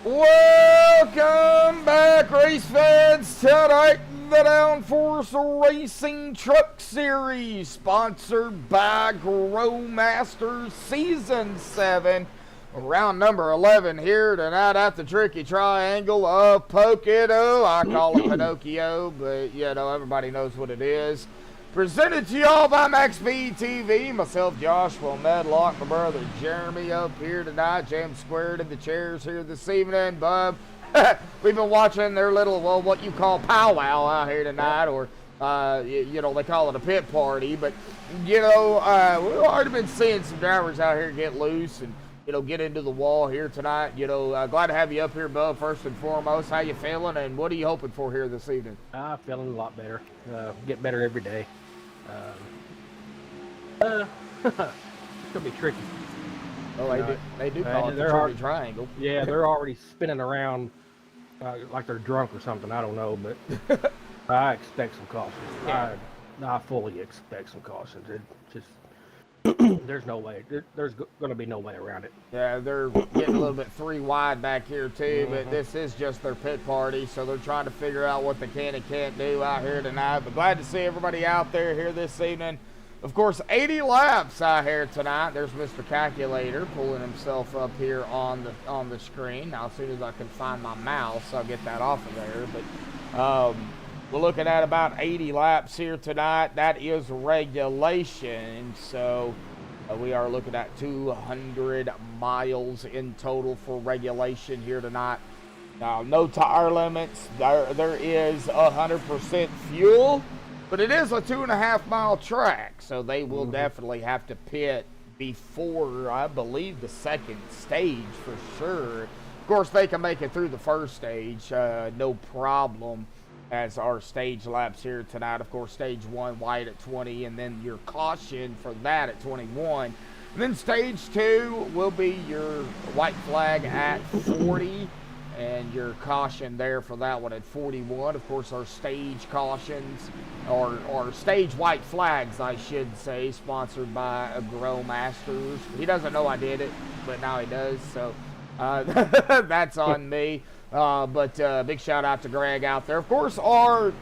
Welcome back, race fans, tonight the Downforce Racing Truck Series, sponsored by Growmasters Season 7. Round number 11 here tonight at the tricky triangle of Pocono. I call it Pinocchio, but you know, everybody knows what it is. Presented to y'all by MaxspeedTV. Myself, Joshua Medlock, my brother Jeremy up here tonight. Jam squared in the chairs here this evening, Bub. We've been watching their little, well, what you call powwow out here tonight, or, you know, they call it a pit party. But, you know, we've already been seeing some drivers out here get loose and, you know, get into the wall here tonight. You know, glad to have you up here, Bub, first and foremost. How you feeling, and what are you hoping for here this evening? I'm feeling a lot better. Get better every day. It's gonna be tricky. Oh, they do call it the tricky triangle. Yeah, they're already spinning around like they're drunk or something. I don't know, but I expect some cautions. Yeah. I fully expect some cautions. It just there's no way. There's going to be no way around it. Yeah, they're getting a little bit three wide back here too, but this is just their pit party, so they're trying to figure out what they can and can't do out here tonight. But glad to see everybody out there here this evening. Of course, 80 laps out here tonight. There's Mr. Calculator pulling himself up here on the screen. Now, as soon as I can find my mouse, I'll get that off of there. But we're looking at about 80 laps here tonight. That is regulation, so we are looking at 200 miles in total for regulation here tonight. Now, no tire limits. There is 100% fuel, but it is a 2.5-mile track, so they will definitely have to pit before, I believe, the second stage for sure. Of course, they can make it through the first stage, no problem, as our stage laps here tonight. Of course, stage 1 white at 20, and then your caution for that at 21. And then stage 2 will be your white flag at 40, and your caution there for that one at 41. Of course, our stage cautions, or stage white flags, I should say, sponsored by Growmasters. He doesn't know I did it, but now he does, so that's on me. But big shout out to Greg out there. Of course, our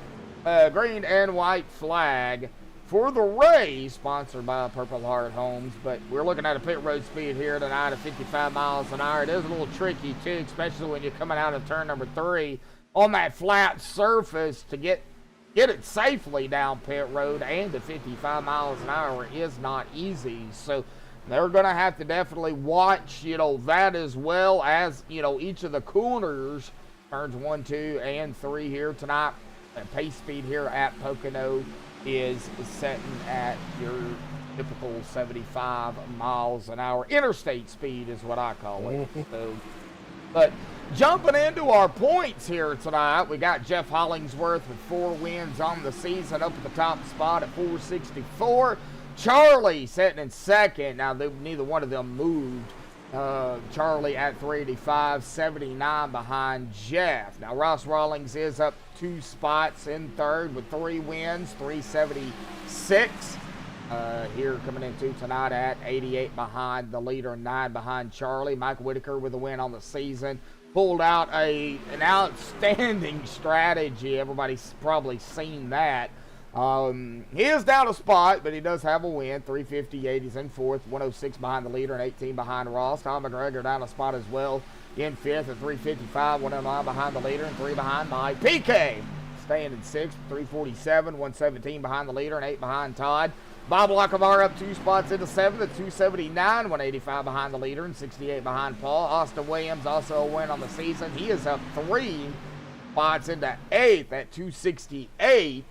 green and white flag for the race, sponsored by Purple Heart Homes. But we're looking at a pit road speed here tonight of 55 miles an hour. It is a little tricky, too, especially when you're coming out of turn number 3 on that flat surface to get it safely down pit road, and to 55 miles an hour is not easy. So they're going to have to definitely watch, you know, that, as well as, you know, each of the corners, turns 1, 2, and 3 here tonight. And pace speed here at Pocono is setting at your typical 75 miles an hour. Interstate speed is what I call it. So, but jumping into our points here tonight, we got Jeff Hollingsworth with 4 wins on the season, up at the top spot at 464. Charlie sitting in second. Now, neither one of them moved. Charlie at 385, 79 behind Jeff. Now, Ross Rawlings is up 2 spots in third with 3 wins, 376. Here coming into tonight at 88 behind the leader, 9 behind Charlie. Mike Whitaker with a win on the season. Pulled out an outstanding strategy. Everybody's probably seen that. He is down a spot, but he does have a win. 358, he's in 4th, 106 behind the leader, and 18 behind Ross. Tom McGregor down a spot as well, in 5th at 355, 109 behind the leader, and 3 behind Mike. PK staying in 6th, 347, 117 behind the leader, and 8 behind Todd. Bob Lockevar up 2 spots into 7th at 279, 185 behind the leader, and 68 behind Paul. Austin Williams also a win on the season. He is up 3 spots into 8th at 268.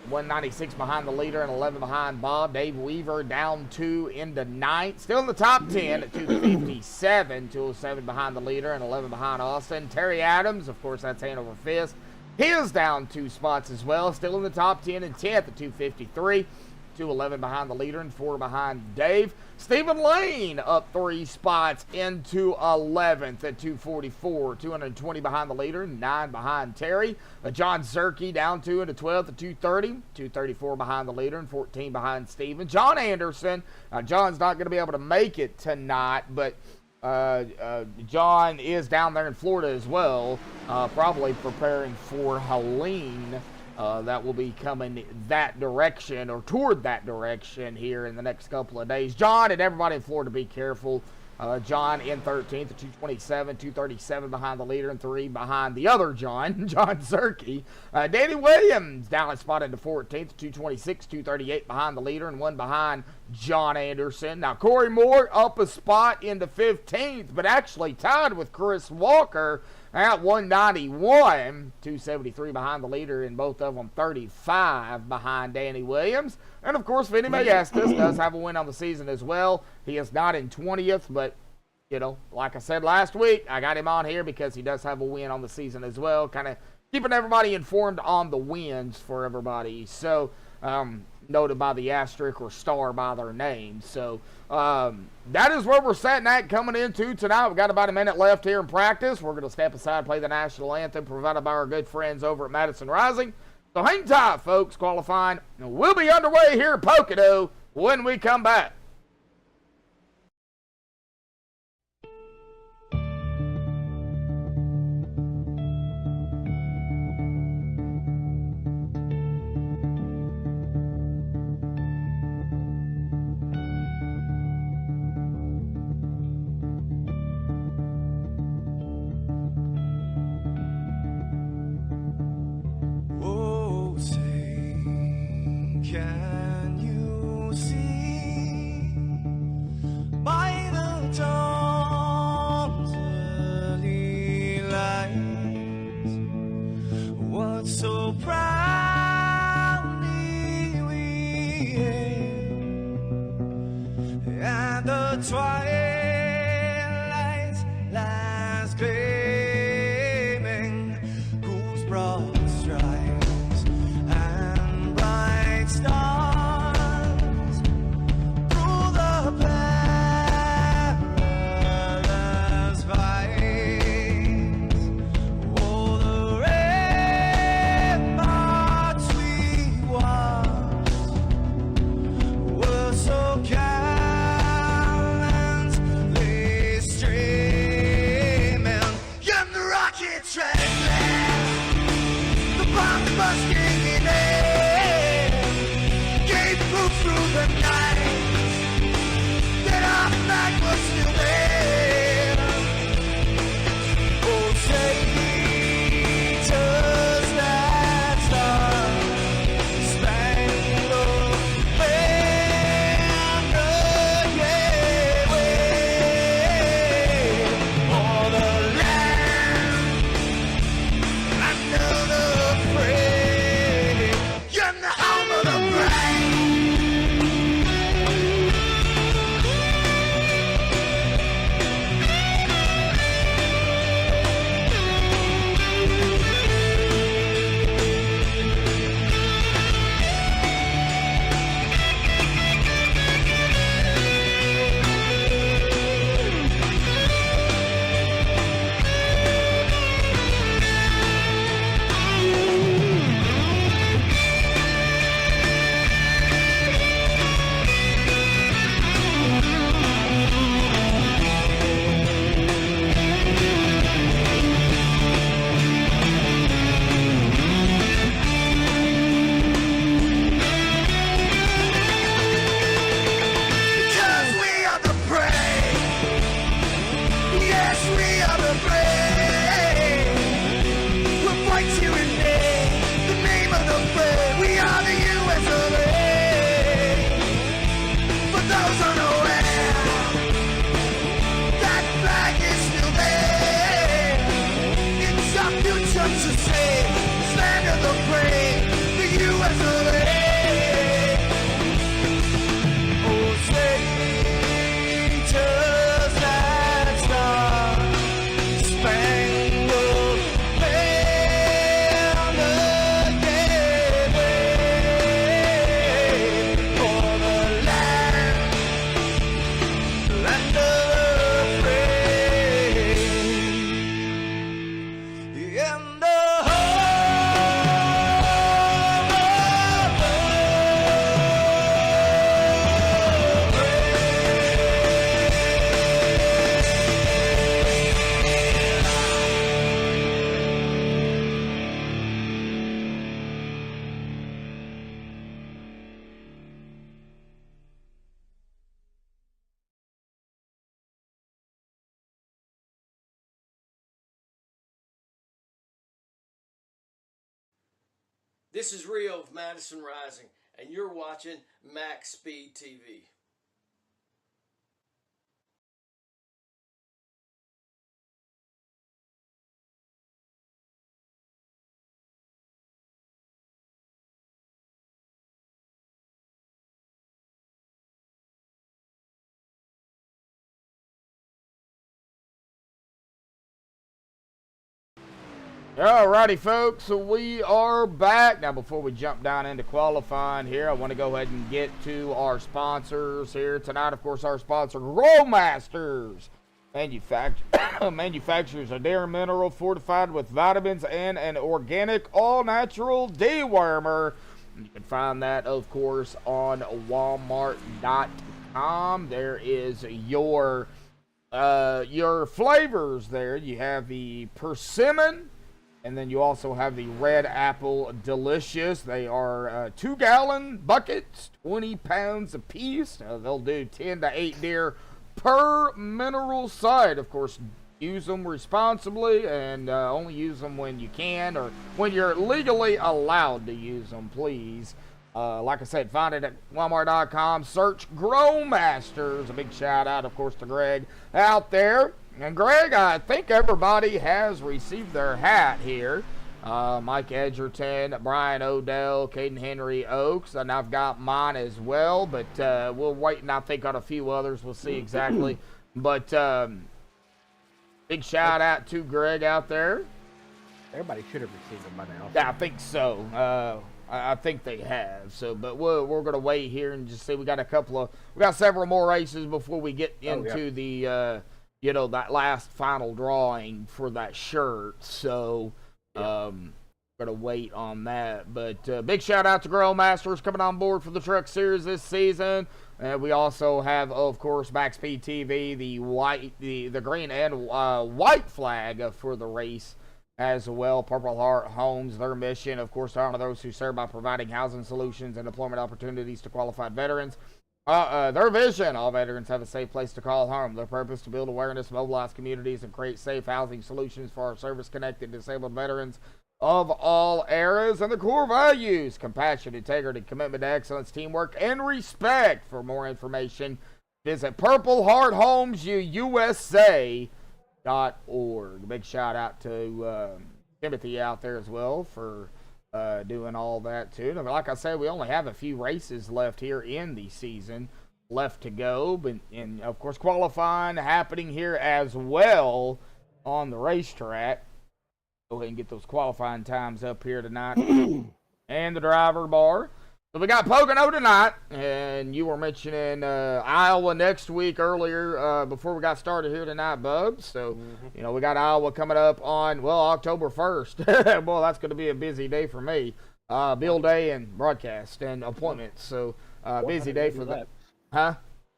196 behind the leader and 11 behind Bob. Dave Weaver down 2 into 9th. Still in the top 10 at 257. 207 behind the leader and 11 behind Austin. Terry Adams, of course, that's Hanover Fist. He is down 2 spots as well. Still in the top 10 and 10th at 253. 211 behind the leader and 4 behind Dave. Stephen Lane up 3 spots into 11th at 244. 220 behind the leader, 9 behind Terry. John Zerke down 2 into 12th at 230. 234 behind the leader and 14 behind Stephen. John Anderson. Now, John's not going to be able to make it tonight, but John is down there in Florida as well, probably preparing for Helene. That will be coming that direction or toward that direction here in the next couple of days. John and everybody in Florida, be careful. John in 13th at 227, 237 behind the leader, and 3 behind the other John, John Zerke. Danny Williams down a spot into 14th, 226, 238 behind the leader, and 1 behind John Anderson. Now, Corey Moore up a spot into 15th, but actually tied with Chris Walker at 191, 273 behind the leader, and both of them 35 behind Danny Williams. And, of course, Vinny Maestas does have a win on the season as well. He is not in 20th, but, you know, like I said last week, I got him on here because he does have a win on the season as well, kind of keeping everybody informed on the wins for everybody. So, noted by the asterisk or star by their name. So that is where we're sitting at coming into tonight. We've got about a minute left here in practice. We're going to step aside and play the national anthem provided by our good friends over at Madison Rising. So hang tight, folks. Qualifying will be underway here in Pocono when we come back. Can you see by the dawn's early light what so proudly we hailed at the twilight's last gleaming, whose broad stripes and bright stars through the perilous fights, oh, the ramparts we watched were so gallantly streaming, and the rocket trained, the bombs bursting in air, gave proof through the night that our flag was still there. Oh, traitors that star-spangled banner, yeah, wave for the land under the frame, and the home of the brave. Because we are the brave. Yes, we are the brave. We'll fight you in the name of the brave. We are the US of A. For those unaware, that flag is still there. It's our future to save. This land of the brave, the US of A. Oh, traitors that star-spangled banner, yeah, wave for the land of the brave, and the home of This is Rio of Madison Rising, and you're watching MaxspeedTV. Alrighty, folks, so we are back. Now, before we jump down into qualifying here, I want to go ahead and get to our sponsors here tonight. Of course, our sponsor, Growmasters. Manufacturers a dairy mineral fortified with vitamins and an organic, all-natural dewormer. You can find that, of course, on Walmart.com. There is your flavors there. You have the persimmon. And then you also have the Red Apple Delicious. They are 2-gallon buckets, 20 pounds apiece. They'll do 10 to 8 deer per mineral site. Of course, use them responsibly and only use them when you can or when you're legally allowed to use them, please. Like I said, find it at Walmart.com. Search Growmasters. A big shout out, of course, to Greg out there. And Greg, I think everybody has received their hat here. Mike Edgerton, Brian Odell, Caden Henry Oaks, and I've got mine as well. But we'll wait, and I think on a few others. We'll see exactly. But big shout out to Greg out there. Everybody should have received them by now. Yeah, I think so. I think they have. So, but we're gonna wait here and just see. We got several more races before we get into the. That last final drawing for that shirt. So, gonna wait on that. But big shout out to Growmasters coming on board for the Truck Series this season. And we also have, of course, MaxspeedTV, the green and white flag for the race as well. Purple Heart Homes, their mission, of course, to honor those who serve by providing housing solutions and employment opportunities to qualified veterans. Their vision, all veterans have a safe place to call home. Their purpose, to build awareness, mobilize communities, and create safe housing solutions for our service-connected disabled veterans of all eras. And the core values, compassion, integrity, commitment to excellence, teamwork, and respect. For more information, visit purplehearthomeusa.org. Big shout out to Timothy out there as well for doing all that too. And like I said, we only have a few races left here in the season left to go, but and of course qualifying happening here as well on the racetrack. Go ahead and get those qualifying times up here tonight and the driver bar. So we got Pocono tonight, and you were mentioning Iowa next week earlier before we got started here tonight, Bubs. So, we got Iowa coming up on, October 1st. Well, that's going to be a busy day for me. Bill day and broadcast and appointments. So, busy day for that. Huh?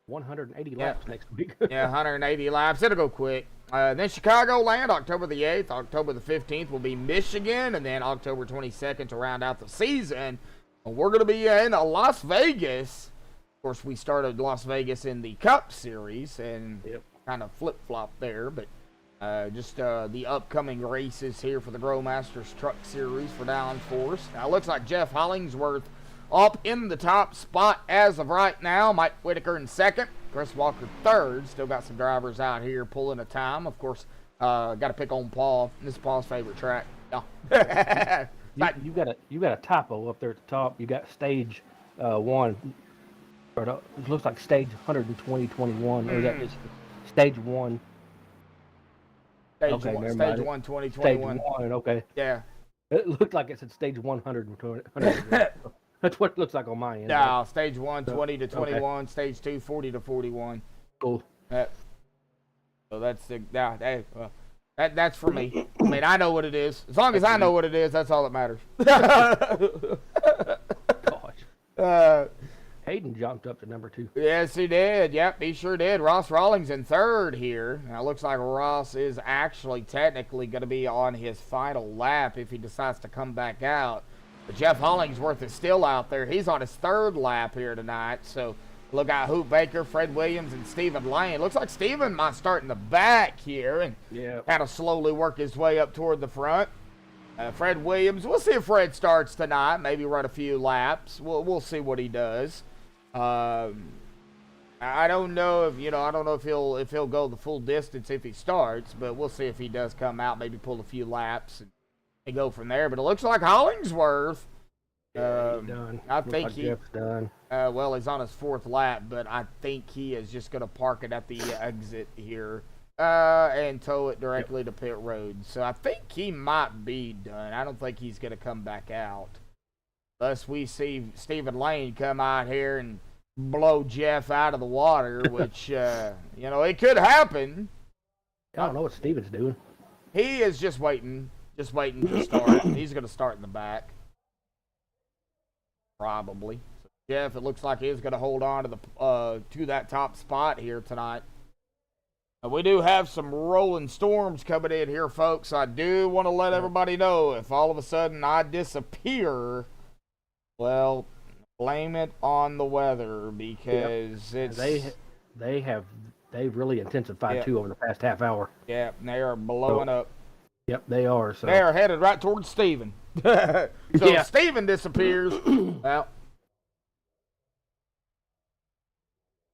180 laps next week. 180 laps. It'll go quick. Then Chicagoland, October the 8th. October the 15th will be Michigan. And then October 22nd to round out the season. We're going to be in Las Vegas. Of course, we started Las Vegas in the Cup Series and kind of flip-flopped there. But just the upcoming races here for the Growmasters Truck Series for Downforce. Now, it looks like Jeff Hollingsworth up in the top spot as of right now. Mike Whitaker in second. Chris Walker third. Still got some drivers out here pulling a time. Of course, got to pick on Paul. This is Paul's favorite track. No. You got a typo up there at the top. You got stage 1. Or it looks like stage 12021. Or that is stage 1. Stage okay, 1, never stage mind. 1, 2021. Stage 1, okay. Yeah. It looked like it said stage 120. That's what it looks like on my end. No, stage 1, 20 to 21. Okay. Stage 2, 40 to 41. Cool. So that's the... That's for me. I mean, I know what it is. As long as I know what it is, that's all that matters. Gosh. Hayden jumped up to number 2. Yes, he did. Yep, he sure did. Ross Rawlings in third here. Now, it looks like Ross is actually technically going to be on his final lap if he decides to come back out. But Jeff Hollingsworth is still out there. He's on his third lap here tonight. So, look at Hoop Baker, Fred Williams, and Stephen Lane. Looks like Stephen might start in the back here and kind of slowly work his way up toward the front. Fred Williams, we'll see if Fred starts tonight. Maybe run a few laps. We'll see what he does. I don't know if he'll go the full distance if he starts, but we'll see if he does come out. Maybe pull a few laps and go from there. But it looks like Hollingsworth. He's done. I Looks think like Jeff's done. Well, he's on his 4th lap, but I think he is just going to park it at the exit here. And tow it directly to pit road. So I think he might be done. I don't think he's going to come back out. Unless we see Stephen Lane come out here and blow Jeff out of the water, which, it could happen. I don't know what Steven's doing. He is just waiting to start. He's going to start in the back. Probably. So Jeff, it looks like he's going to hold on to that top spot here tonight. We do have some rolling storms coming in here, folks. I do want to let everybody know if all of a sudden I disappear, well, blame it on the weather because it's... They've really intensified too over the past half hour. Yeah, they are blowing up. Yep, they are. So they are headed right towards Steven. If Steven disappears, well...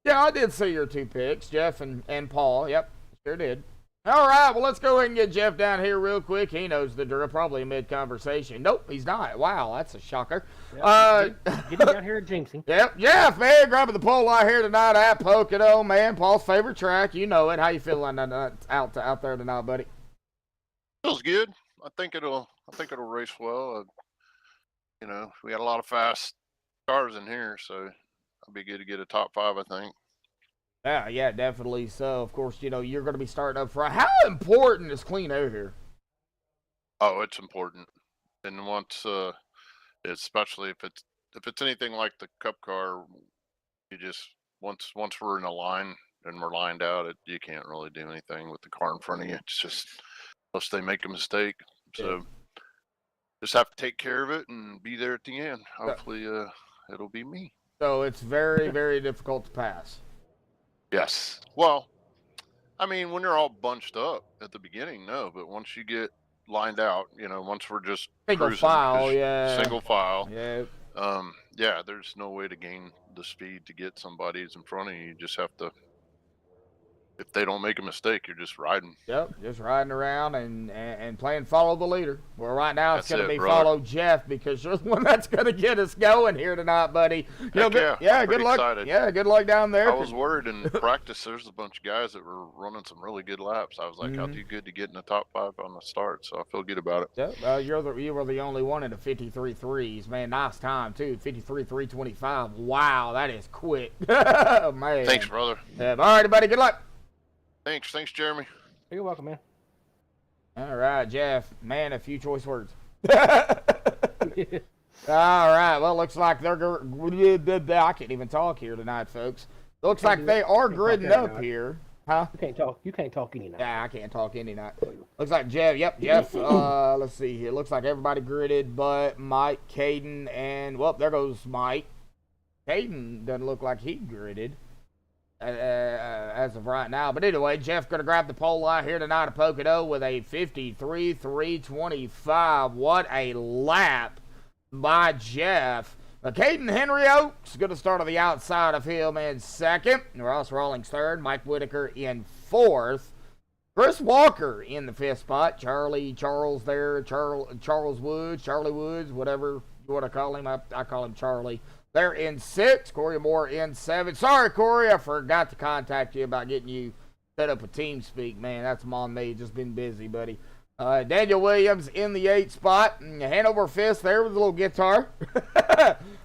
Yeah, I did see your 2 picks, Jeff and Paul. Yep, sure did. All right, well, let's go ahead and get Jeff down here real quick. He knows the drill, probably mid-conversation. Nope, he's not. Wow, that's a shocker. Yep, get down here at jinxing. Yep, Jeff, man, grabbing the pole out here tonight at Pocono, man. Paul's favorite track. You know it. How you feeling out there tonight, buddy? Feels good. I think it'll race well. We got a lot of fast cars in here, so it'll be good to get a top 5, I think. Yeah, definitely so. Of course, you're going to be starting up front. How important is clean air here? Oh, it's important. And once, especially if it's anything like the Cup car, you just once we're in a line and we're lined out, you can't really do anything with the car in front of you. It's just unless they make a mistake. So just have to take care of it and be there at the end. Hopefully, it'll be me. So it's very, very difficult to pass. Yes. Well, I mean, when they're all bunched up at the beginning, no. But once you get lined out, once we're just single cruising, file, single file, yeah, there's no way to gain the speed to get somebody who's in front of you. You just have to. If they don't make a mistake, you're just riding. Yep, just riding around and playing follow the leader. Well, right now it's going to be brother. follow Jeff because you're the one that's going to get us going here tonight, buddy. Good luck. Excited. Yeah, good luck down there. I was worried in practice. There's a bunch of guys that were running some really good laps. I was like, I'll do good to get in the top 5 on the start, so I feel good about it. Yeah, you were the only one in the 53.3s, man. Nice time too, 53.325. Wow, that is quick, man. Thanks, brother. All right, buddy. Good luck. Thanks, Jeremy. You're welcome, man. All right, Jeff. Man, a few choice words. All right. Well, looks like I can't even talk here tonight, folks. Looks like they are gridding up here. Huh? You can't talk any night. Yeah, I can't talk any night. Looks like Jeff. Yep, Jeff. Let's see here. Looks like everybody gridded but Mike, Caden, and, well, there goes Mike. Caden doesn't look like he gridded. As of right now. But anyway, Jeff going to grab the pole out here tonight at Pocono with a 53.325. What a lap by Jeff. Caden Henry Oaks going to start on the outside of him in 2nd. Ross Rawlings 3rd. Mike Whitaker in 4th. Chris Walker in the 5th spot. Charlie Woods, whatever you want to call him. I call him Charlie. They're in 6th. Corey Moore in 7th. Sorry, Corey, I forgot to contact you about getting you set up a TeamSpeak. Man, that's on me. Just been busy, buddy. Daniel Williams in the 8th spot. Hanover 5th there with a little guitar.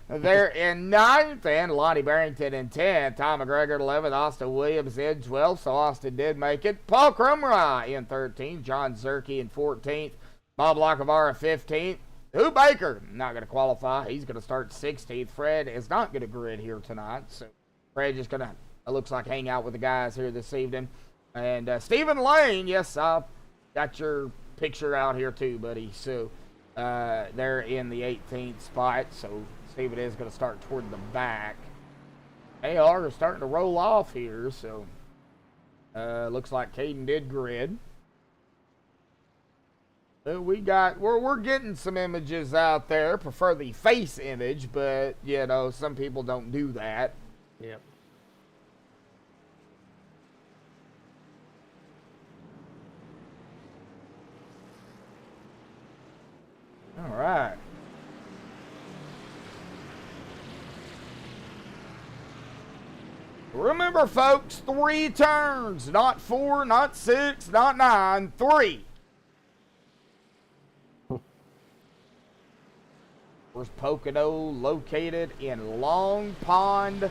They're in 9th. And Lonnie Barrington in 10th. Tom McGregor in 11th. Austin Williams in 12th. So Austin did make it. Paul Crumry in 13th. John Zerke in 14th. Bob Locavara 15th. Who Baker? Not going to qualify. He's going to start 16th. Fred is not going to grid here tonight. So Fred just going to, it looks like, hang out with the guys here this evening. And Stephen Lane, yes, I've got your picture out here too, buddy. So they're in the 18th spot. So Stephen is going to start toward the back. They are starting to roll off here. So looks like Caden did grid. We're getting some images out there. Prefer the face image, but you know, some people don't do that. Yep. All right. Remember, folks, 3 turns, not 4, not 6, not 9, 3. Where's Pocono located in Long Pond,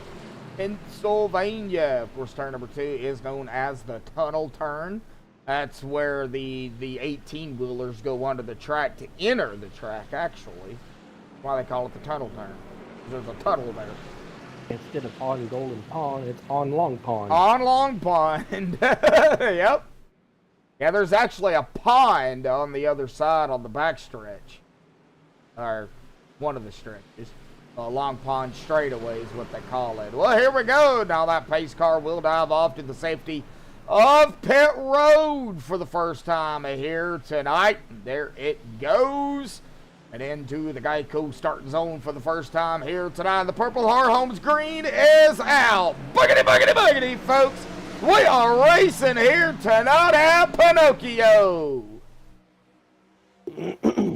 Pennsylvania? Of course, turn number 2 is known as the tunnel turn. That's where the 18-wheelers go under the track to enter the track, actually. That's why they call it the tunnel turn. There's a tunnel there. Instead of on Golden Pond, it's on Long Pond. On Long Pond. Yep. Yeah, there's actually a pond on the other side on the back stretch. Or one of the stretches. Long Pond straightaway is what they call it. Well, here we go. Now that pace car will dive off to the safety of pit road for the first time here tonight. There it goes. And into the Geico starting zone for the first time here tonight. The purple Harholmes green is out. Boogity, boogity, boogity, folks. We are racing here tonight at Pinocchio.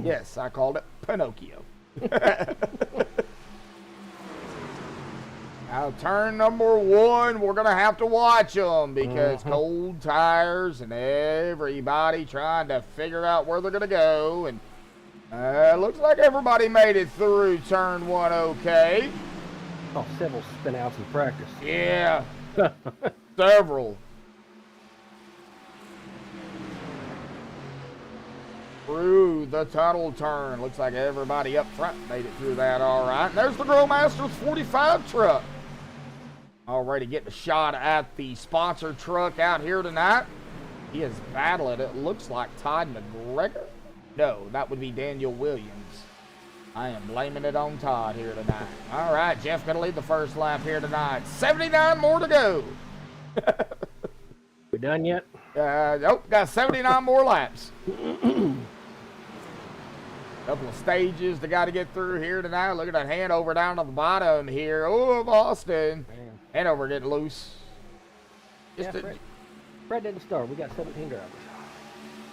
Yes, I called it Pinocchio. Now, turn number 1, we're going to have to watch them because cold tires and everybody trying to figure out where they're going to go. And looks like everybody made it through turn 1 okay. Oh, several spin outs in practice. Yeah, several. Through the tunnel turn. Looks like everybody up front made it through that all right. And there's the Grill Masters 45 truck. Already getting a shot at the sponsor truck out here tonight. He is battling, it looks like, Todd McGregor. No, that would be Daniel Williams. I am blaming it on Todd here tonight. All right, Jeff going to lead the first lap here tonight. 79 more to go. We done yet? Nope, got 79 more laps. Couple of stages they got to get through here tonight. Look at that Hanover down on the bottom here. Oh, Boston. Man. Hanover getting loose. Yeah, Fred didn't start. We got 17 drivers.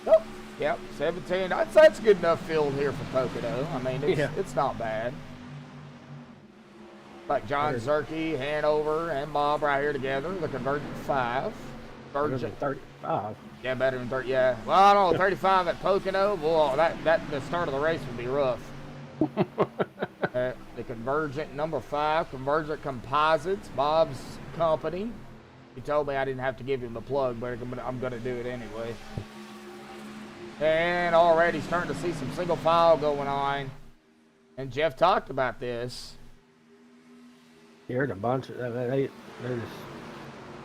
Oh, yep, 17. That's a good enough field here for Pocono. I mean, it's not bad. Like John Zerke, Hanover, and Bob right here together. The Convergent 5. Better than 35. Yeah, better than 30. Yeah. Well, I don't know. 35 at Pocono. Boy, the start of the race would be rough. The Convergent number 5, Convergent Composites, Bob's company. He told me I didn't have to give him the plug, but I'm going to do it anyway. And already starting to see some single file going on. And Jeff talked about this. Here's a bunch of they're just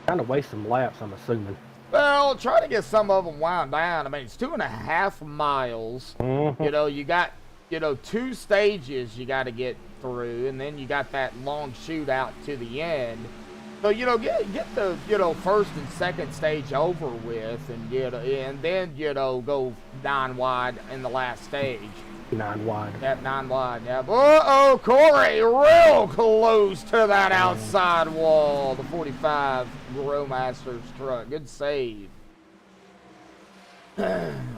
trying to waste some laps, I'm assuming. Well, try to get some of them wound down. I mean, it's 2.5 miles. You know, you got, 2 stages you got to get through, and then you got that long shootout to the end. So, get the, first and second stage over with, and then, go 9 wide in the last stage. 9 wide. Yep, 9 wide, yep. Uh-oh, Corey, real close to that outside wall. The 45 Grill Masters truck. Good save.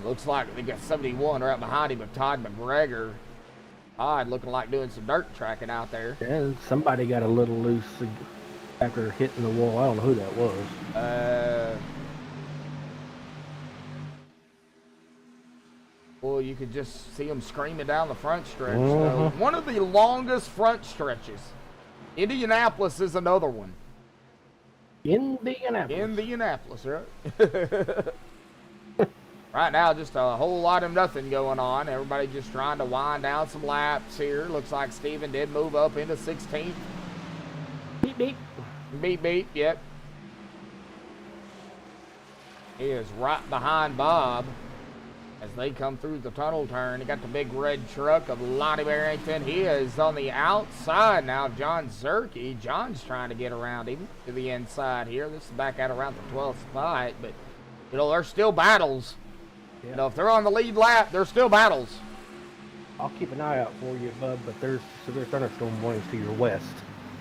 Looks like they got 71 right behind him with Todd McGregor. Todd looking like doing some dirt tracking out there. Yeah, somebody got a little loose after hitting the wall. I don't know who that was. Well, you could just see them screaming down the front stretch. So one of the longest front stretches. Indianapolis is another one. Indianapolis, right? Right now, just a whole lot of nothing going on. Everybody just trying to wind down some laps here. Looks like Steven did move up into 16th. Beep, beep. Beep, beep, yep. He is right behind Bob as they come through the tunnel turn. You got the big red truck of Lonnie Barrington. He is on the outside now of John Zerke. John's trying to get around him to the inside here. This is back out around the 12th spot, but, there's still battles. You know, if they're on the lead lap, there's still battles. I'll keep an eye out for you, bud, but there's severe thunderstorm warnings to your west.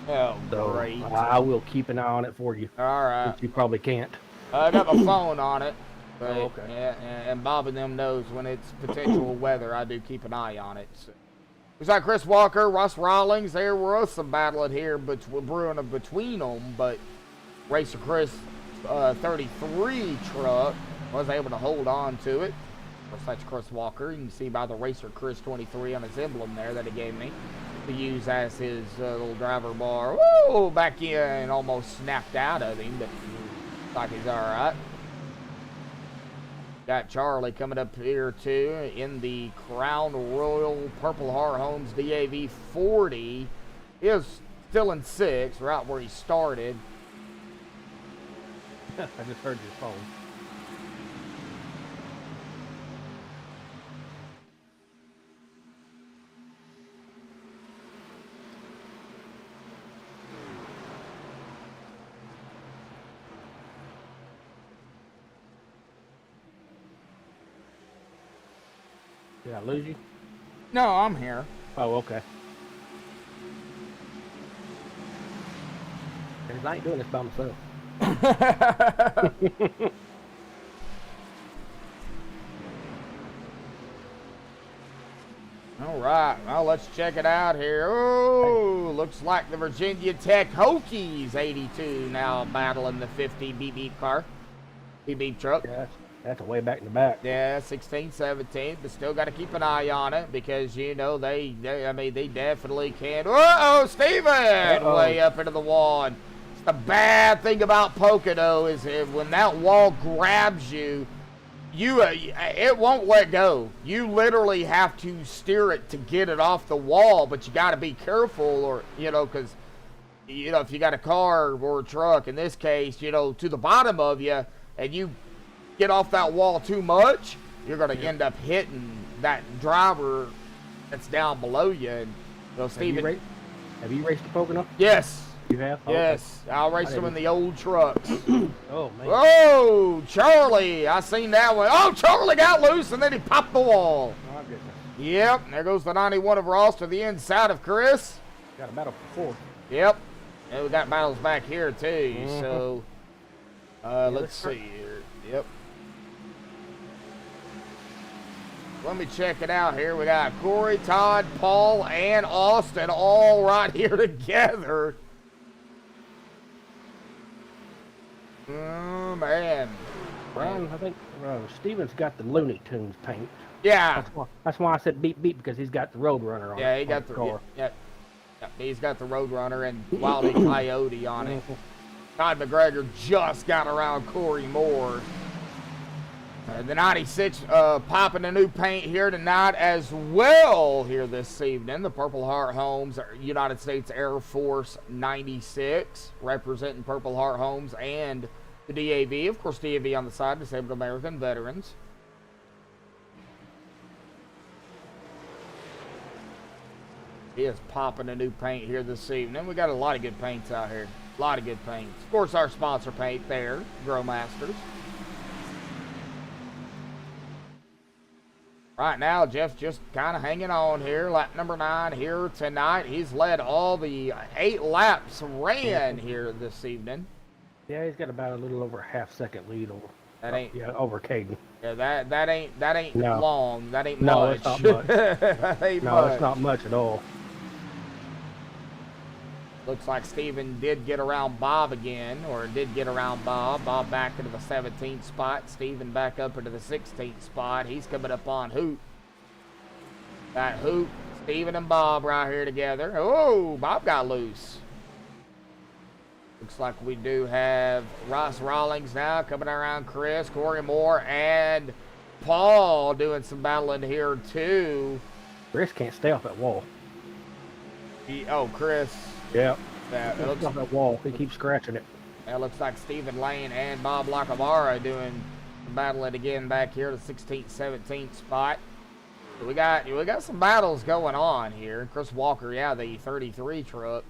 Oh, So great. I will keep an eye on it for you. All right. Since you probably can't. I got my phone on it. But, Oh, okay. Yeah, and Bob and them knows when it's potential weather, I do keep an eye on it. So. Looks like Chris Walker, Russ Rawlings, there was some battling here brewing between them, but Racer Chris 33 truck was able to hold on to it. Of course, that's Chris Walker. You can see by the Racer Chris 23 on his emblem there that he gave me to use as his little driver bar. Woo! Back in, almost snapped out of him, but looks like he's all right. Got Charlie coming up here too in the Crown Royal Purple Heart Homes DAV 40. He is still in 6th, right where he started. I just heard your phone. Did I lose you? No, I'm here. Oh, okay. Because I ain't doing this by myself. All right, well, let's check it out here. Oh, looks like the Virginia Tech Hokies 82 now battling the 50 beep beep car. Beep beep truck. Yeah, that's way back in the back. Yeah, 16, 17, but still got to keep an eye on it because, you know, they definitely can. Uh-oh, Steven! Way up into the wall. And the bad thing about Pocono is when that wall grabs you, it won't let go. You literally have to steer it to get it off the wall, but you got to be careful, or, you know, because, you know, if you got a car or a truck, in this case, you know, to the bottom of you, and you get off that wall too much, you're going to end up hitting that driver that's down below you. And, you know, Steven, have you raced the Pocono? Yes. You have? Oh, Yes. okay. I raced them in the old trucks. Oh, man. Oh, Charlie. I seen that one. Oh, Charlie got loose, and then he popped the wall. Oh, goodness. Yep. There goes the 91 of Ross to the inside of Chris. Got a battle for 4. Yep. And we got battles back here, too. So, let's see here. Yep. Let me check it out here. We got Corey, Todd, Paul, and Austin all right here together. Oh, man. Brian, I think Steven's got the Looney Tunes paint. Yeah. That's why I said beep beep, because he's got the Roadrunner on. Yeah, he got the car. Yeah, he's got the Roadrunner and Wildy Coyote on it. Todd McGregor just got around Corey Moore. The 96 popping a new paint here tonight as well here this evening. The Purple Heart Homes United States Air Force 96 representing Purple Heart Homes and the DAV. Of course, DAV on the side, Disabled American Veterans. He is popping a new paint here this evening. We got a lot of good paints out here. A lot of good paints. Of course, our sponsor paint there, Grow Masters. Right now, Jeff's just kind of hanging on here. Lap number 9 here tonight. He's led all the 8 laps ran here this evening. Yeah, he's got about a little over a half-second lead over. That ain't over Caden. Yeah, that ain't No. long. That ain't No, much. it's not much. That ain't No, much. it's not much at all. Looks like Steven did get around Bob again, or did get around Bob. Bob back into the 17th spot. Steven back up into the 16th spot. He's coming up on Hoot. Got Hoot, Steven, and Bob right here together. Oh, Bob got loose. Looks like we do have Ross Rawlings now coming around Chris, Corey Moore, and Paul doing some battling here too. Chris can't stay off that wall. Chris. Yeah. That Looks off that wall. He keeps scratching it. That looks like Stephen Lane and Bob Lacavara doing battling again back here, the 16th, 17th spot. So we got some battles going on here. Chris Walker, yeah, the 33 truck.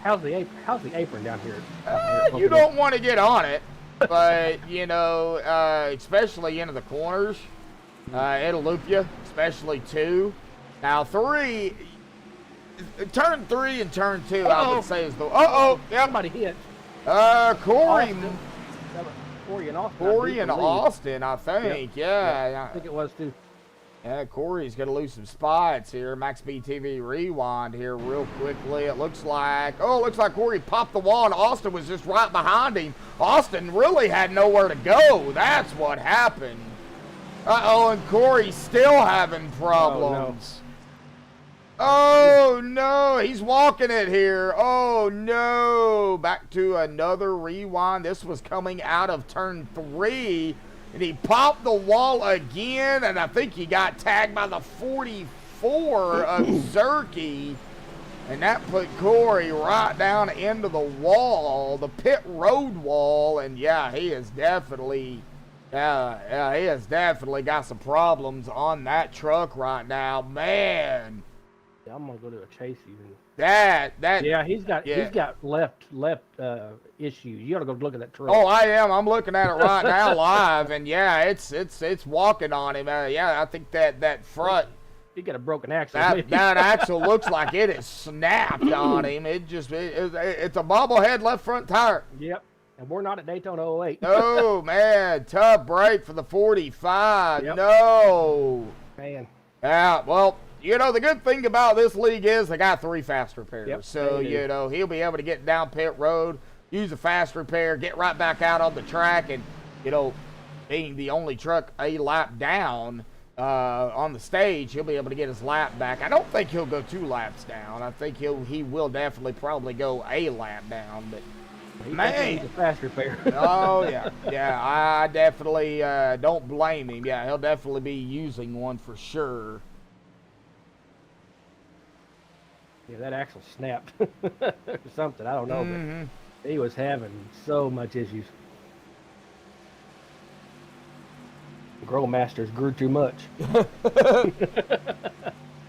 How's the apron down here? You don't want to get on it, but you know, especially into the corners, it'll loop you, especially 2. Now 3, turn 3 and turn 2, I would say is the. Yep. Somebody hit. Corey. Austin. Corey and Austin. Corey and Austin, I think. Yep. Yeah. I think it was too. Yeah, Corey's going to lose some spots here. MaxspeedTV rewind here real quickly. It looks like Corey popped the wall and Austin was just right behind him. Austin really had nowhere to go. That's what happened. And Corey's still having problems. Oh, no. He's walking it here. Oh, no. Back to another rewind. This was coming out of turn 3. And he popped the wall again, and I think he got tagged by the 44 of Zerky. And that put Corey right down into the wall, the pit road wall. And yeah, he has definitely got some problems on that truck right now, man. Yeah, I'm gonna go to a chase even. Yeah, he's got left issues. You gotta go look at that truck. Oh, I am. I'm looking at it right now live, and yeah, it's walking on him. Yeah, I think that front. He got a broken axle. That axle looks like it is snapped on him. It's a bobblehead left front tire. Yep. And we're not at Daytona 08. Oh man, tough break for the 45. Yep. No. Man. Yeah. Well. You know, the good thing about this league is they got 3 fast repairs. Yep, so, you know, he'll be able to get down pit road, use a fast repair, get right back out on the track, and, you know, being the only truck a lap down on the stage, he'll be able to get his lap back. I don't think he'll go 2 laps down. I think he will definitely probably go a lap down, but man, he's a fast repair. Oh yeah, yeah. I definitely don't blame him. Yeah, he'll definitely be using one for sure. Yeah, that axle snapped or something. I don't know, but he was having so much issues. Growmasters grew too much.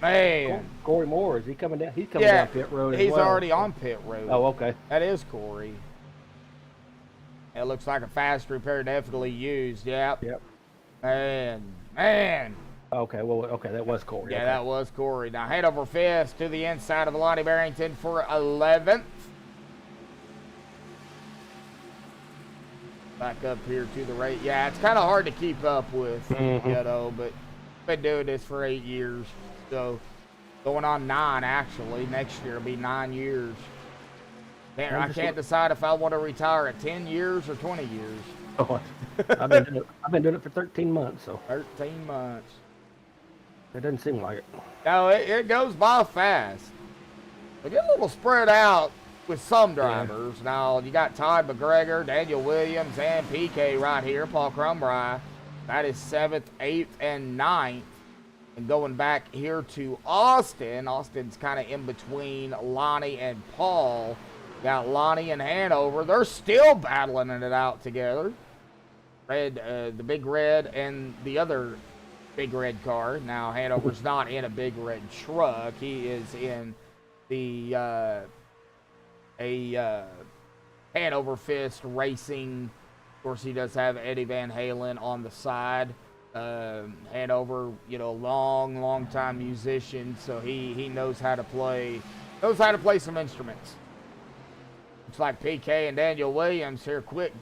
Man, Corey Moore, is he coming down? He's coming down pit road. He's as well. already on pit road. Oh, okay. That is Corey. It looks like a fast repair definitely used. Yep. Man. Okay, well, that was Corey. Yeah, okay. that was Corey. Now head over fifth to the inside of Lonnie Barrington for 11th. Back up here to the right. Yeah, it's kind of hard to keep up with, you know, but been doing this for 8 years. So going on 9 actually. Next year will be 9 years. Man, I can't decide if I want to retire at 10 years or 20 years. Oh, I've been doing it for 13 months. So 13 months. It doesn't seem like it. No, it goes by fast. They get a little spread out with some drivers. Yeah. Now, you got Todd McGregor, Daniel Williams, and PK right here, Paul Crumbry. That is 7th, 8th, and 9th. And going back here to Austin, Austin's kind of in between Lonnie and Paul. Got Lonnie and Hanover. They're still battling it out together. The Big Red and the other Big Red car. Now, Hanover's not in a Big Red truck. He is in the Hanover Fist Racing. Of course, he does have Eddie Van Halen on the side. Hanover, you know, long time musician, so he knows how to play some instruments. Looks like PK and Daniel Williams here, quick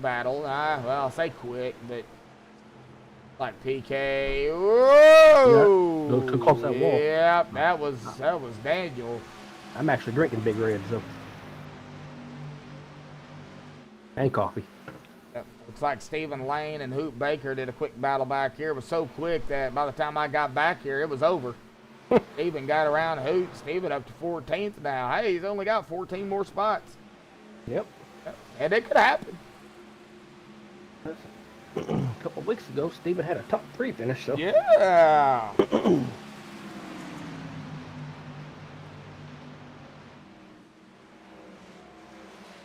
battle. Well, I'll say quick, but like PK. Whoa! Yeah, too close to that wall. Yep, that was Daniel. I'm actually drinking Big Red, so and coffee. Yep. Looks like Stephen Lane and Hoot Baker did a quick battle back here. It was so quick that by the time I got back here, it was over. Stephen got around Hoot. Stephen up to 14th now. Hey, he's only got 14 more spots. Yep. And it could happen. A couple of weeks ago, Stephen had a top 3 finish. So. Yeah.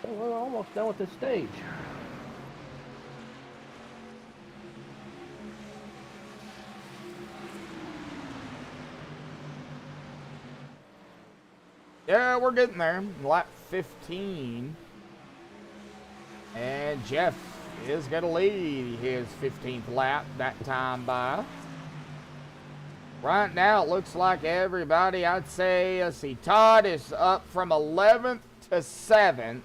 We're almost done with this stage. Yeah, we're getting there. Lap 15. And Jeff is going to lead his 15th lap that time by. Right now, it looks like everybody, I'd say, let's see, Todd is up from 11th to 7th.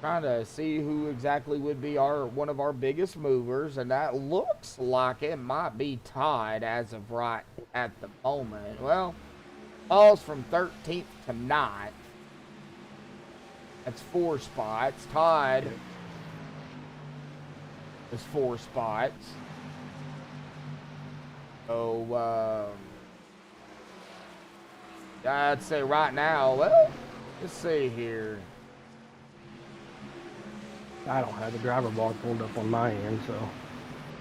Trying to see who exactly would be one of our biggest movers, and that looks like it might be Todd as of right at the moment. Well, Paul's from 13th to 9th. That's 4 spots. Todd is 4 spots. So, I'd say right now, well, let's see here. I don't have the driver bar pulled up on my end, so.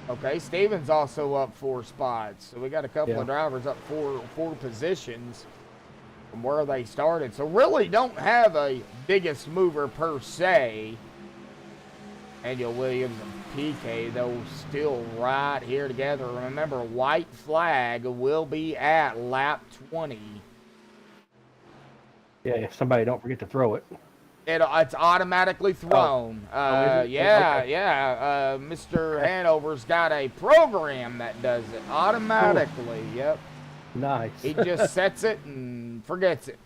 Okay, Steven's also up 4 spots. So we got a couple of drivers up four positions from where they started. So really don't have a biggest mover per se. Daniel Williams and PK, though, still right here together. Remember, white flag will be at lap 20. Yeah, if somebody don't forget to throw it. It's automatically thrown. Mr. Hanover's got a program that does it automatically. Yep. Nice. He just sets it and forgets it.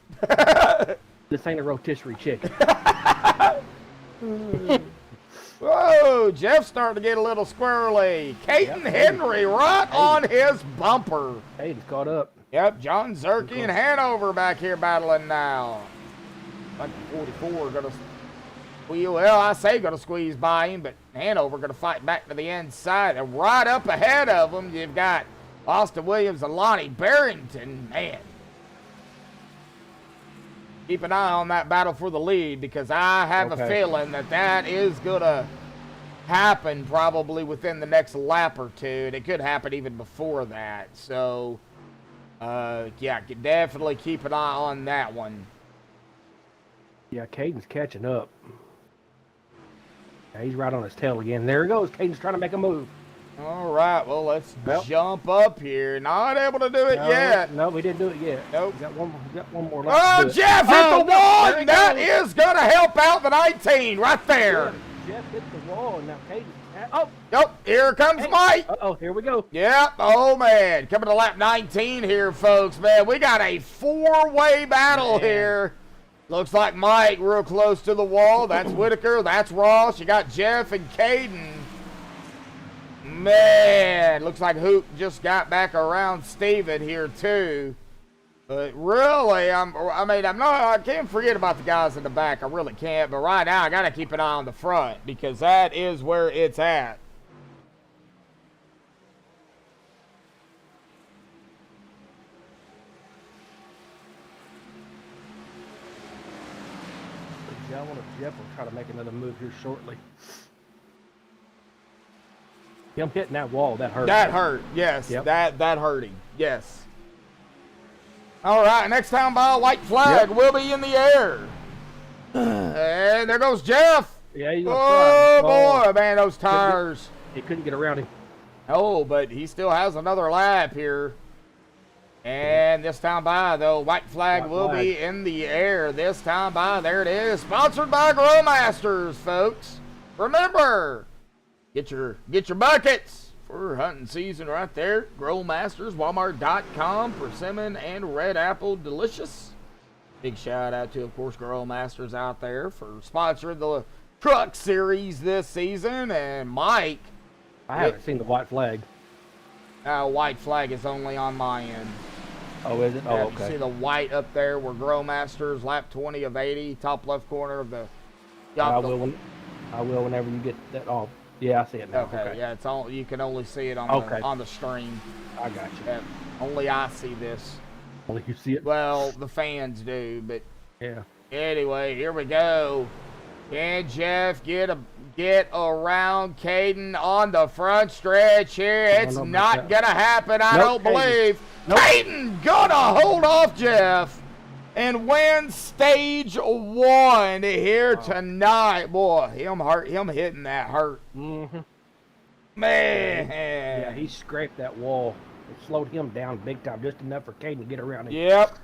This ain't a rotisserie chicken. Whoa, Jeff's starting to get a little squirrely. Caden Henry right on his bumper. Hayden's caught up. Yep, John Zerke and Hanover back here battling now. Like 44 gonna squeeze by him, but Hanover gonna fight back to the inside. And right up ahead of him, you've got Austin Williams and Lonnie Barrington. Man, keep an eye on that battle for the lead, because I have a feeling that is gonna happen probably within the next lap or two, and it could happen even before that. So, definitely keep an eye on that one. Yeah, Caden's catching up. Yeah, he's right on his tail again. There he goes. Caden's trying to make a move. All right, well, let's jump up here. Not able to do it yet. No, we didn't do it yet. Nope. We got one more lap. Oh, Jeff hit the wall. That is going to help out the 19 right there. Jeff hit the wall, and now Caden. Oh. Yep, here comes Mike. Uh-oh, here we go. Yep, oh, man. Coming to lap 19 here, folks. Man, we got a 4-way battle here. Looks like Mike real close to the wall. That's Whitaker. That's Ross. You got Jeff and Caden. Man, looks like Hoop just got back around Steven here too. But really, I can't forget about the guys in the back. I really can't. But right now, I got to keep an eye on the front, because that is where it's at. I wonder if Jeff will try to make another move here shortly. Him hitting that wall, that hurt. That hurt, yes. Yep. That hurt him, yes. All right, next time by, white flag will be in the air. And there goes Jeff. Yeah, he's boy, man, those tires. He couldn't get around him. Oh, but he still has another lap here. And this time by, though, white flag will be in the air. This time by, there it is. Sponsored by Grow Masters, folks. Remember, get your buckets for hunting season right there. Grow Masters, Walmart.com, persimmon and red apple delicious. Big shout out to, of course, Grow Masters out there for sponsoring the truck series this season. And Mike, I haven't seen the white flag. White flag is only on my end. Oh, is it? Oh, okay. You see the white up there where Grow Masters, lap 20 of 80, top left corner of the... I will whenever you get that off. Yeah, I see it now. Okay. Yeah, it's all, you can only see it on the stream. I got you. Yeah, only I see this. Only you see it? Well, the fans do, but... Yeah. Anyway, here we go. Can Jeff get around Caden on the front stretch here? It's not going to happen, I don't believe. Caden gonna hold off Jeff and win stage 1 here tonight. Boy, him hitting that hurt. Mm-hmm. Man. Yeah, he scraped that wall. It slowed him down big time, just enough for Caden to get around him. Yep.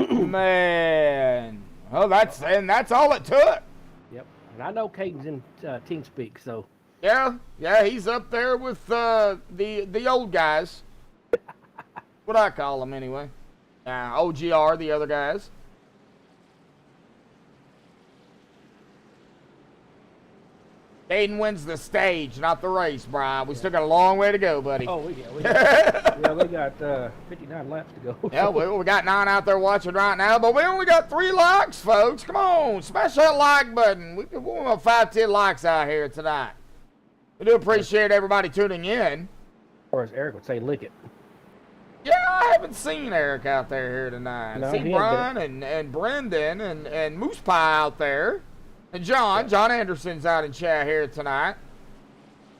Man. Oh, that's all it took. Yep. And I know Caden's in TeamSpeak, so. Yeah, he's up there with the old guys. What I call them anyway. OGR, the other guys. Caden wins the stage, not the race, Brian. We still got a long way to go, buddy. Oh, we got 59 laps to go. Yeah, we got 9 out there watching right now, but we only got 3 likes, folks. Come on, smash that like button. We want 5-10 likes out here tonight. We do appreciate everybody tuning in. Or as Eric would say, lick it. Yeah, I haven't seen Eric out there here tonight. No, I see Brian and Brendan and Moose Pie out there. And John Anderson's out in chat here tonight.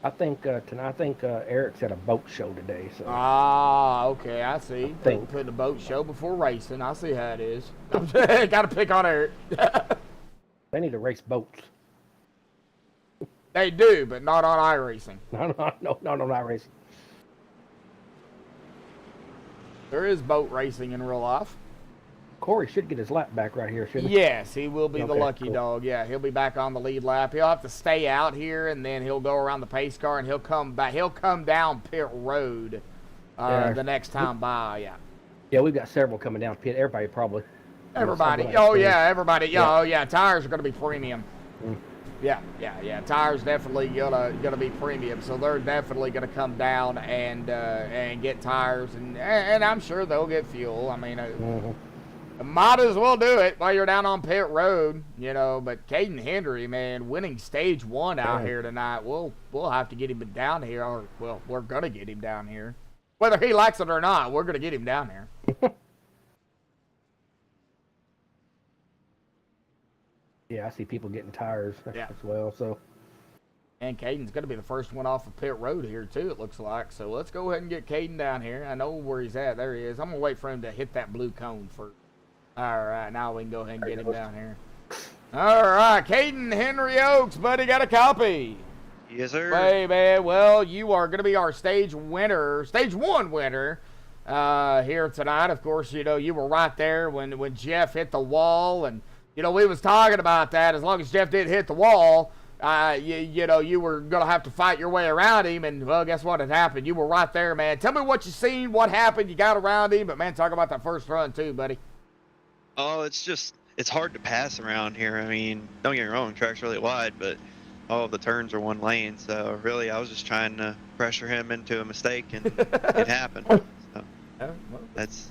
I think Eric's at a boat show today. So. Okay, I see. Putting a boat show before racing. I see how it is. Got to pick on Eric. They need to race boats. They do, but not on iRacing. No, not racing. There is boat racing in real life. Corey should get his lap back right here, shouldn't he? Yes, he will be the lucky dog. Yeah, he'll be back on the lead lap. He'll have to stay out here, and then he'll go around the pace car, and he'll come back. He'll come down pit road the next time by. Yeah. Yeah, we've got several coming down pit. Everybody probably. Everybody. Oh yeah, everybody. Yeah. Oh yeah, tires are going to be premium. Mm. Yeah. Tires definitely gonna be premium, so they're definitely gonna come down and get tires, and I'm sure they'll get fuel. I mean. Might as well do it while you're down on pit road, But Caden Henry, man, winning stage 1 out here tonight. We'll have to get him down here, or we're gonna get him down here, whether he likes it or not. We're gonna get him down here. Yeah, I see people getting tires as well. So. And Caden's gonna be the first one off of pit road here too. It looks like. So let's go ahead and get Caden down here. I know where he's at. There he is. I'm gonna wait for him to hit that blue cone first. All right, now we can go ahead and get him down here. All right, Caden Henry Oaks, buddy, got a copy. Yes, sir. Hey, man, well, you are going to be our stage 1 winner here tonight. Of course, you were right there when Jeff hit the wall, and, we was talking about that. As long as Jeff didn't hit the wall, you were going to have to fight your way around him, and, well, guess what had happened? You were right there, man. Tell me what you seen, what happened. You got around him, but, man, talk about that first run, too, buddy. Oh, it's hard to pass around here. I mean, don't get me wrong, the track's really wide, but all of the turns are one lane. So really, I was just trying to pressure him into a mistake, and it happened. So that's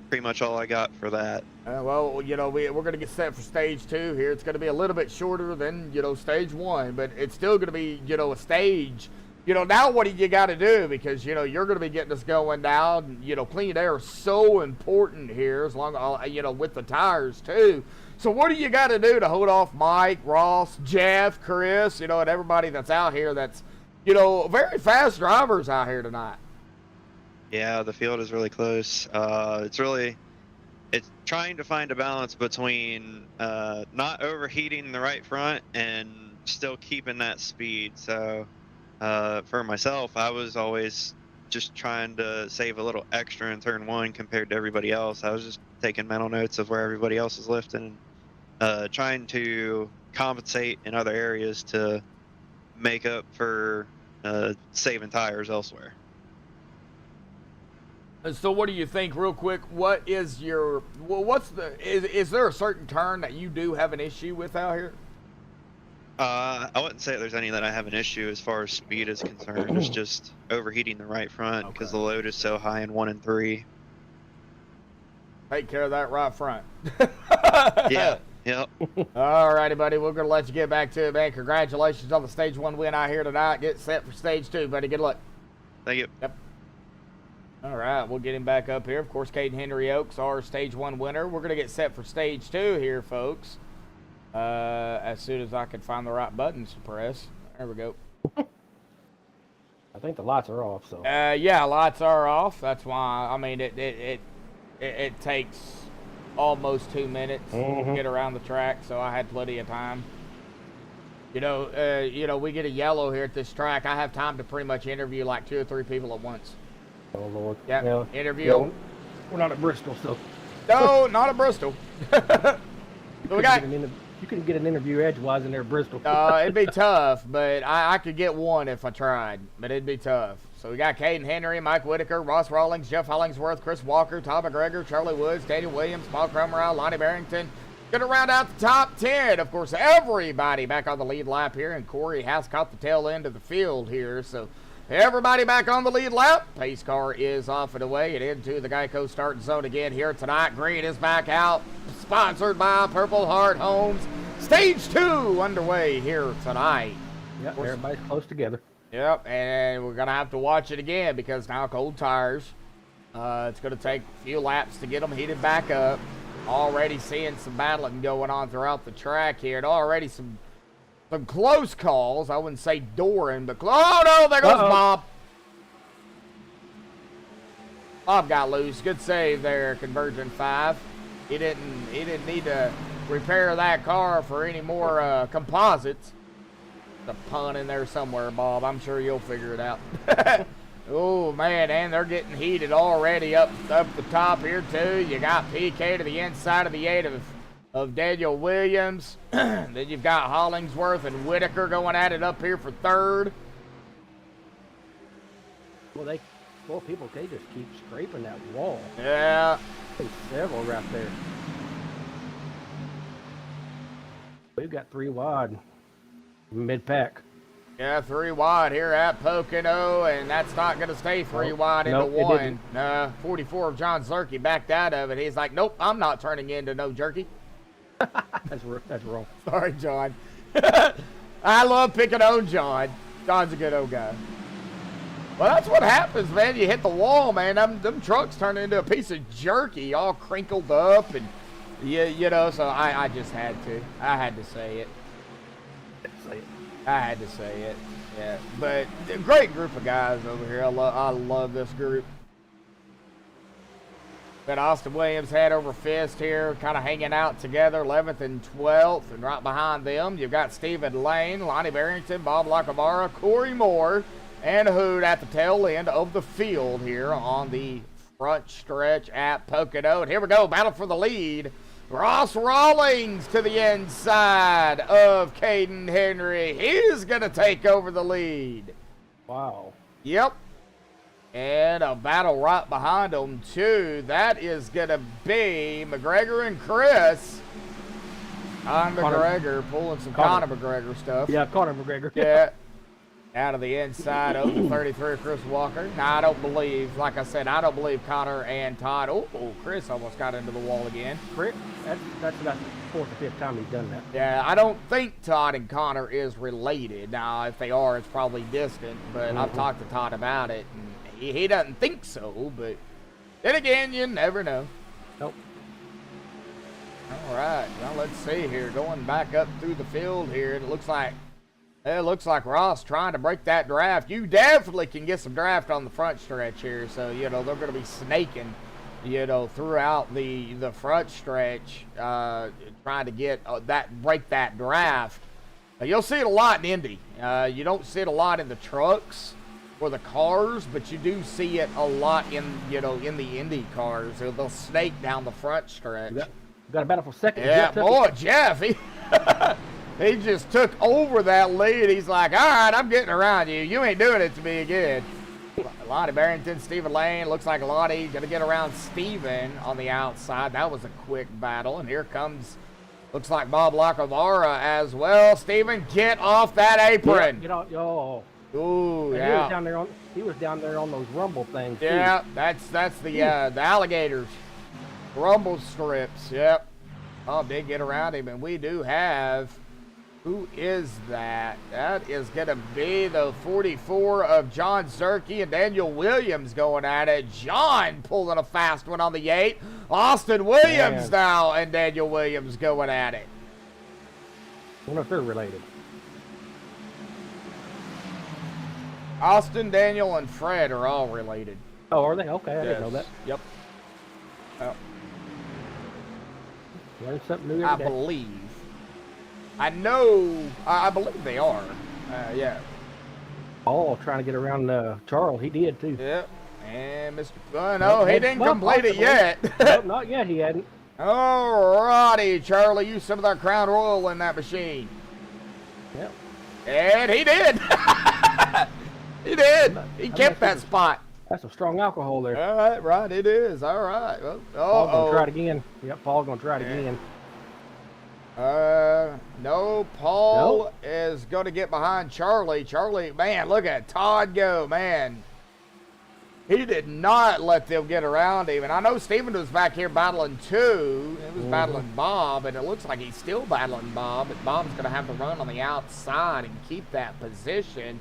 pretty much all I got for that. Well, we're going to get set for stage 2 here. It's going to be a little bit shorter than, stage 1, but it's still going to be, a stage. Now what do you got to do? Because, you're going to be getting us going down. Clean air is so important here, as long as, with the tires, too. So what do you got to do to hold off Mike, Ross, Jeff, Chris, and everybody that's out here that's, very fast drivers out here tonight? Yeah, the field is really close. It's trying to find a balance between not overheating the right front and still keeping that speed. So... for myself, I was always just trying to save a little extra in turn 1 compared to everybody else. I was just taking mental notes of where everybody else is lifting, trying to compensate in other areas to make up for saving tires elsewhere. So what do you think, real quick? Is there a certain turn that you do have an issue with out here? I wouldn't say there's any that I have an issue as far as speed is concerned. It's just overheating the right front because the load is so high in 1 and 3. Take care of that right front. Yeah. Yep. All righty, buddy. We're going to let you get back to it, man. Congratulations on the stage 1 win out here tonight. Get set for stage 2, buddy. Good luck. Thank you. Yep. All right, we'll get him back up here. Of course, Caden Henry Oaks, our stage 1 winner. We're going to get set for stage 2 here, folks. As soon as I can find the right buttons to press. There we go. I think the lights are off, so. Yeah, lights are off. That's why, I mean, it takes almost 2 minutes to get around the track, so I had plenty of time. We get a yellow here at this track. I have time to pretty much interview like 2 or 3 people at once. Oh, Lord. Yeah, interview. Yeah, we're not at Bristol, so. No, not at Bristol. So we got. You couldn't get an interview edgewise in there, Bristol. It'd be tough, but I could get one if I tried, but it'd be tough. So we got Caden Henry, Mike Whitaker, Ross Rawlings, Jeff Hollingsworth, Chris Walker, Tom McGregor, Charlie Woods, Daniel Williams, Paul Cromwell, Lonnie Barrington. Gonna round out the top 10. Of course, everybody back on the lead lap here, and Corey has caught the tail end of the field here. So everybody back on the lead lap. Pace car is off and away and into the Geico starting zone again here tonight. Green is back out, sponsored by Purple Heart Homes. Stage 2 underway here tonight. Yep, everybody's close together. Yep, and we're going to have to watch it again because now cold tires. It's going to take a few laps to get them heated back up. Already seeing some battling going on throughout the track here, and already some close calls. I wouldn't say Doran, but oh no, there goes Bob. Bob got loose. Good save there, Convergent 5. He didn't need to repair that car for any more composites. The pun in there somewhere, Bob. I'm sure you'll figure it out. Oh, man, and they're getting heated already up the top here, too. You got PK to the inside of the 8 of Daniel Williams. Then you've got Hollingsworth and Whitaker going at it up here for 3rd. Well, people, they just keep scraping that wall. Yeah. There's several right there. We've got 3 wide mid-pack. Yeah, 3 wide here at Pocono, and that's not going to stay 3 wide into one. 44 of John Zerke backed out of it. He's like, nope, I'm not turning into no jerky. That's wrong. Sorry, John. I love picking on John. John's a good old guy. Well, that's what happens, man. You hit the wall, man. Them trucks turn into a piece of jerky, all crinkled up, and you know. So I just had to. I had to say it. I had to say it. Yeah, but a great group of guys over here. I love this group. But Austin Williams head over fist here, kind of hanging out together, 11th and 12th. And right behind them, you've got Stephen Lane, Lonnie Barrington, Bob Lacavara, Corey Moore, and Hood at the tail end of the field here on the front stretch at Pocono. And here we go, battle for the lead. Ross Rawlings to the inside of Caden Henry. He's going to take over the lead. Wow. Yep. And a battle right behind them, too. That is going to be McGregor and Chris. McGregor pulling some Conor McGregor stuff. Yeah, Conor McGregor. Yeah. Out of the inside of the 33, Chris Walker. Now, I don't believe, like I said, I don't believe Connor and Todd. Oh, Chris almost got into the wall again. Chris, that's about the 4th or 5th time he's done that. Yeah, I don't think Todd and Connor is related. Now, if they are, it's probably distant, but I've talked to Todd about it, and he doesn't think so, but then again, you never know. Nope. All right, now let's see here. Going back up through the field here, it looks like Ross trying to break that draft. You definitely can get some draft on the front stretch here. So, you know, they're going to be snaking, you know, throughout the front stretch, trying to get break that draft. You'll see it a lot in Indy. You don't see it a lot in the trucks or the cars, but you do see it a lot in the Indy cars. They'll snake down the front stretch. We got a battle for second. Yeah, boy, Jeff, he just took over that lead. He's like, all right, I'm getting around you. You ain't doing it to me again. Lonnie Barrington, Stephen Lane. Looks like Lonnie going to get around Stephen on the outside. That was a quick battle. And here comes, looks like Bob Lacavara as well. Stephen, get off that apron. Get off. Oh. Ooh, yeah. He was down there on those rumble things, too. Yeah, that's the alligators. Rumble strips, yep. Bob did get around him, and we do have... Who is that? That is going to be the 44 of John Zerke and Daniel Williams going at it. John pulling a fast one on the 8. Austin Williams now and Daniel Williams going at it. I wonder if they're related. Austin, Daniel, and Fred are all related. Oh, are they? Okay, I didn't know that. Yep. Learn something new every day. I believe. I believe they are. Yeah. Oh, trying to get around Charles. He did, too. Yep. And Mr. No, he didn't complete it yet. Nope, not yet. He hadn't. Alrighty, Charlie, use some of that Crown Royal in that machine. Yep. And he did. He did. He kept that spot. That's some strong alcohol there. All right, right, it is. All right. Well, Paul's gonna try it again. Yep, Paul's gonna try it again. No, Paul is going to get behind Charlie. Charlie, man, look at Todd go, man. He did not let them get around him. And I know Steven was back here battling too. He was battling Bob, and it looks like he's still battling Bob. But Bob's going to have to run on the outside and keep that position.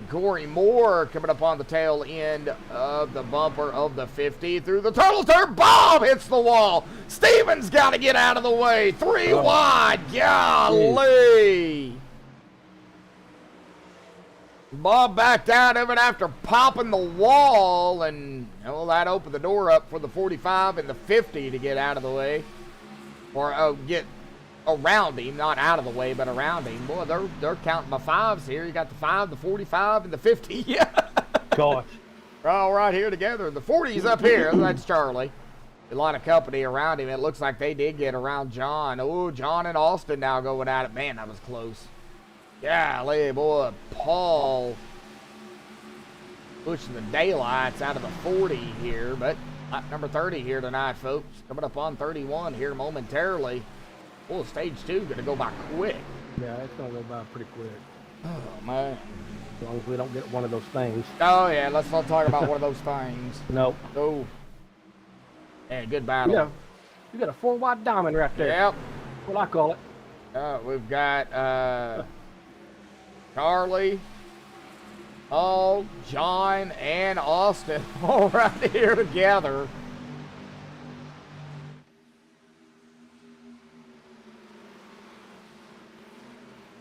Corey Moore coming up on the tail end of the bumper of the 50 through the turtle turn. Bob hits the wall. Steven's got to get out of the way. 3 wide. Golly. Bob backed out of it after popping the wall, and well, that opened the door up for the 45 and the 50 to get out of the way, or get around him, not out of the way, but around him. Boy, they're counting my 5s here. You got the 5, the 45, and the 50. Yeah. Gosh. We're all right here together. The 40's up here. That's Charlie. A lot of company around him. It looks like they did get around John. Oh, John and Austin now going at it. Man, that was close. Golly, boy, Paul pushing the daylights out of the 40 here, but number 30 here tonight, folks. Coming up on 31 here momentarily. Well, stage 2 going to go by quick. Yeah, it's going to go by pretty quick. Oh, man. As long as we don't get one of those things. Oh, yeah, let's not talk about one of those things. Nope. Oh. Yeah, good battle. Yeah. You got a 4 wide diamond right there. Yep. What I call it. We've got Charlie, Paul, John, and Austin all right here together.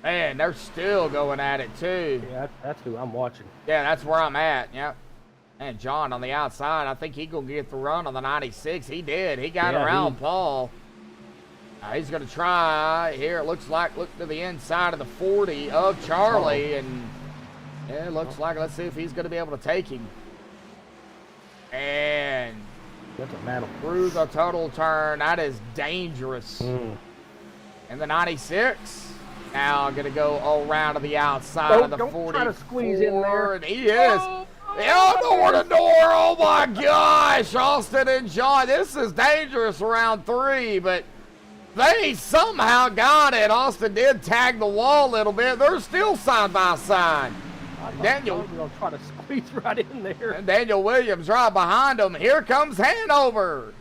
Man, they're still going at it too. Yeah, that's who I'm watching. Yeah, that's where I'm at. Yep. And John on the outside, I think he gonna get the run on the 96. He did. He got around Paul. He's gonna try here. It looks like look to the inside of the 40 of Charlie, and yeah, it looks like. Let's see if he's gonna be able to take him. And That's a battle. through the total turn, that is dangerous. And the 96. Now going to go around to the outside of the 44. Try to squeeze in there. And he is. Door to door. Oh my gosh. Austin and John. This is dangerous round 3, but they somehow got it. Austin did tag the wall a little bit. They're still side by side. Daniel. We're going to try to squeeze right in there. And Daniel Williams right behind him. Here comes Hanover.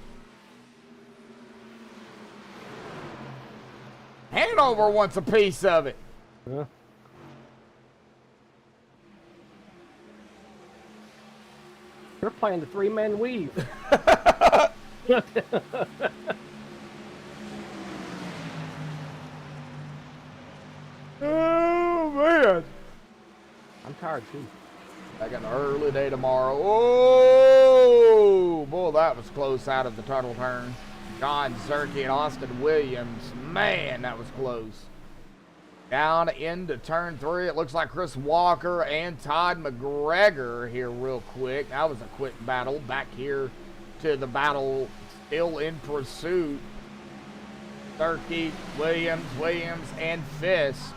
Hanover wants a piece of it. Yeah. They're playing the 3-man weave. Oh, man. I'm tired, too. I got an early day tomorrow. Oh, boy, that was close out of the tunnel turn. John Zerke and Austin Williams. Man, that was close. Down into turn 3. It looks like Chris Walker and Todd McGregor here real quick. That was a quick battle. Back here to the battle still in pursuit. Zerke, Williams, and Fisk.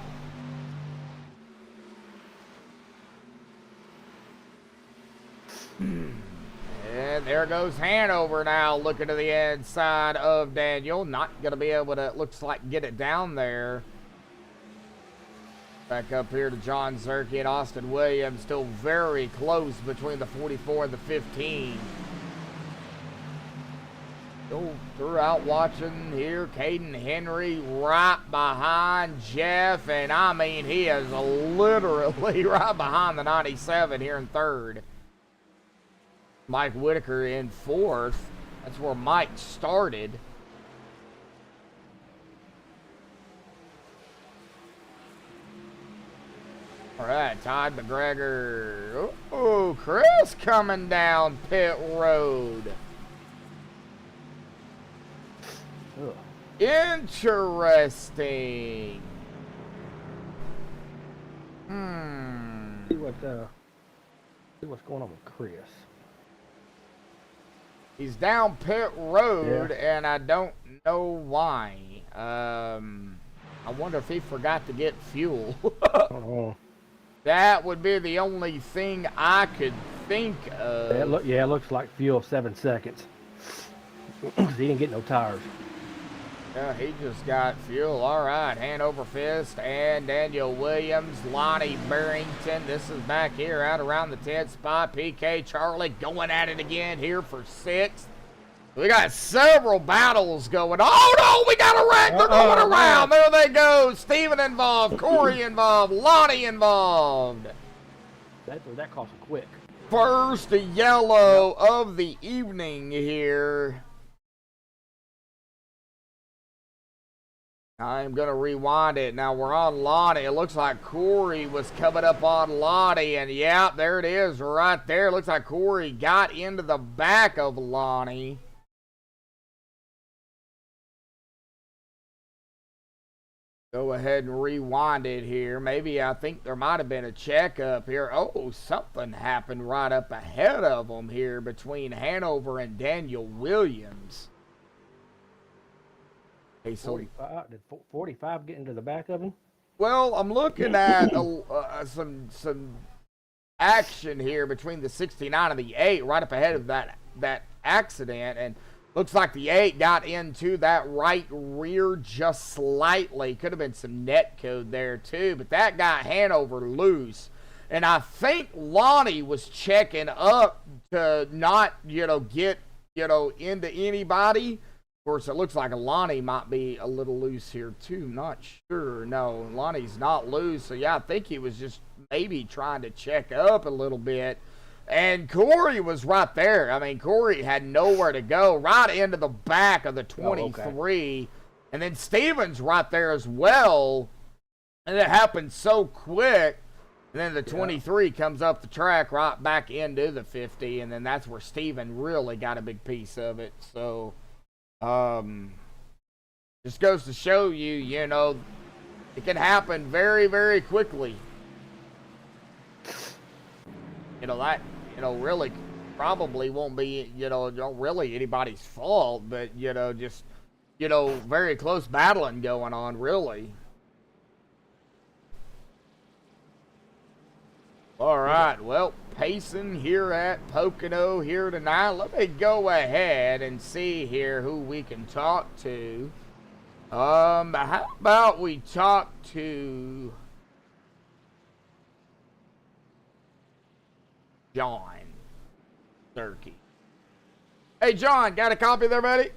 And there goes Hanover now looking to the inside of Daniel. Not going to be able to, looks like, get it down there. Back up here to John Zerke and Austin Williams. Still very close between the 44 and the 15. Still throughout watching here. Caden Henry right behind Jeff. And I mean, he is literally right behind the 97 here in 3rd. Mike Whitaker in 4th. That's where Mike started. All right, Todd McGregor. Oh, Chris coming down pit road. Ugh. Interesting. See what's going on with Chris. He's down pit road, and I don't know why. I wonder if he forgot to get fuel. Oh. That would be the only thing I could think of. Yeah, it looks like fuel 7 seconds. He didn't get no tires. Yeah, he just got fuel. All right, hand over fist, and Daniel Williams, Lonnie Barrington. This is back here out around the 10th spot. PK Charlie going at it again here for 6th. We got several battles going. Oh, no, we got a wreck. They're going around. There they go. Steven involved, Corey involved, Lonnie involved. That cost him quick. First yellow of the evening here. I'm going to rewind it. Now we're on Lonnie. It looks like Corey was coming up on Lonnie. And yeah, there it is right there. It looks like Corey got into the back of Lonnie. Go ahead and rewind it here. Maybe I think there might have been a checkup here. Oh, something happened right up ahead of them here between Hanover and Daniel Williams. Okay, so 45, did 45 get into the back of him? well, I'm looking at some action here between the 69 and the 8, right up ahead of that accident, and looks like the 8 got into that right rear just slightly. Could have been some net code there too, but that got Hanover loose. And I think Lonnie was checking up to not, get, into anybody. Of course, it looks like Lonnie might be a little loose here too. Not sure. No, Lonnie's not loose. So yeah, I think he was just maybe trying to check up a little bit. And Corey was right there. I mean, Corey had nowhere to go, right into the back of the 23. Oh, okay. And then Stevens right there as well. And it happened so quick. And then the 23 comes up the track right back into the 50. And then that's where Steven really got a big piece of it. So, just goes to show you, it can happen very, very quickly. Really probably won't be, really anybody's fault, but, just, very close battling going on, really. All right, well, pacing here at Pocono here tonight. Let me go ahead and see here who we can talk to. How about we talk to John Durkee? Hey, John, got a copy there, buddy?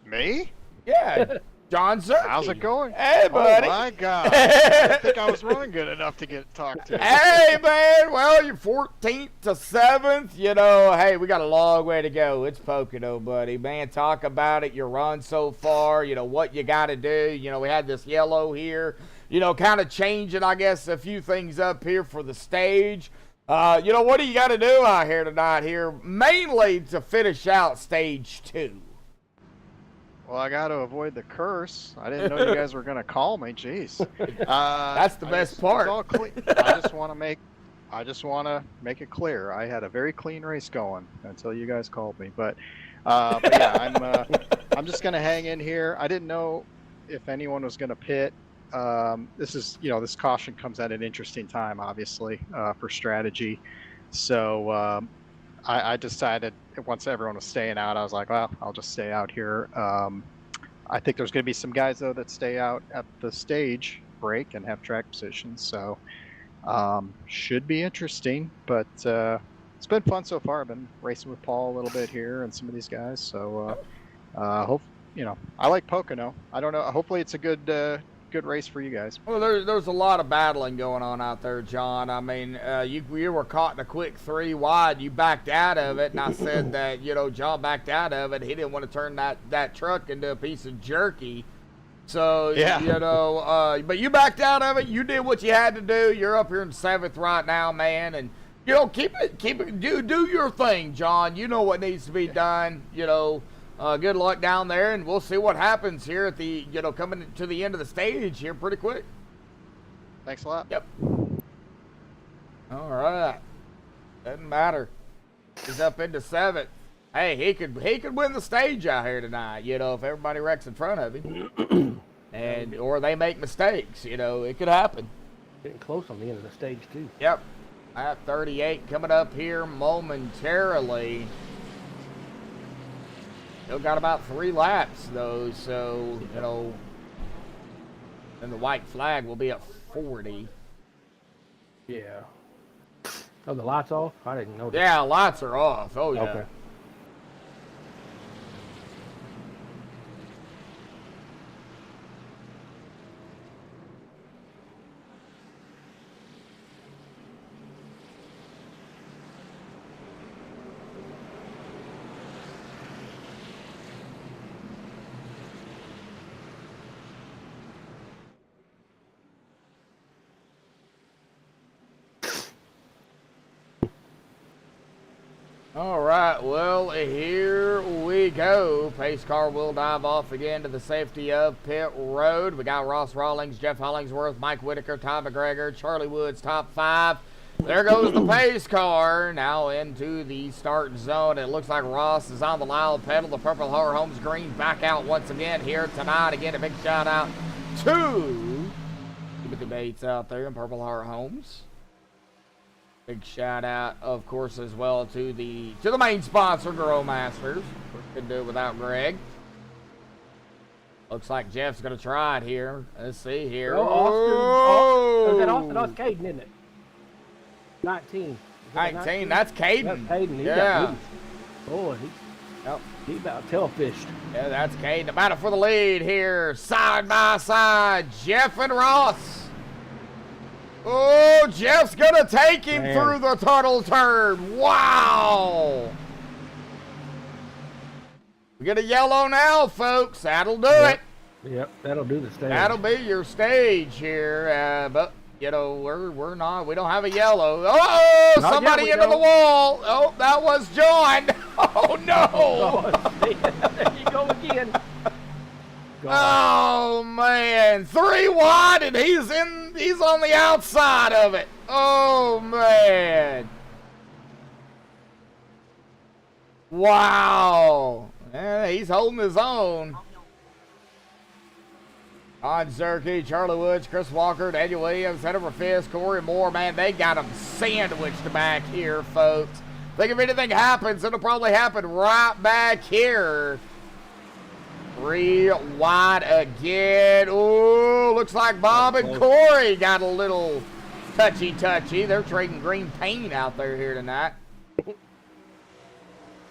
Me? Yeah, John Zerke. How's it going? Hey, buddy. Oh, my God. I didn't think I was running good enough to get talked to. Hey, man. Well, you're 14th to 7th. Hey, we got a long way to go. It's Pocono, buddy. Man, talk about it. Your run so far, what you got to do. We had this yellow here, kind of changing, I guess, a few things up here for the stage. What do you got to do out here tonight here? Mainly to finish out stage 2. Well, I got to avoid the curse. I didn't know you guys were going to call me. Jeez. That's the best part. It's all clean. I just want to make it clear. I had a very clean race going until you guys called me. But yeah, I'm just going to hang in here. I didn't know if anyone was going to pit. This caution comes at an interesting time, obviously, for strategy. So I decided once everyone was staying out, I was like, well, I'll just stay out here. I think there's going to be some guys, though, that stay out at the stage break and have track positions. So should be interesting. But it's been fun so far. I've been racing with Paul a little bit here and some of these guys. So I like Pocono. I don't know. Hopefully it's a good race for you guys. Well, there's a lot of battling going on out there, John. I mean, you were caught in a quick 3 wide. You backed out of it, and I said that, John backed out of it. He didn't want to turn that truck into a piece of jerky. So, yeah. But you backed out of it. You did what you had to do. You're up here in 7th right now, man. And, keep it, do your thing, John. You know what needs to be done, good luck down there, and we'll see what happens here at the, coming to the end of the stage here pretty quick. Thanks a lot. Yep. All right. Doesn't matter. He's up into 7th. Hey, he could win the stage out here tonight, you know, if everybody wrecks in front of him. And or they make mistakes, you know, it could happen. Getting close on the end of the stage too. Yep. Lap 38 coming up here momentarily. Still got about 3 laps though, so you know, then the white flag will be at 40. Yeah. Oh, the lights off? I didn't know that. Yeah, lights are off. Oh yeah. Okay. All right, well, here we go. Pace car will dive off again to the safety of pit road. We got Ross Rawlings, Jeff Hollingsworth, Mike Whitaker, Ty McGregor, Charlie Woods, top 5. There goes the pace car now into the start zone. It looks like Ross is on the loud pedal. The Purple Heart Homes green back out once again here tonight. Again, a big shout out to Timothy Bates out there in Purple Heart Homes. Big shout out, of course, as well to the main sponsor, Grow Masters. Couldn't do it without Greg. Looks like Jeff's gonna try it here. Let's see here. Oh, Austin. Oh, is that Austin? No, it's Caden, isn't it? 19. 19. That's Caden. That's Caden. He Yeah. got loose. Boy, Yep. he about tailfished. Yeah, that's Caden. The battle for the lead here, side by side, Jeff and Ross. Oh, Jeff's gonna take him through the tunnel turn. Wow. We get a yellow now, folks. That'll do it. Yep, that'll do the stage. That'll be your stage here. But you know, we don't have a yellow. Oh, Not somebody yet, into the wall. Oh, that was John. Oh no. Oh, there you go again. Oh man, 3 wide and he's on the outside of it. Oh man. Wow. Yeah, he's holding his own. On Zerke, Charlie Woods, Chris Walker, Daniel Williams, Hennifer Fisk, Corey Moore, man, they got them sandwiched back here, folks. Think if anything happens, it'll probably happen right back here. 3 wide again. Ooh, looks like Bob and Corey got a little touchy-touchy. They're trading green paint out there here tonight. There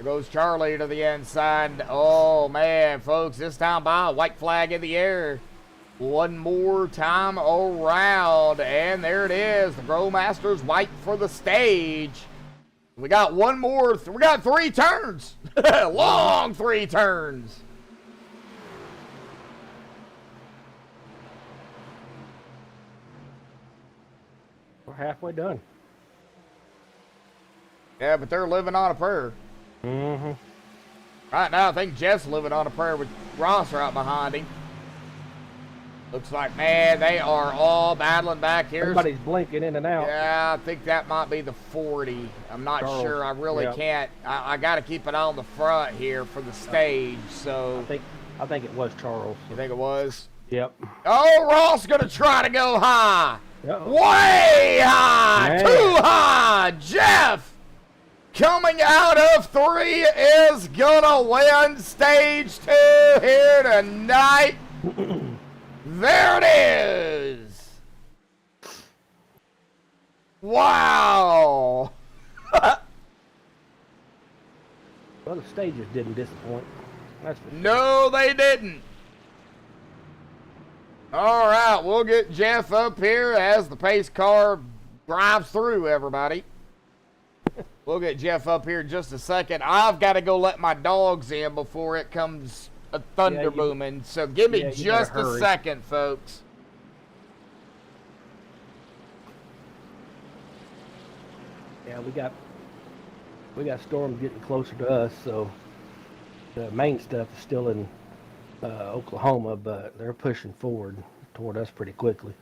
goes Charlie to the inside. Oh, man, folks, this time by a white flag in the air. One more time around, and there it is. The Grow Masters white for the stage. We got one more. We got 3 turns. Long 3 turns. We're halfway done. Yeah, but they're living on a prayer. Mm-hmm. Right now, I think Jeff's living on a prayer with Ross right behind him. Looks like, man, they are all battling back here. Everybody's blinking in and out. Yeah, I think that might be the 40. I'm not sure. I really can't. I got to keep it on the front here for the stage. So I think it was Charles. You think it was? Yep. Oh, Ross gonna try to go high. Uh-oh. Way high. Man. Too high. Jeff coming out of 3 is gonna win stage 2 here tonight. There it is. Wow. Well, the stages didn't disappoint. That's for sure. No, they didn't. All right, we'll get Jeff up here as the pace car drives through, everybody. We'll get Jeff up here in just a second. I've got to go let my dogs in before it comes a thunder booming. So give me just a second, folks. Yeah, we got storms getting closer to us, so the main stuff is still in Oklahoma, but they're pushing forward toward us pretty quickly.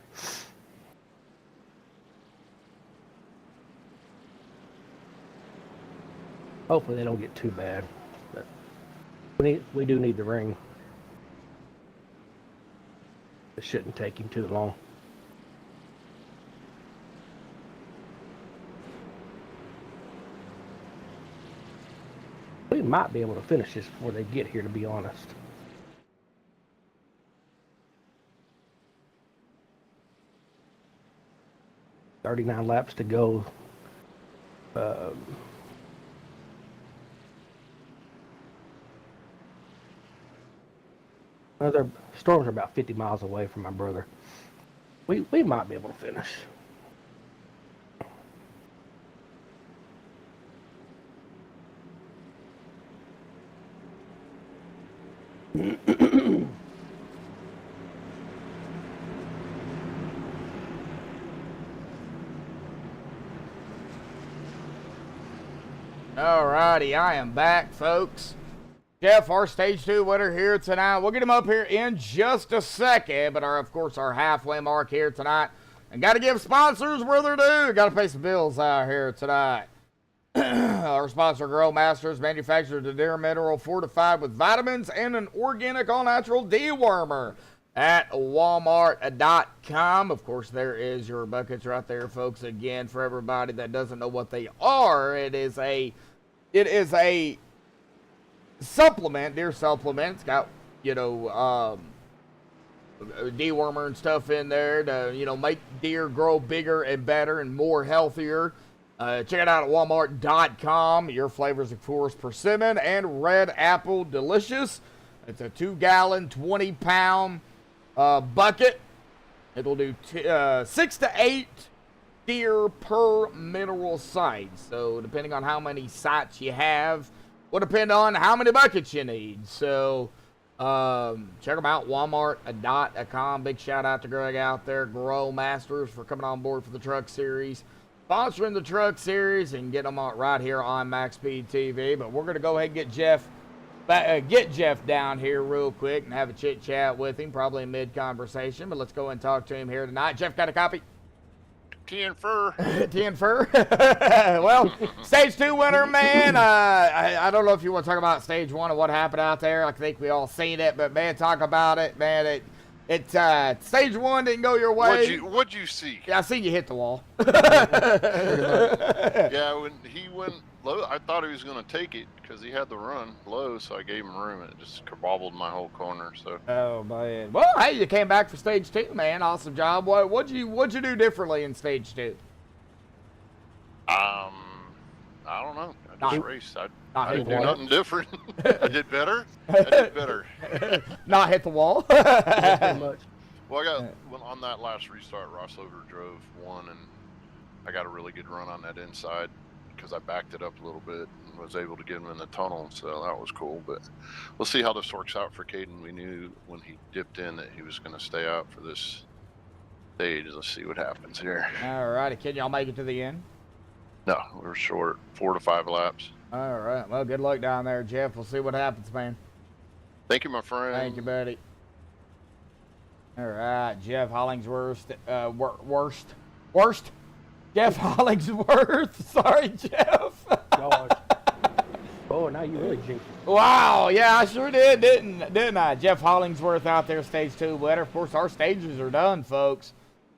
Hopefully they don't get too bad. We do need the ring. It shouldn't take him too long. We might be able to finish this before they get here, to be honest. $39 laps to go. Other storms are about 50 miles away from my brother. We might be able to finish. Alrighty, I am back, folks. Jeff, our stage 2 winner here tonight. We'll get him up here in just a second, but of course our halfway mark here tonight. And got to give sponsors where they're due. Got to pay some bills out here tonight. Our sponsor, Grow Masters, manufactures the Deer Mineral fortified with vitamins and an organic all-natural dewormer at Walmart.com. Of course, there is your buckets right there, folks. Again, for everybody that doesn't know what they are, it is a supplement, deer supplement. It's got, dewormer and stuff in there to, make deer grow bigger and better and more healthier. Check it out at Walmart.com. Your flavors, of course, persimmon and red apple delicious. It's a 2-gallon, 20-pound bucket. It'll do 6 to 8 deer per mineral site. So depending on how many sites you have, will depend on how many buckets you need. So check them out, Walmart.com. Big shout out to Greg out there, Grow Masters, for coming on board for the Truck Series, sponsoring the Truck Series, and get them out right here on MaxspeedTV. But we're going to go ahead and get Jeff down here real quick and have a chit chat with him, probably in mid-conversation. But let's go and talk to him here tonight. Jeff, got a copy? Tea and fur. Tea and fur. Well, stage 2 winner, man. I don't know if you want to talk about stage 1 and what happened out there. I think we all seen it, but man, talk about it, man. It stage 1 didn't go your way. What'd you see? Yeah, I seen you hit the wall. Yeah, when he went low, I thought he was going to take it because he had the run low, so I gave him room, and it just kabobbled my whole corner. So. Oh man. Well, hey, you came back for stage 2, man. Awesome job. What'd you do differently in stage 2? I don't know. I just raced. I didn't do nothing different. I did better. Not hit the wall. Well, on that last restart, Ross Over drove 1, and I got a really good run on that inside because I backed it up a little bit and was able to get him in the tunnel, so that was cool. But we'll see how this works out for Caden. We knew when he dipped in that he was going to stay out for this stage. Let's see what happens here. All righty, can y'all make it to the end? No, we're short, 4 to 5 laps. All right, well, good luck down there, Jeff. We'll see what happens, man. Thank you, my friend. Thank you, buddy. All right, Jeff Hollingsworth, worst. Jeff Hollingsworth. Sorry, Jeff. Oh, now you really jinxed it. Wow, yeah, I sure did, didn't I? Jeff Hollingsworth out there, stage 2 winner. Of course, our stages are done, folks.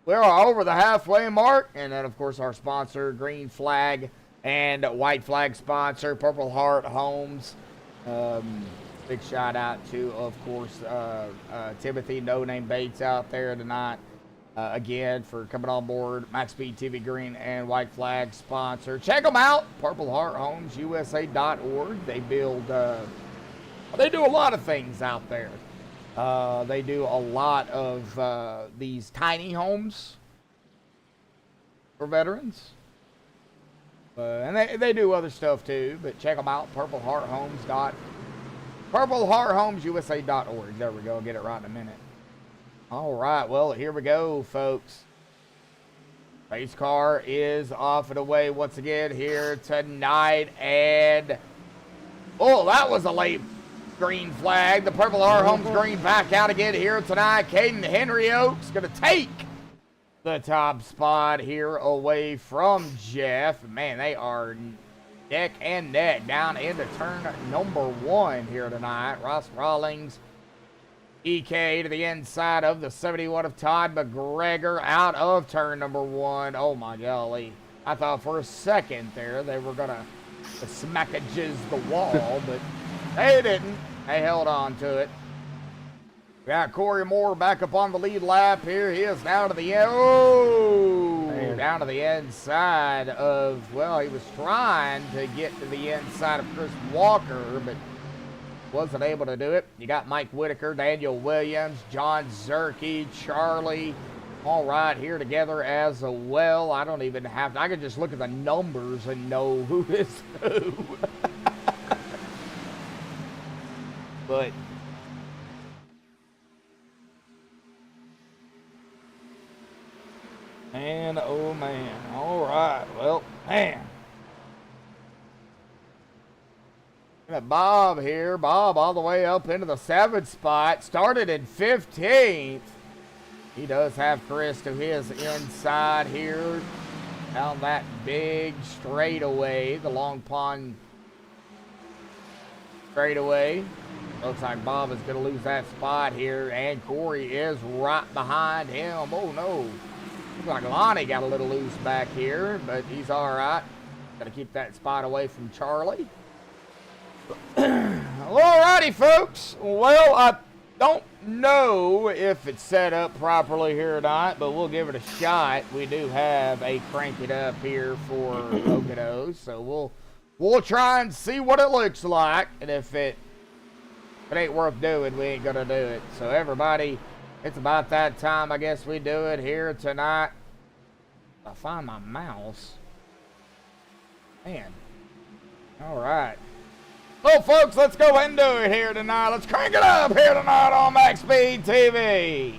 We're over the halfway mark, and then, of course, our sponsor, Green Flag and White Flag sponsor, Purple Heart Homes. Big shout out to, of course, Timothy No Name Bates out there tonight. Again, for coming on board, MaxspeedTV Green and White Flag sponsor. Check them out, PurpleHeartHomesUSA.org. They build, they do a lot of things out there. They do a lot of these tiny homes for veterans. And they do other stuff too, but check them out, PurpleHeartHomesUSA.org. There we go, get it right in a minute. All right, well, here we go, folks. Race car is off and away once again here tonight, and oh, that was a late green flag. The Purple Heart Homes green back out again here tonight. Caden Henry Oaks going to take the top spot here away from Jeff. Man, they are neck and neck down into turn number 1 here tonight. Ross Rawlings, EK to the inside of the 71 of Todd McGregor out of turn number 1. Oh my golly. I thought for a second there they were going to smack-a-jizz the wall, but they didn't. They held on to it. We got Corey Moore back up on the lead lap here. He is down to the end. Oh, man. Down to the inside of, well, he was trying to get to the inside of Chris Walker, but wasn't able to do it. You got Mike Whitaker, Daniel Williams, John Zerke, Charlie, all right here together as well. I don't even have to, I can just look at the numbers and know who is who. But man, oh man. All right. Well, man. Got Bob here. Bob all the way up into the 7th spot. Started in 15th. He does have Chris to his inside here. Down that big straightaway. The Long Pond straightaway. Looks like Bob is going to lose that spot here. And Corey is right behind him. Oh, no. Looks like Lonnie got a little loose back here, but he's all right. Got to keep that spot away from Charlie. Alrighty, folks. Well, I don't know if it's set up properly here or not, but we'll give it a shot. We do have a crank it up here for Poconos, so we'll try and see what it looks like, and if it ain't worth doing, we ain't gonna do it. So everybody, it's about that time, I guess we do it here tonight. I find my mouse. Man. All right. Well, folks, let's go ahead and do it here tonight. Let's crank it up here tonight on MaxspeedTV.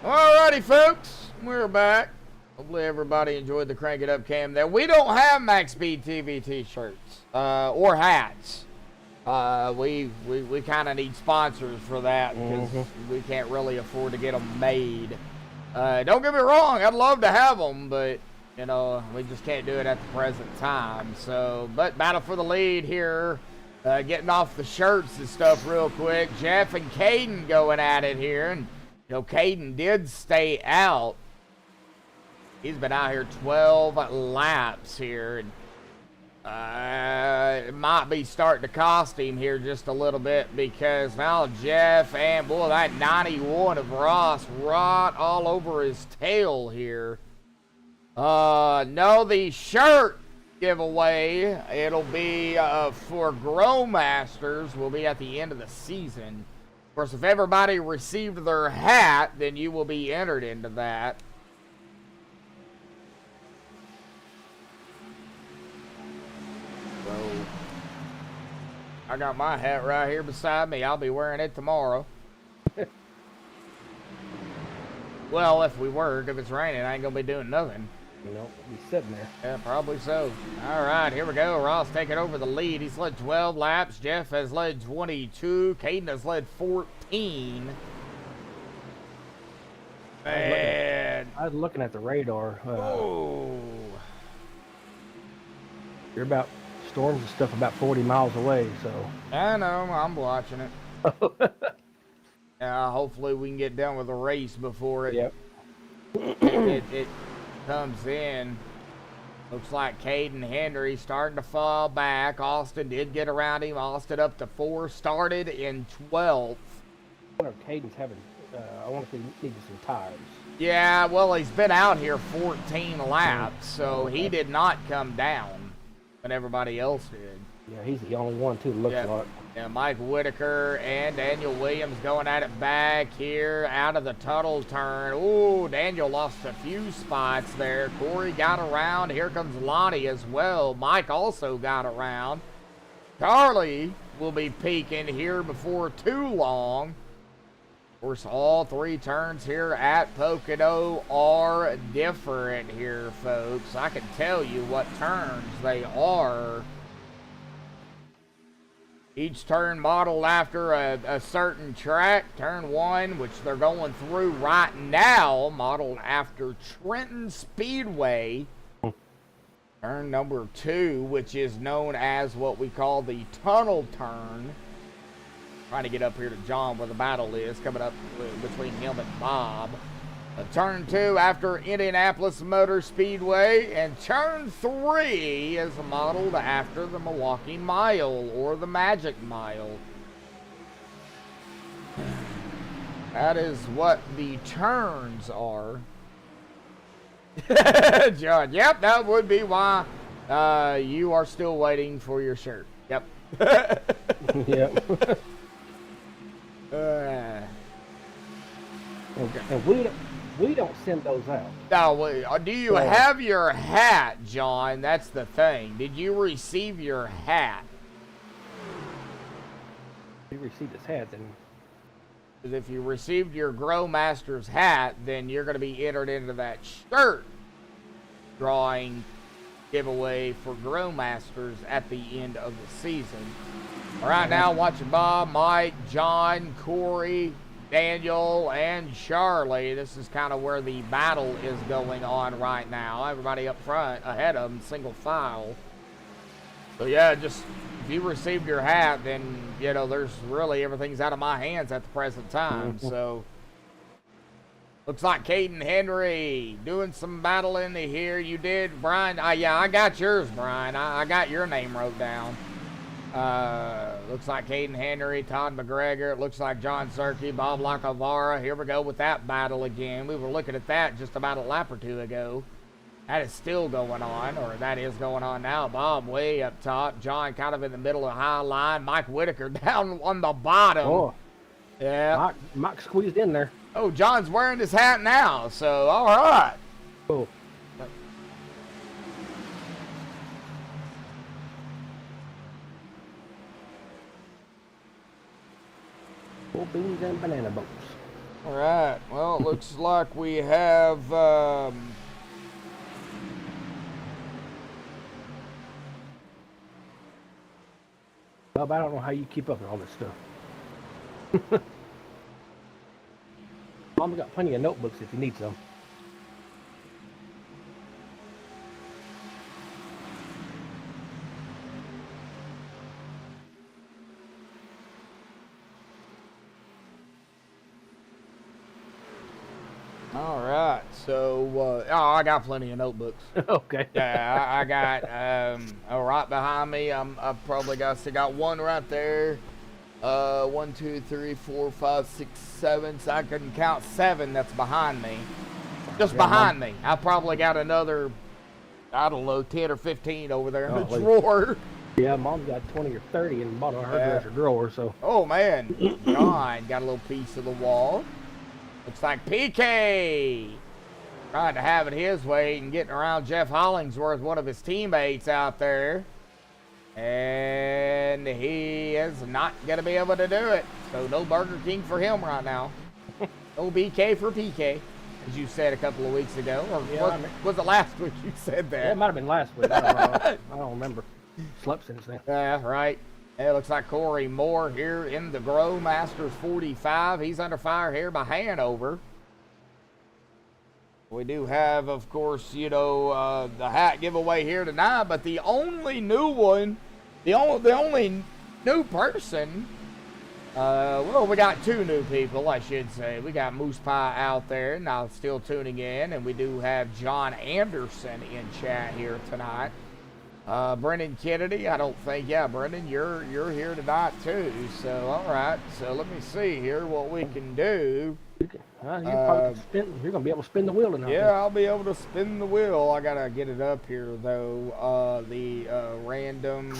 Alrighty, folks, we're back. Hopefully everybody enjoyed the Crank It Up cam there. We don't have MaxspeedTV t-shirts or hats. We kind of need sponsors for that because we can't really afford to get them made. Don't get me wrong, I'd love to have them, but you know, we just can't do it at the present time. So, but battle for the lead here. Getting off the shirts and stuff real quick. Jeff and Caden going at it here, and you know, Caden did stay out. He's been out here 12 laps here, and it might be starting to cost him here just a little bit because now Jeff and boy, that 91 of Ross right all over his tail here. No, the shirt giveaway, it'll be for Grow Masters, will be at the end of the season. Of course, if everybody received their hat, then you will be entered into that. So, I got my hat right here beside me. I'll be wearing it tomorrow. Well, if we work, if it's raining, I ain't gonna be doing nothing. You know, he's sitting there. Yeah, probably so. All right, here we go. Ross taking over the lead. He's led 12 laps. Jeff has led 22. Caden has led 14. Man. I was looking at the radar. Oh. You're about storms and stuff about 40 miles away, so. I know. I'm watching it. Hopefully we can get done with the race before it, it comes in. Looks like Caden Henry starting to fall back. Austin did get around him. Austin up to 4. Started in 12th. I wonder if Caden's having, I wonder if he needed some tires. Yeah, well, he's been out here 14 laps, so he did not come down when everybody else did. Yeah, he's the only one, too, looks like. Yeah, Mike Whitaker and Daniel Williams going at it back here out of the tunnel turn. Ooh, Daniel lost a few spots there. Corey got around. Here comes Lonnie as well. Mike also got around. Charlie will be peaking here before too long. Of course, all 3 turns here at Pocono are different here, folks. I can tell you what turns they are. Each turn modeled after a certain track. Turn 1, which they're going through right now, modeled after Trenton Speedway. Turn number 2, which is known as what we call the tunnel turn. Trying to get up here to John where the battle is, coming up between him and Bob. Turn 2 after Indianapolis Motor Speedway, and turn 3 is modeled after the Milwaukee Mile or the Magic Mile. That is what the turns are. John, yep, that would be why you are still waiting for your shirt. Yep. Yep. And we don't send those out. No, do you have your hat, John? That's the thing. Did you receive your hat? If you received his hat, then. Because if you received your Grow Masters hat, then you're going to be entered into that shirt drawing giveaway for Grow Masters at the end of the season. All right, now watching Bob, Mike, John, Corey, Daniel, and Charlie. This is kind of where the battle is going on right now. Everybody up front, ahead of them, single file. So yeah, just if you received your hat, then, you know, there's really everything's out of my hands at the present time. So looks like Caden Henry doing some battling here. You did, Brian. Yeah, I got yours, Brian. I got your name wrote down. Looks like Caden Henry, Todd McGregor. It looks like John Surkey, Bob Lacavara. Here we go with that battle again. We were looking at that just about a lap or 2 ago. That is still going on, or that is going on now. Bob way up top. John kind of in the middle of the high line. Mike Whitaker down on the bottom. Oh, yeah. Mike squeezed in there. Oh, John's wearing his hat now, so all right. Oh. Full beans and banana boats. All right. Well, it looks like we have Bob, I don't know how you keep up with all this stuff. Mom's got plenty of notebooks if you need some. all right. So, I got plenty of notebooks. Okay. Yeah, I got right behind me. I've probably got one right there. 1, 2, 3, 4, 5, 6, 7. So I can count 7 that's behind me. Just behind me. I probably got another, I don't know, 10 or 15 over there in the drawer. Yeah, Mom's got 20 or 30 in the bottom of her dresser drawer, so. Oh, man. John got a little piece of the wall. Looks like PK trying to have it his way and getting around Jeff Hollingsworth, one of his teammates out there. And he is not going to be able to do it. So no Burger King for him right now. No BK for PK. as you said a couple of weeks ago. Or Yeah, was it last week you said that? Yeah, it might have been last week. I don't know. I don't remember. Slept since then. Yeah, right. It looks like Corey Moore here in the Grow Masters 45. He's under fire here by Hanover. We do have, of course, you know, the hat giveaway here tonight, but the only new one, the only new person, well, we got two new people, I should say. We got Moose Pie out there now still tuning in, and we do have John Anderson in chat here tonight. Brendan Kennedy, I don't think, yeah, Brendan, you're here tonight too. So, all right. So let me see here what we can do. You're gonna be able to spin the wheel tonight. Yeah, I'll be able to spin the wheel. I gotta get it up here though. The random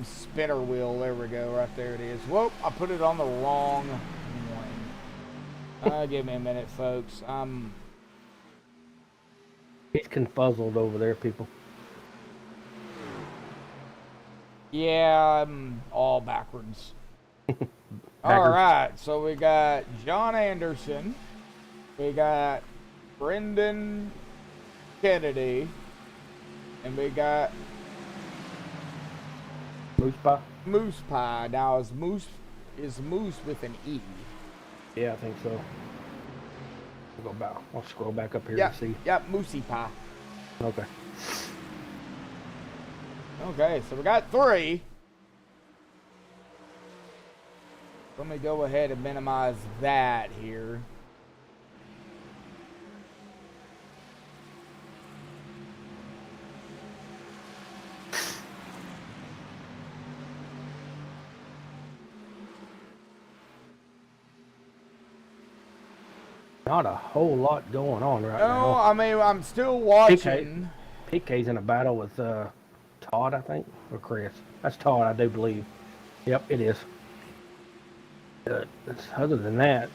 spinner wheel. There we go. Right there it is. Whoop! I put it on the wrong one. Give me a minute, folks. He's confuzzled over there, people. Yeah, I'm all backwards. All right, so we got John Anderson, we got Brendan Kennedy, and we got Moose Pie. Moose Pie. Now is Moose with an E? Yeah, I think so. I'll scroll back up here Yep, to see. yep, Moosey Pie. Okay. Okay, so we got 3. Let me go ahead and minimize that here. Not a whole lot going on right No, now. I mean, I'm still watching. PK's in a battle with Todd, I think, or Chris. That's Todd, I do believe. Yep, it is. Other than that,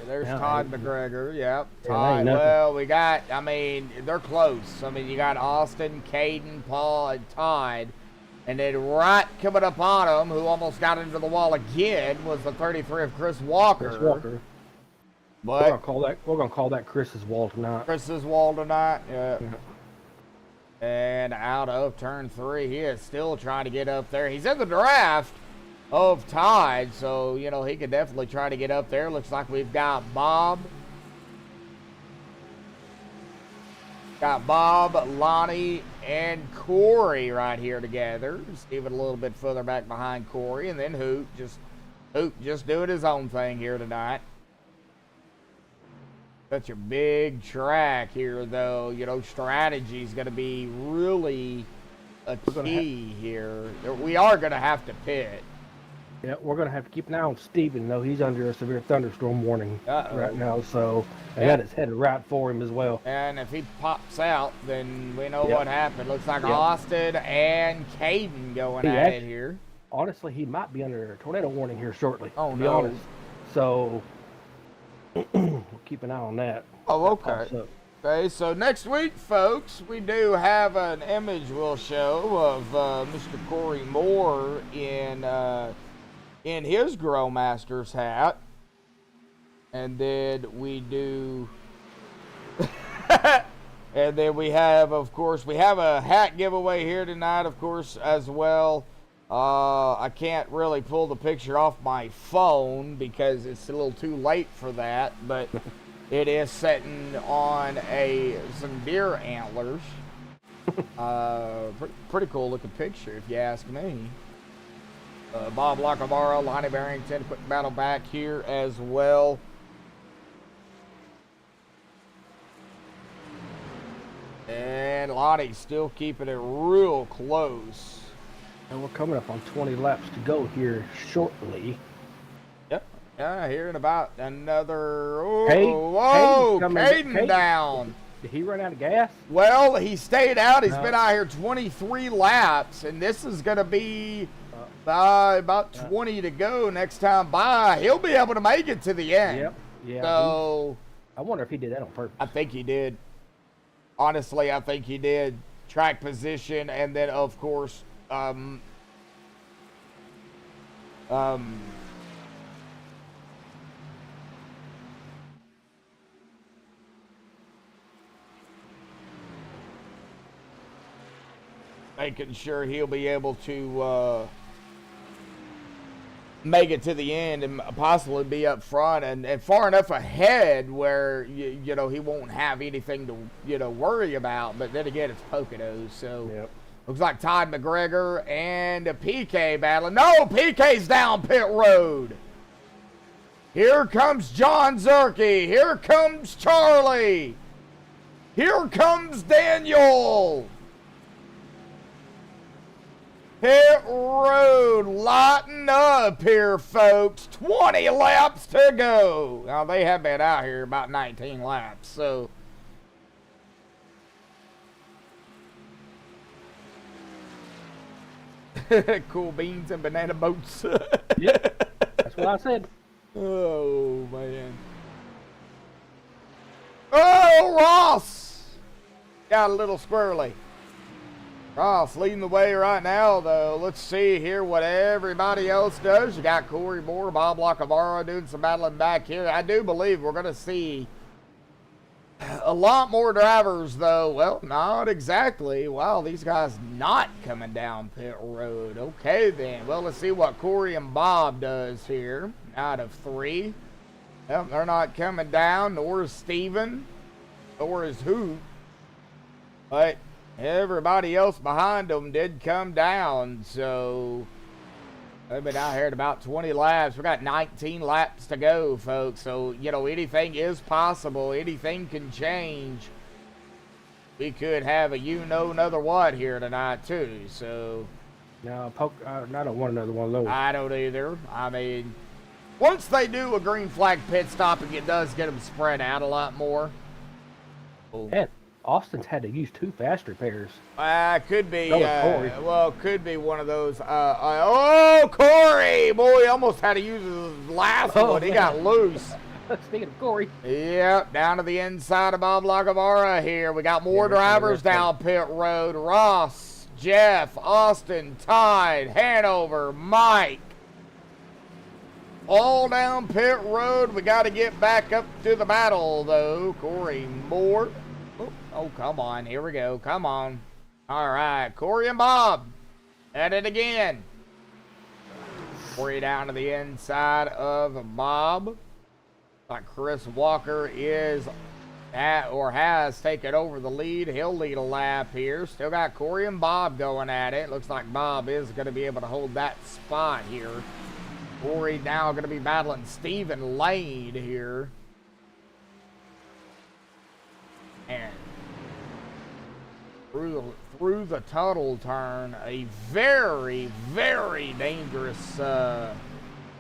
There's yeah, Todd McGregor. Yep. Yeah, Todd. ain't nothing. Well, we got, I mean, they're close. I mean, you got Austin, Caden, Paul, and Todd. And then right coming up on him, who almost got into the wall again, was the 33 of Chris Walker. Chris Walker. But We're gonna call that Chris's wall tonight. Chris's wall tonight. Yeah. And out of turn 3, he is still trying to get up there. He's in the draft of Tide, so, you know, he could definitely try to get up there. Looks like we've got Bob. Got Bob, Lonnie, and Corey right here together. Steve a little bit further back behind Corey, and then Hoot just doing his own thing here tonight. Such a big track here, though. You know, strategy is going to be really a key here. We are going to have to pit. Yeah, we're gonna have to keep an eye on Steven, though. He's under a severe thunderstorm warning right now, so that is headed right for him as well. And if he pops out, then we know what happened. Looks like Austin and Caden going at it here. Honestly, he might be under a tornado warning here shortly. Oh, to be no. honest. So we'll keep an eye on that. Oh, okay. Okay, so next week, folks, we do have an image we'll show of Mr. Corey Moore in his Grow Masters hat. And then we do... and then we have, of course, we have a hat giveaway here tonight, of course, as well. I can't really pull the picture off my phone because it's a little too late for that, but it is sitting on some deer antlers. Pretty cool looking picture, if you ask me. Bob Lockamara, Lonnie Barrington, quick battle back here as well. And Lonnie's still keeping it real close. And we're coming up on 20 laps to go here shortly. Yep. Yeah, here in about another... Caden down. Did he run out of gas? Well, he stayed out. He's been out here 23 laps, and this is going to be about 20 to go next time by. He'll be able to make it to the end. Yep. Yeah. So I wonder if he did that on purpose. I think he did. Honestly, I think he did. Track position, and then, of course, making sure he'll be able to make it to the end and possibly be up front and far enough ahead where you know he won't have anything to worry about. But then again, it's Poconos, so Yep. looks like Todd McGregor and PK battling. No, PK's down pit road. Here comes John Zerke. Here comes Charlie. Here comes Daniel. Pit road, lighten up here, folks. 20 laps to go. Now, they have been out here about 19 laps, so. Cool beans and banana boats. Yep. That's what I said. Oh, man. Oh, Ross! Got a little squirrely. Ross leading the way right now, though. Let's see here what everybody else does. You got Corey Moore, Bob Lacavara doing some battling back here. I do believe we're going to see a lot more drivers, though. Well, not exactly. Wow, these guys not coming down pit road. Okay, then. Well, let's see what Corey and Bob does here out of 3. Well, they're not coming down, nor is Steven, nor is Hoot. But everybody else behind them did come down, so they've been out here at about 20 laps. We got 19 laps to go, folks. So, you know, anything is possible. Anything can change. We could have a another what here tonight, too. So, No, I don't want another one of those. I don't either. I mean, once they do a green flag pit stopping, it does get them spread out a lot more. Man, Austin's had to use 2 fast repairs. Could be. That was Corey. Well, could be one of those. Oh, Corey! Boy, he almost had to use his last one. He man. got loose. Speaking of Corey. Yep, down to the inside of Bob Lacavara here. We got more Yeah, drivers that's down pit road. Ross, Jeff, Austin, Tide, Hanover, Mike. All down pit road. We got to get back up to the battle, though. Corey Moore. Oh, come on. Here we go. Come on. All right. Corey and Bob. At it again. Corey down to the inside of Bob. Like Chris Walker is at or has taken over the lead. He'll lead a lap here. Still got Corey and Bob going at it. Looks like Bob is going to be able to hold that spot here. Corey now going to be battling Stephen Lade here. And through the tunnel turn, a very, very dangerous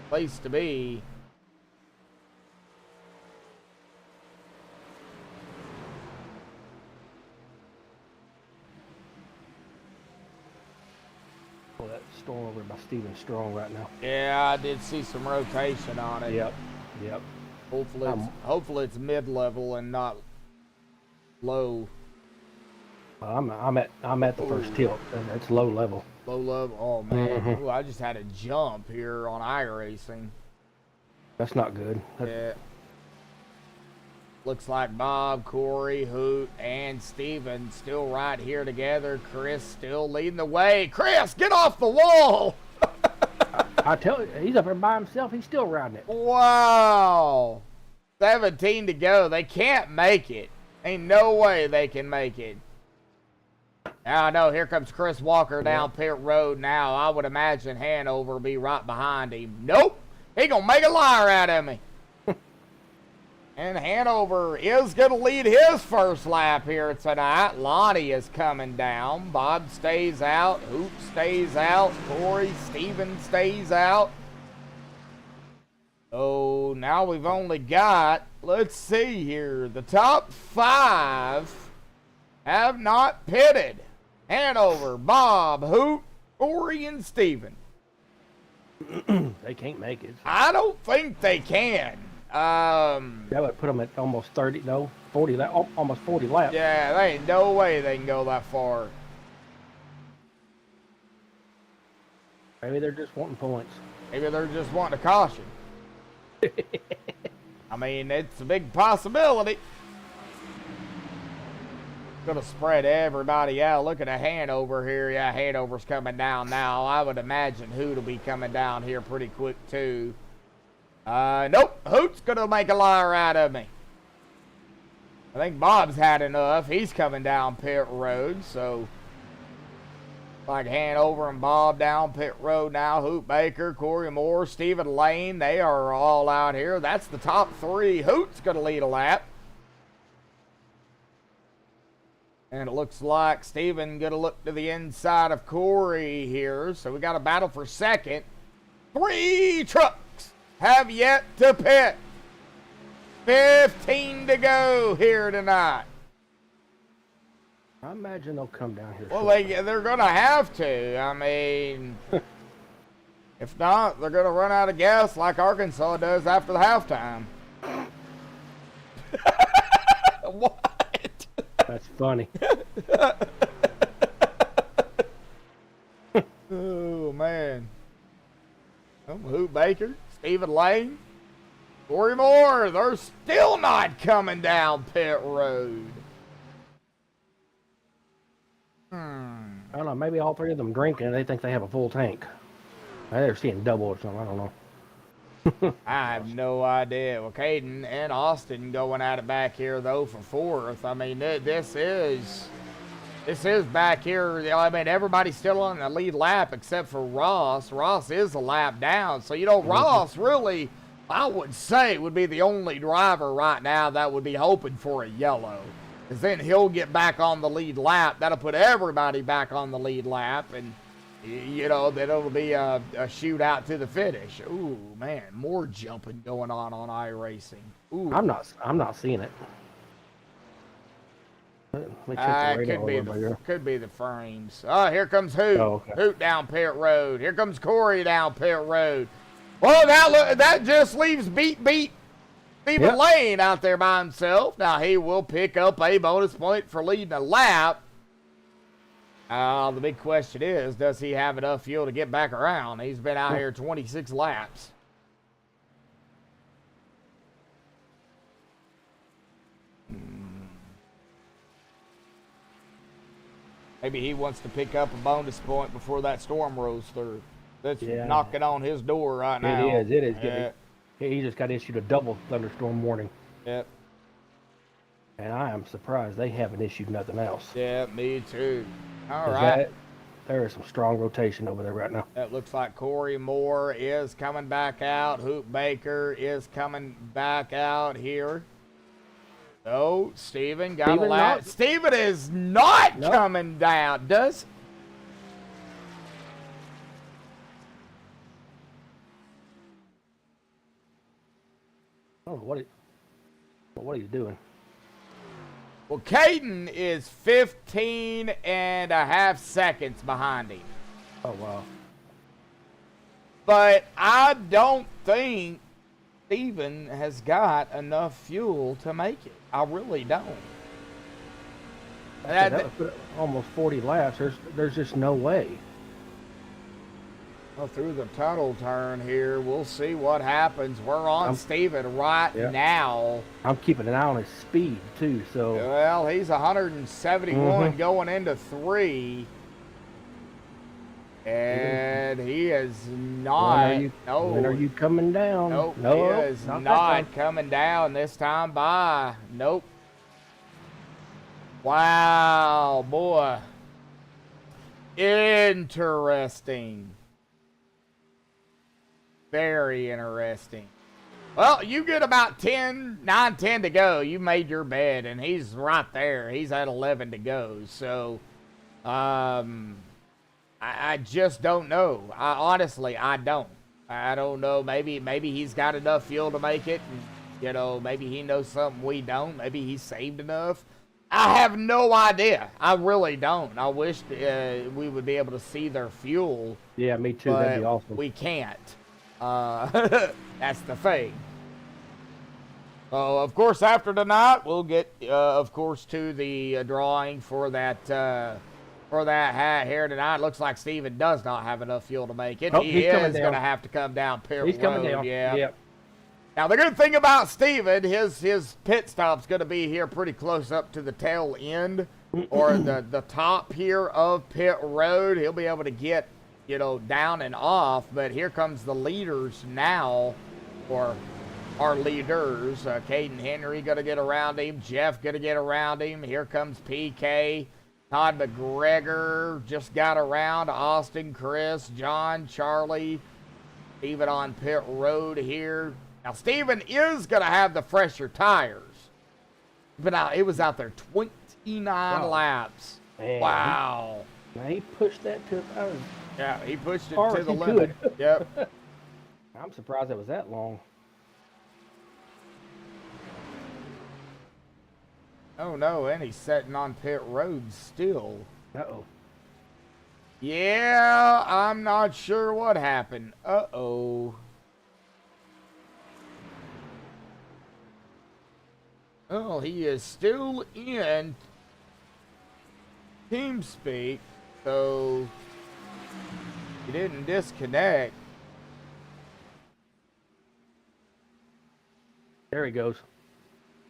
place to be. Oh, that storm over by Steven Strong right now. Yeah, I did see some rotation on it. Yep. Hopefully it's mid-level and not low. I'm at the first tilt, and it's low level. Low level. Oh man, Mhm. Ooh, I just had a jump here on iRacing. That's not good. Yeah. Looks like Bob, Corey, Hoot, and Steven still right here together. Chris still leading the way. Chris, get off the wall! I tell you, he's up there by himself. He's still riding it. Wow. 17 to go. They can't make it. Ain't no way they can make it. Now, no, here comes Chris Walker down pit road now. I would imagine Hanover will be right behind him. Nope. He gonna make a liar out of me. And Hanover is going to lead his first lap here tonight. Lonnie is coming down. Bob stays out. Hoop stays out. Corey, Steven stays out. So now we've only got, let's see here, the top 5 have not pitted. Hanover, Bob, Hoop, Corey, and Steven. They can't make it. I don't think they can. That would put them at almost 30, no, 40, almost 40 laps. Yeah, there ain't no way they can go that far. Maybe they're just wanting points. Maybe they're just wanting a caution. I mean, it's a big possibility. Gonna spread everybody out. Look at a Hanover here. Yeah, Hanover's coming down now. I would imagine Hoot will be coming down here pretty quick too. Nope. Hoot's gonna make a liar out of me. I think Bob's had enough. He's coming down pit road, so like Hanover and Bob down pit road now. Hoot Baker, Corey Moore, Stephen Lane, they are all out here. That's the top three. Hoot's gonna lead a lap. And it looks like Stephen gonna look to the inside of Corey here. So we got a battle for second. 3 trucks have yet to pit. 15 to go here tonight. I imagine they'll come down here. Well, they're going to have to. I mean, if not, they're going to run out of gas like Arkansas does after the halftime. What? That's funny. Oh, man. Hoot Baker, Stephen Lane, Corey Moore, they're still not coming down pit road. I don't know. Maybe all 3 of them drinking and they think they have a full tank. Maybe they're seeing double or something. I don't know. I have no idea. Well, Caden and Austin going at it back here, though, for 4th. I mean, this is back here. I mean, everybody's still on the lead lap except for Ross. Ross is a lap down. So, you know, Ross really, I would say, would be the only driver right now that would be hoping for a yellow. Because then he'll get back on the lead lap. That'll put everybody back on the lead lap. And, you know, then it'll be a shootout to the finish. Ooh, man, more jumping going on iRacing. Ooh. I'm not seeing it. Let me check the radar could be the frames. Oh, here comes Hoot. Oh, okay. Hoot down pit road. Here comes Corey down pit road. Well, that just leaves beat Stephen Lane out there by himself. Now he will pick up a bonus point for leading a lap. The big question is, does he have enough fuel to get back around? He's been out here 26 laps. Maybe he wants to pick up a bonus point before that storm rolls through. That's knocking on his door right now. It is. He just got issued a double thunderstorm warning. Yep. And I am surprised they haven't issued nothing else. Yeah, me too. All right. There is some strong rotation over there right now. That looks like Corey Moore is coming back out. Hoot Baker is coming back out here. No, Steven got a lap. Steven is not coming down. Does? Oh, what are you doing? Well, Caden is 15.5 seconds behind him. Oh, wow. But I don't think Steven has got enough fuel to make it. I really don't. That almost 40 laps. There's just no way. Well, through the tunnel turn here, we'll see what happens. We're on Steven right now. I'm keeping an eye on his speed, too. So. Well, he's 171 going into 3. And he is not. When are you coming down? Nope, he is not coming down this time by. Nope. Wow, boy. Interesting. Very interesting. Well, you get about 9, 10 to go. You made your bed, and he's right there. He's at 11 to go. So, I just don't know. Honestly, I don't. I don't know. Maybe he's got enough fuel to make it. And, you know, maybe he knows something we don't. Maybe he's saved enough. I have no idea. I really don't. I wish we would be able to see their fuel. Yeah, me too. That'd be awesome. We can't. That's the thing. Of course, after tonight, we'll get, of course, to the drawing for that hat here tonight. Looks like Steven does not have enough fuel to make it. He is going to have to come down pit road. He's coming down. Yeah. Yep. Now, the good thing about Steven, his pit stop's going to be here pretty close up to the tail end or the top here of pit road. He'll be able to get, you know, down and off, but here comes the leaders now, or our leaders. Caden Henry going to get around him. Jeff going to get around him. Here comes PK. Todd McGregor just got around. Austin, Chris, John, Charlie, Steven on pit road here. Now, Steven is going to have the fresher tires. But now, it was out there 29 laps. Man, wow. Now he pushed that to Yeah, he pushed it far to as the he limit. could. Yep. I'm surprised it was that long. Oh, no, and he's sitting on pit road still. Uh-oh. Yeah, I'm not sure what happened. Uh-oh. Oh, he is still in TeamSpeak, so he didn't disconnect. There he goes.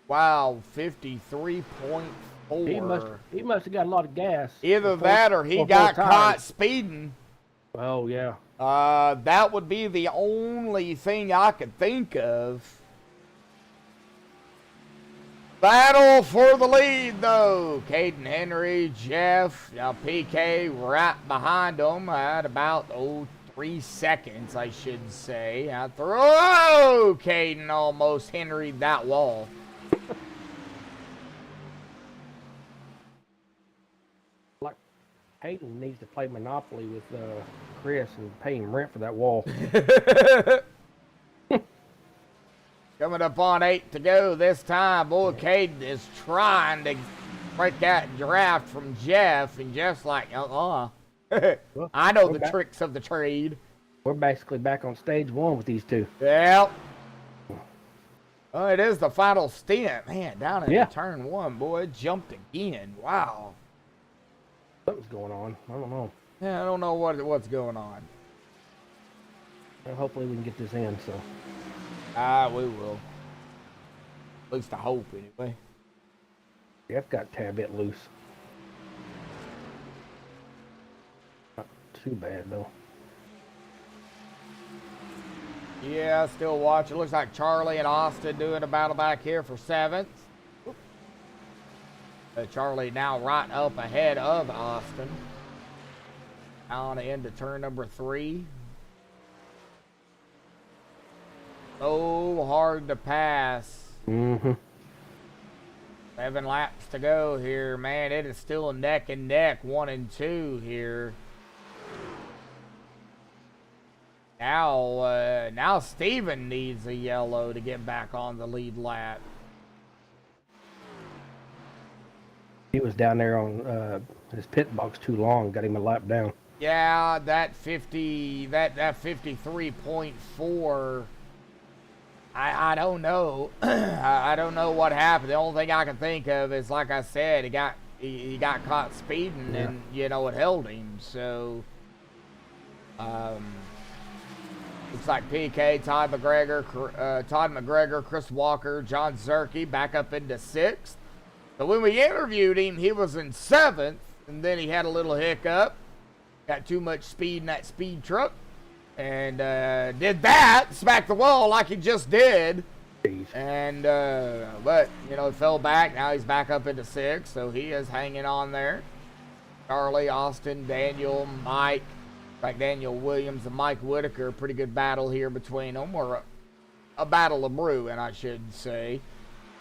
Wow, 53.4. He must have got a lot of gas. Either that or he got caught speeding. Oh, yeah. That would be the only thing I could think of. Battle for the lead, though. Caden Henry, Jeff, PK right behind them at about, 3 seconds, I should say. Caden almost Henry'd that wall. Like, Hayden needs to play Monopoly with Chris and pay him rent for that wall. Coming up on 8 to go this time. Boy, Caden is trying to break that draft from Jeff, and Jeff's like, I know the tricks of the trade. We're basically back on stage 1 with these two. Yep. Oh, it is the final stint. Man, down in turn 1, boy, it jumped again. Wow. Something's going on. I don't know. Yeah, I don't know what's going on. Well, hopefully we can get this in, so. We will. At least I hope, anyway. Jeff got a tad bit loose. Not too bad, though. Yeah, still watching. Looks like Charlie and Austin doing a battle back here for 7th. Charlie now right up ahead of Austin. On into turn number 3. So hard to pass. 7 laps to go here, man. It is still neck and neck, 1 and 2 here. Now Steven needs a yellow to get back on the lead lap. He was down there on his pit box too long, got him a lap down. Yeah, that 53.4. I don't know. I don't know what happened. The only thing I can think of is, like I said, he got caught speeding, and it held him. So, looks like PK, Todd McGregor, Chris Walker, John Zerke back up into 6th. So when we interviewed him, he was in 7th, and then he had a little hiccup. Got too much speed in that speed truck. And did that, smacked the wall like he just did. And, but, fell back. Now he's back up into 6th, so he is hanging on there. Charlie, Austin, Daniel, Mike. Like Daniel Williams and Mike Whitaker, pretty good battle here between them, or a battle of brewing, I should say.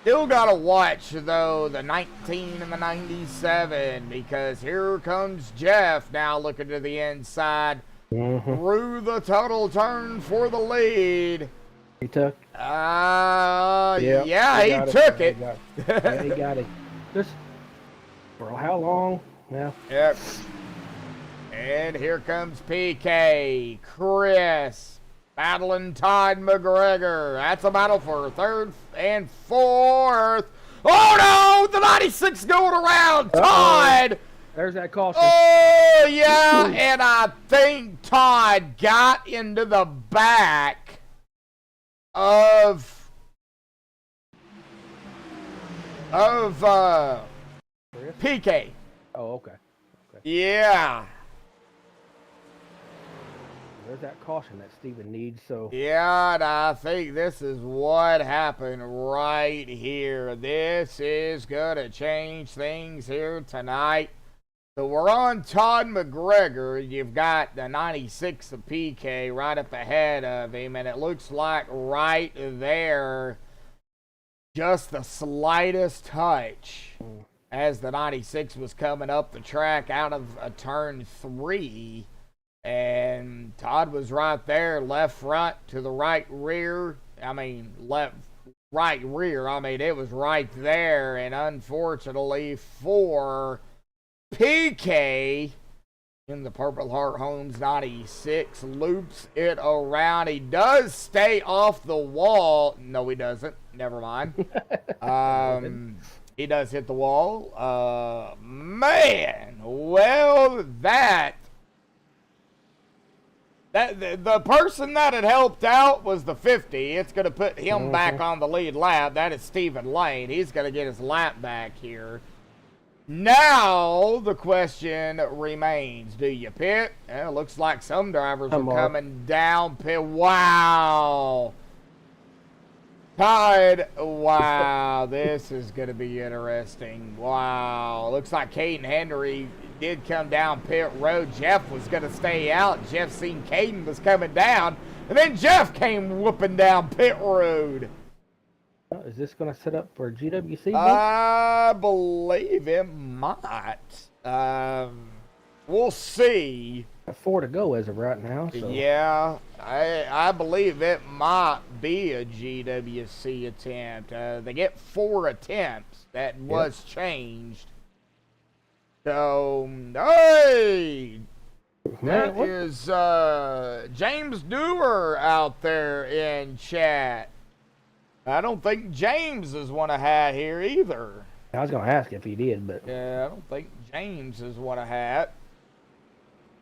Still got to watch, though, the 19 and the 97, because here comes Jeff now looking to the inside. Through the tunnel turn for the lead. He took? Yeah, he took it. Yeah, he got it. Just for how long? Yeah. Yep. And here comes PK, Chris, battling Todd McGregor. That's a battle for 3rd and 4th. Oh no, the 96 going around. Todd. There's that caution. Oh yeah, and I think Todd got into the back of Chris? PK. Oh, okay. Yeah. There's that caution that Steven needs, so... Yeah, and I think this is what happened right here. This is going to change things here tonight. So we're on Todd McGregor. You've got the 96 of PK right up ahead of him, and it looks like right there, just the slightest touch as the 96 was coming up the track out of a turn 3. And Todd was right there, left front to the right rear. I mean, right rear. I mean, it was right there. And unfortunately for PK in the Purple Heart Homes 96, loops it around. He does stay off the wall. No, he doesn't. Never mind. He does hit the wall. Man, well, the person that had helped out was the 50. It's going to put him back on the lead lap. That is Stephen Lane. He's going to get his lap back here. Now, the question remains, do you pit? It looks like some drivers are coming down pit. Wow. Todd, wow, this is going to be interesting. Wow. Looks like Caden Henry did come down pit road. Jeff was going to stay out. Jeff seen Caden was coming down, and then Jeff came whooping down pit road. Is this going to set up for GWC? I believe it might. We'll see. 4 to go as of right now. So. Yeah, I believe it might be a GWC attempt. They get 4 attempts. That was changed. So, hey, that is James Dewar out there in chat. I don't think James is one I had here either. I was going to ask if he did, but... Yeah, I don't think James is one I had.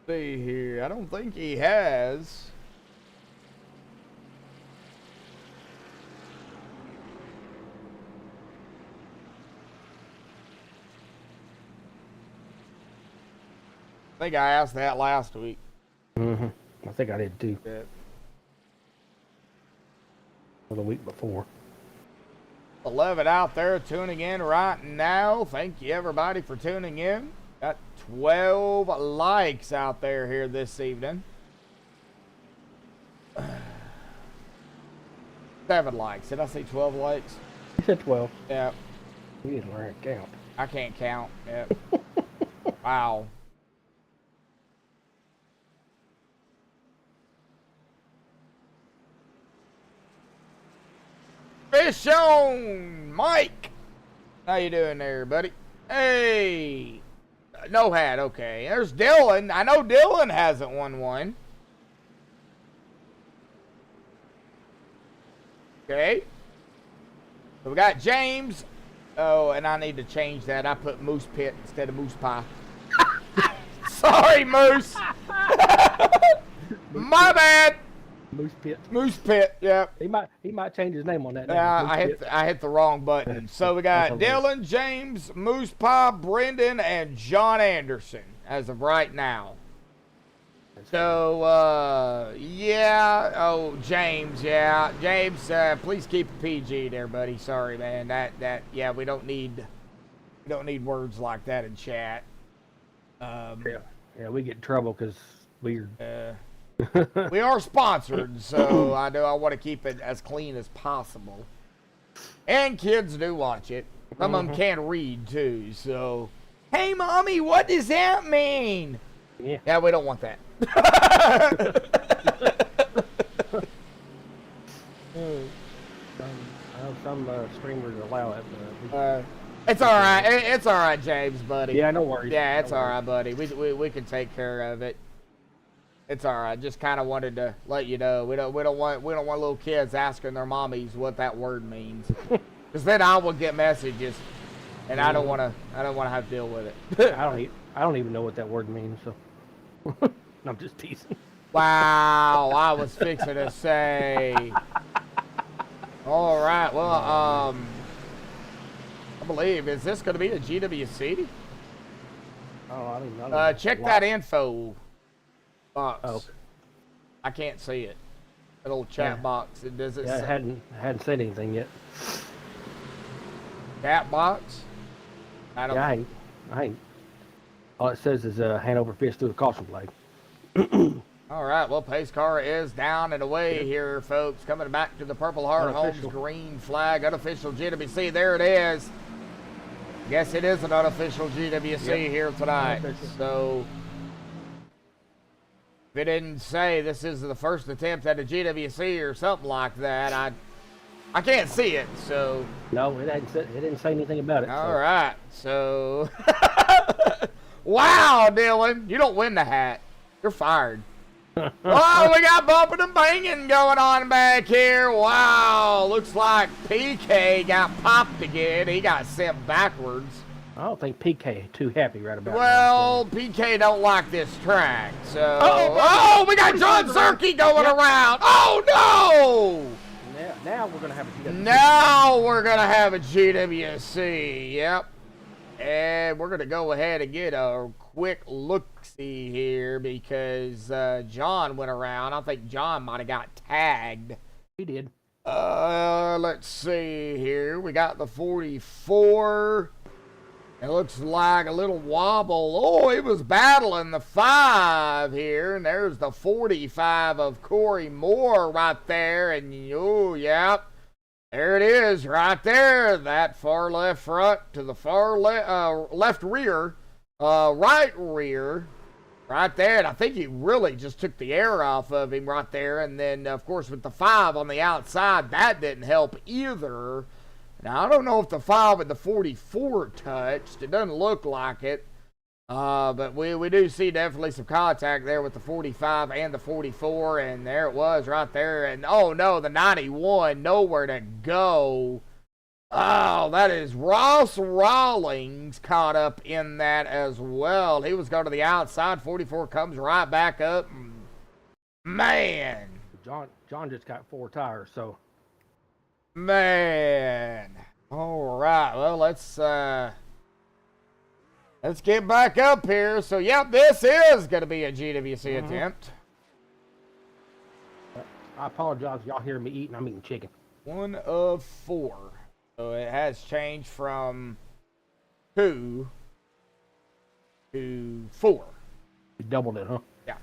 See here, I don't think he has. I think I asked that last week. I think I did too. Yeah. Or the week before. 11 out there tuning in right now. Thank you everybody for tuning in. Got 12 likes out there here this evening. 7 likes. Did I say 12 likes? You said 12. Yeah. You didn't learn to count. I can't count. Yep. Wow. Fish on, Mike. How you doing there, buddy? Hey. No hat, okay. There's Dylan. I know Dylan hasn't won one. Okay. So we got James. Oh, and I need to change that. I put Moose Pit instead of Moose Pie. Sorry, Moose. My bad. Moose Pit. Moose Pit, yep. He might change his name on that. I hit the wrong button. So we got Dylan, James, Moose Pie, Brendan, and John Anderson as of right now. So yeah. Oh, James, yeah. James, please keep it PG there, buddy. Sorry, man. That yeah, we don't need words like that in chat. Yeah, we get in trouble because we're we are sponsored, so I want to keep it as clean as possible. And kids do watch it. Some of them can't read too, so hey mommy, what does that mean? Yeah, we don't want that. Some streamers allow it. It's all right. It's all right, James, buddy. Yeah, no worries. Yeah, it's all right, buddy. We can take care of it. It's all right. Just kind of wanted to let you know we don't want little kids asking their mommies what that word means, because then I will get messages, and I don't want to have to deal with it. I don't even know what that word means. So I'm just teasing. Wow, I was fixing to say. All right, well, how believe. Is this going to be a GWC? Oh, I mean, Check that info box. Oh. I can't see it. That little chat box. Does it Yeah, say I hadn't said anything yet. chat box? I don't. Yeah, I ain't. All it says is hand over fist through the caution flag. All right, well, pace car is down and away here, folks. Coming back to the Purple Heart Homes Unofficial. green flag, unofficial GWC. There it is. Guess it is an unofficial GWC here tonight. Unofficial. So, if it didn't say this is the first attempt at a GWC or something like that, I can't see it. So, No, it didn't say anything about it. all right. So, wow, Dylan, you don't win the hat. You're fired. Oh, we got bumping and banging going on back here. Wow, looks like PK got popped again. He got sent backwards. I don't think PK too happy right about Well, PK don't like this track, so... Oh, we got John Zerke going around. Oh, now. Now we're gonna have a GWC. Now we're going to have a GWC. Yep. And we're going to go ahead and get a quick look-see here because John went around. I think John might have got tagged. He did. Let's see here. We got the 44. It looks like a little wobble. Oh, he was battling the 5 here. And there's the 45 of Corey Moore right there. And, oh, yep. There it is right there. That far left front to the far left rear. Right rear. Right there. And I think he really just took the air off of him right there. And then, of course, with the 5 on the outside, that didn't help either. Now, I don't know if the 5 and the 44 touched. It doesn't look like it. But we do see definitely some contact there with the 45 and the 44. And there it was right there. And, oh, no, the 91, nowhere to go. Oh, that is Ross Rawlings caught up in that as well. He was going to the outside. 44 comes right back up. Man. John just got 4 tires, so. Man. All right. Well, let's get back up here. So, yep, this is going to be a GWC attempt. I apologize if y'all hear me eating. I'm eating chicken. 1 of 4. So it has changed from 2 to 4. You doubled it, huh? Yeah.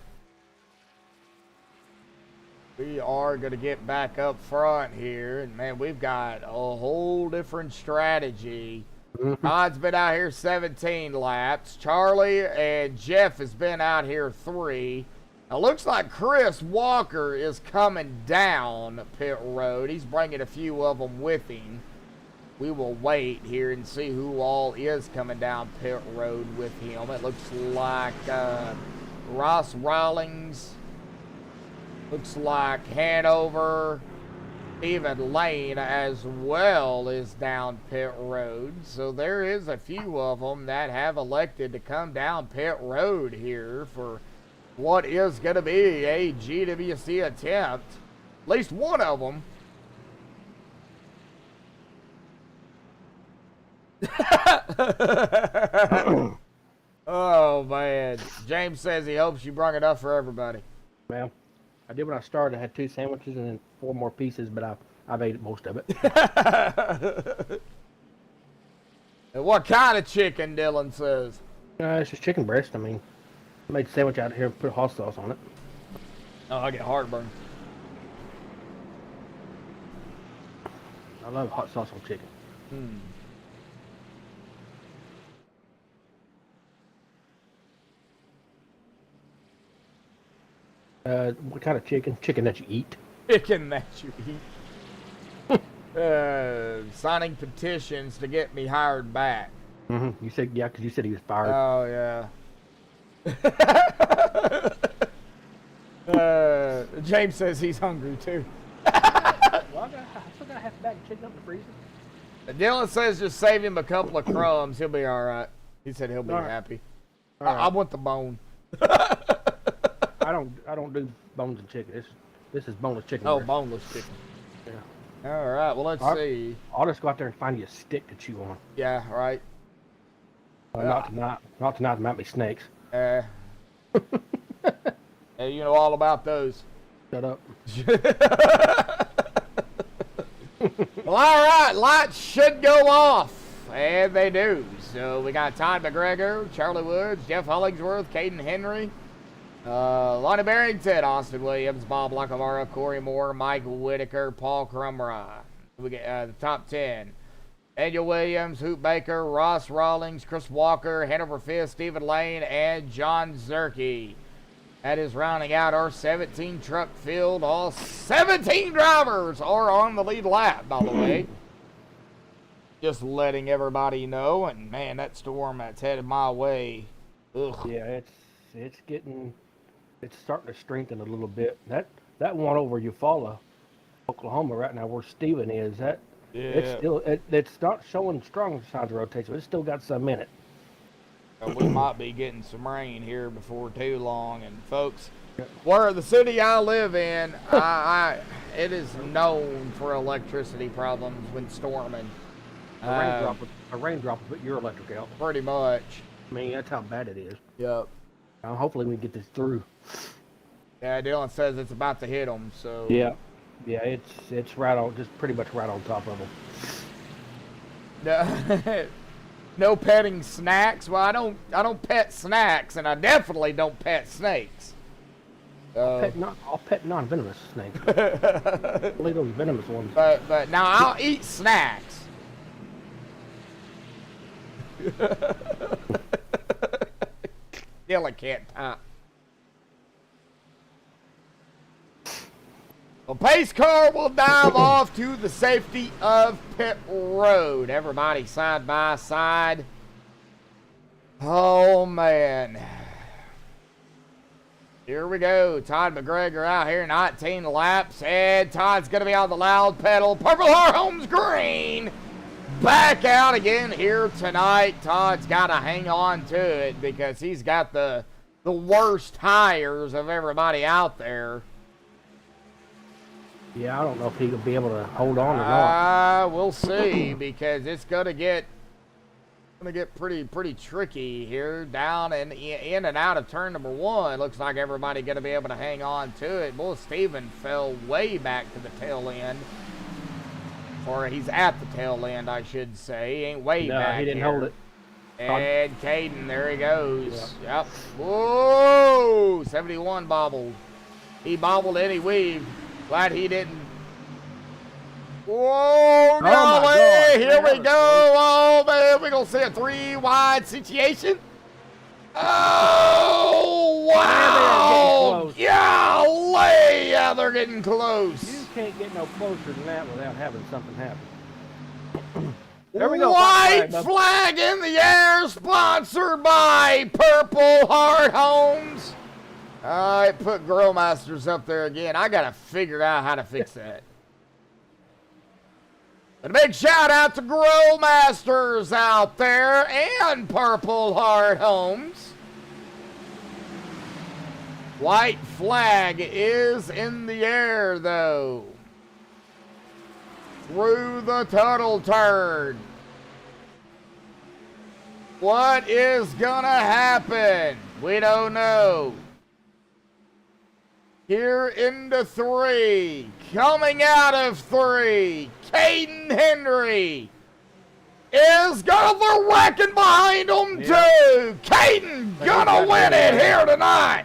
We are going to get back up front here. And, man, we've got a whole different strategy. Todd's been out here 17 laps. Charlie and Jeff has been out here 3. Now, looks like Chris Walker is coming down pit road. He's bringing a few of them with him. We will wait here and see who all is coming down pit road with him. It looks like Ross Rawlings. Looks like Hanover. Stephen Lane as well is down pit road. So there is a few of them that have elected to come down pit road here for what is going to be a GWC attempt. At least one of them. Oh, man. James says he hopes you brought enough for everybody. Well, I did when I started. I had 2 sandwiches and then 4 more pieces, but I've ate most of it. And what kind of chicken, Dylan says? It's just chicken breast. I mean, I made a sandwich out here and put hot sauce on it. Oh, I get heartburn. I love hot sauce on chicken. What kind of chicken? Chicken that you eat. Chicken that you eat. Signing petitions to get me hired back. Mm-hmm. You said, yeah, because you said he was fired. Oh, yeah. James says he's hungry, too. Well, I still got half a bag of chicken up in the freezer. Dylan says just save him a couple of crumbs. He'll be all right. He said he'll be happy. I want the bone. I don't do bones and chicken. This is boneless chicken. Oh, breast. boneless chicken. Yeah. All right, well, let's see. I'll just go out there and find you a stick to chew on. Yeah, right. Not tonight. Not tonight. There might be snakes. Hey, you know all about those. Shut up. Well, all right, lights should go off, and they do. So we got Todd McGregor, Charlie Woods, Jeff Hollingsworth, Caden Henry, Lonnie Barrington, Austin Williams, Bob Lacavara, Corey Moore, Mike Whitaker, Paul Crumrye. We get the top 10. Daniel Williams, Hoot Baker, Ross Rawlings, Chris Walker, Hanover Fist, Stephen Lane, and John Zerke. That is rounding out our 17 truck field. All 17 drivers are on the lead lap, by the way. Just letting everybody know. And man, that storm that's headed my way. Ugh. Yeah, it's starting to strengthen a little bit. That one over Eufaula, Oklahoma, right now where Stephen is, it's not showing strong signs of rotation, but it's still got some in it. We might be getting some rain here before too long. And folks, where the city I live in, it is known for electricity problems when storming. A raindrop will put your electric out. Pretty much. I mean, that's how bad it is. Yep. Hopefully we can get this through. Yeah, Dylan says it's about to hit them. So yeah, it's right on, just pretty much right on top of them. No petting snacks. Well, I don't pet snacks, and I definitely don't pet snakes. I'll pet non-venomous snakes. Only those venomous ones. But now I'll eat snacks. Dylan can't pop. The pace car will dive off to the safety of pit road. Everybody side by side. Oh, man. Here we go. Todd McGregor out here, 19 laps. And Todd's going to be on the loud pedal. Purple Heart Homes green. Back out again here tonight. Todd's got to hang on to it because he's got the worst tires of everybody out there. Yeah, I don't know if he'll be able to hold on or not. We'll see because it's gonna get pretty tricky here. Down and in and out of turn number 1. Looks like everybody gonna be able to hang on to it. Well, Steven fell way back to the tail end, or he's at the tail end, I should say. He ain't way back. No, he didn't hold it. And Caden, there he goes. Yep. Whoa! 71 bobbled. He bobbled and he weaved. Glad he didn't. Whoa, golly, here we go. Oh, man, we're going to see a 3-wide situation. Oh, wow. Golly, yeah, they're getting close. You can't get no closer than that without having something happen. There we go. White flag in the air, sponsored by Purple Heart Homes. I put Grill Masters up there again. I got to figure out how to fix that. But a big shout out to Grill Masters out there and Purple Heart Homes. White flag is in the air, though. Through the tunnel turn. What is gonna happen? We don't know. Here into 3, coming out of 3, Caden Henry is gonna wrecking behind him too. Caden gonna win it here tonight.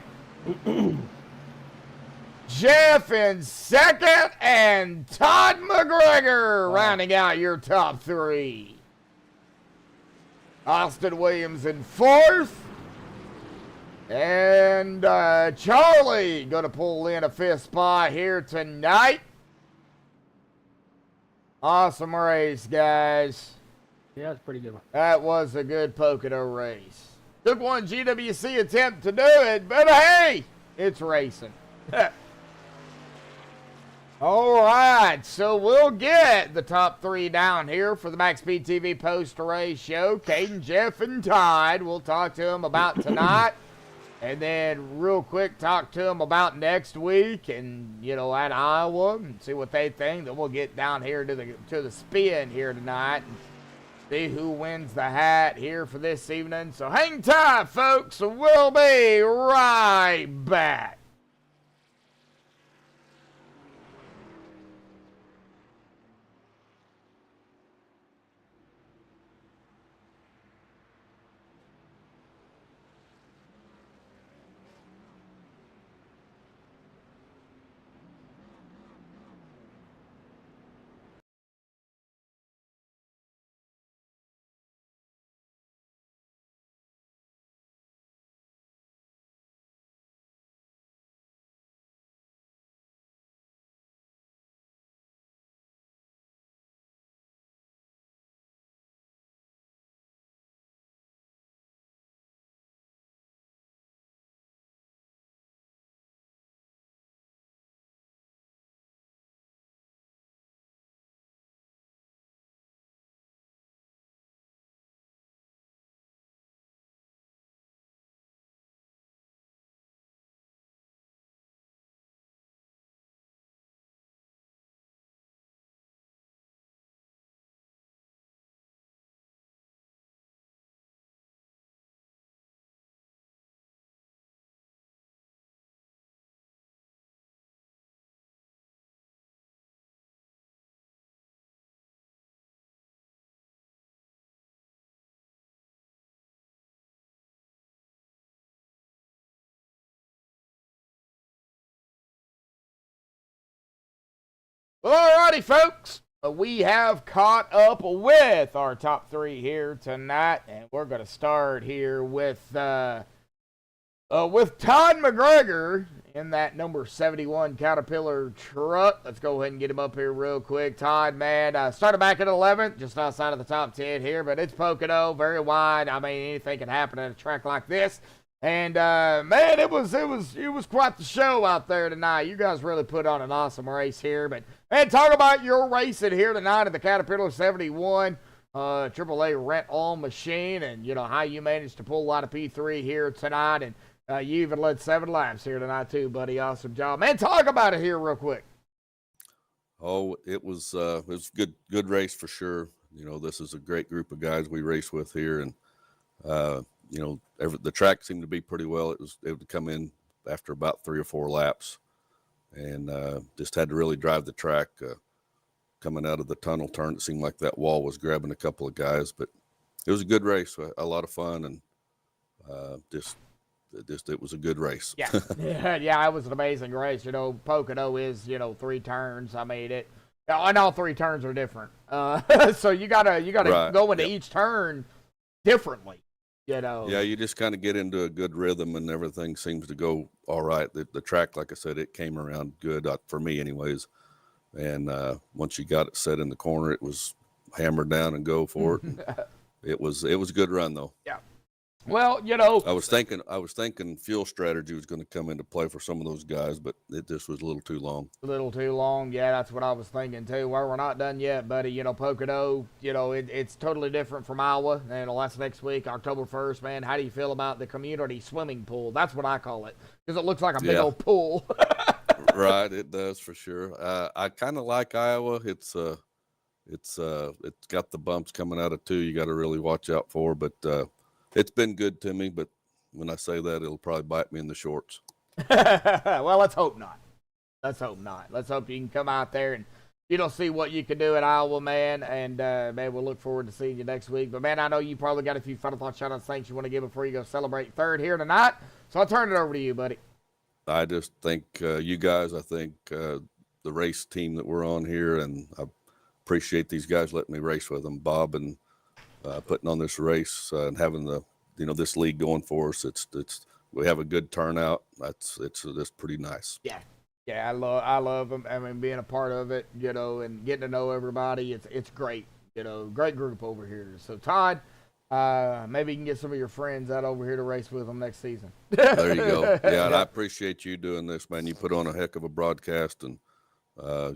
Jeff in second and Todd McGregor rounding out your top 3. Austin Williams in 4th. And Charlie going to pull in a 5th spot here tonight. Awesome race, guys. Yeah, it's a pretty good one. That was a good Pocono race. Took one GWC attempt to do it, but hey, it's racing. All right, so we'll get the top 3 down here for the MaxspeedTV post-race show. Caden, Jeff, and Todd. We'll talk to them about tonight. And then real quick, talk to them about next week and, you know, at Iowa and see what they think. Then we'll get down here to the spin here tonight and see who wins the hat here for this evening. So hang tight, folks. We'll be right back. Alrighty, folks. We have caught up with our top three here tonight, and we're going to start here with Todd McGregor in that number 71 Caterpillar truck. Let's go ahead and get him up here real quick. Todd, man, started back at 11th, just outside of the top 10 here, but it's Pocono, very wide. I mean, anything can happen at a track like this. And man, it was quite the show out there tonight. You guys really put on an awesome race here. But man, talk about your racing here tonight at the Caterpillar 71 AAA rent-all machine, and you know how you managed to pull a lot of P3 here tonight, and you even led 7 laps here tonight too, buddy. Awesome job, man. Talk about it here real quick. Oh, it was good race for sure. You know, this is a great group of guys we race with here, and you know, the track seemed to be pretty well. It was able to come in after about 3 or 4 laps, and just had to really drive the track. Coming out of the tunnel turn, it seemed like that wall was grabbing a couple of guys, but it was a good race, a lot of fun, and it was a good race. Yeah, yeah, it was an amazing race. You know, Pocono is 3 turns. I mean and all 3 turns are different. So you gotta Right. go into Yep. each turn differently. You know. Yeah, you just kind of get into a good rhythm, and everything seems to go all right. The track, like I said, it came around good for me, anyways. And once you got it set in the corner, it was hammer down and go for it. And it was a good run, though. Yeah. Well, you know, I was thinking fuel strategy was going to come into play for some of those guys, but it just was a little too long. a little too long. Yeah, that's what I was thinking too. Well, we're not done yet, buddy. You know, Pocono, it's totally different from Iowa. And that's next week, October 1st, man. How do you feel about the community swimming pool? That's what I call it, because it looks like a big Yeah. old pool. Right, it does for sure. I kind of like Iowa. It's got the bumps coming out of 2 you got to really watch out for, but it's been good to me. But when I say that, it'll probably bite me in the shorts. Well, let's hope not. Let's hope not. Let's hope you can come out there and see what you can do at Iowa, man. And man, we'll look forward to seeing you next week. But man, I know you probably got a few final thoughts, shout outs, things you want to give before you go celebrate 3rd here tonight. So I'll turn it over to you, buddy. I just think you guys, I think the race team that we're on here, and I appreciate these guys letting me race with them, Bob, and putting on this race and having this league going for us. We have a good turnout. It's pretty nice. Yeah, I love them. I mean, being a part of it, and getting to know everybody. It's great. Great group over here. So Todd, maybe you can get some of your friends out over here to race with them next season. There you go. Yeah, and I appreciate you doing this, man. You put on a heck of a broadcast, and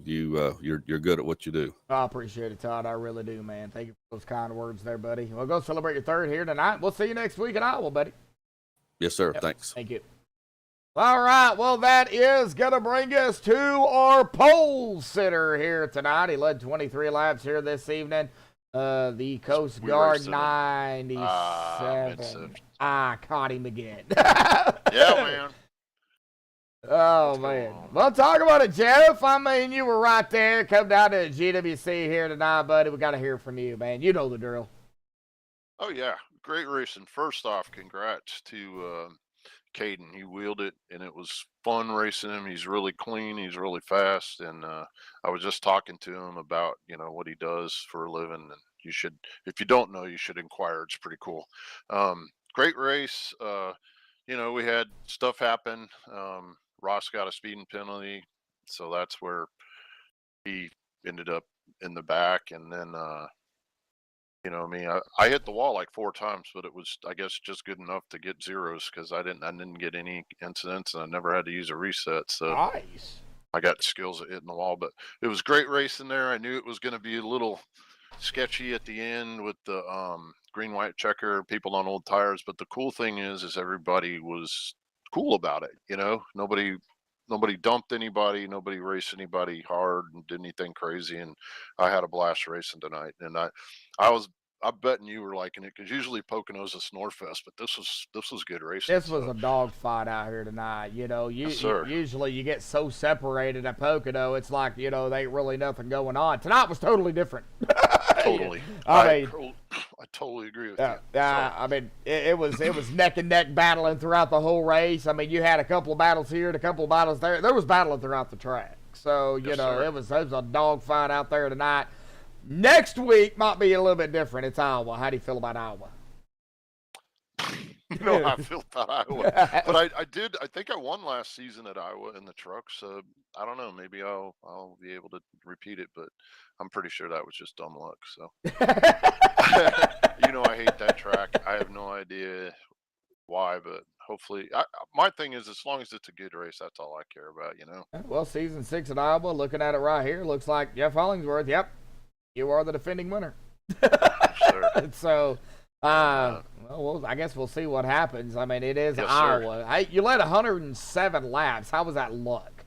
you're good at what you do. I appreciate it, Todd. I really do, man. Thank you for those kind words there, buddy. We'll go celebrate your 3rd here tonight. We'll see you next week at Iowa, buddy. Yes, sir. Yep. Thanks. Thank you. All right, well, that is going to bring us to our pole sitter here tonight. He led 23 laps here this evening. The Coast Guard 97. I caught him again. Yeah, man. Oh, What's man. going on? Well, talk about it, Jeff. I mean, you were right there. Come down to GWC here tonight, buddy. We got to hear from you, man. You know the drill. Oh, yeah. Great racing. First off, congrats to Caden. He wheeled it, and it was fun racing him. He's really clean. He's really fast. And I was just talking to him about, what he does for a living. And you should, if you don't know, you should inquire. It's pretty cool. Great race. We had stuff happen. Ross got a speeding penalty, so that's where he ended up in the back. And then, I hit the wall like 4 times, but it was, I guess, just good enough to get zeros because I didn't get any incidents, and I never had to use a reset. So Nice. I got skills at hitting the wall, but it was great racing there. I knew it was going to be a little sketchy at the end with the green white checker, people on old tires, but the cool thing is everybody was cool about it. Nobody dumped anybody, nobody raced anybody hard and did anything crazy, and I had a blast racing tonight. And I'm betting you were liking it because usually Pocono's a snore fest, but this was good racing. This was a dog fight out here tonight. Yes, sir. Usually you get so separated at Pocono, it's like, there ain't really nothing going on. Tonight was totally different. Totally. I totally agree with you. I mean, it was neck and neck battling throughout the whole race. I mean, you had a couple of battles here and a couple of battles there. There was battling throughout the track. So, Yes, sir. it was a dog fight out there tonight. Next week might be a little bit different. It's Iowa. How do you feel about Iowa? How I feel about Iowa. But I think I won last season at Iowa in the trucks. So I don't know. Maybe I'll be able to repeat it, but I'm pretty sure that was just dumb luck. So I hate that track. I have no idea why, but hopefully my thing is as long as it's a good race, that's all I care about, Well, season 6 at Iowa, looking at it right here, looks like Jeff Hollingsworth. Yep. You are the defending winner. Sure. So, I guess we'll see what happens. I mean, it is Yes, Iowa. You led 107 laps. How was that luck?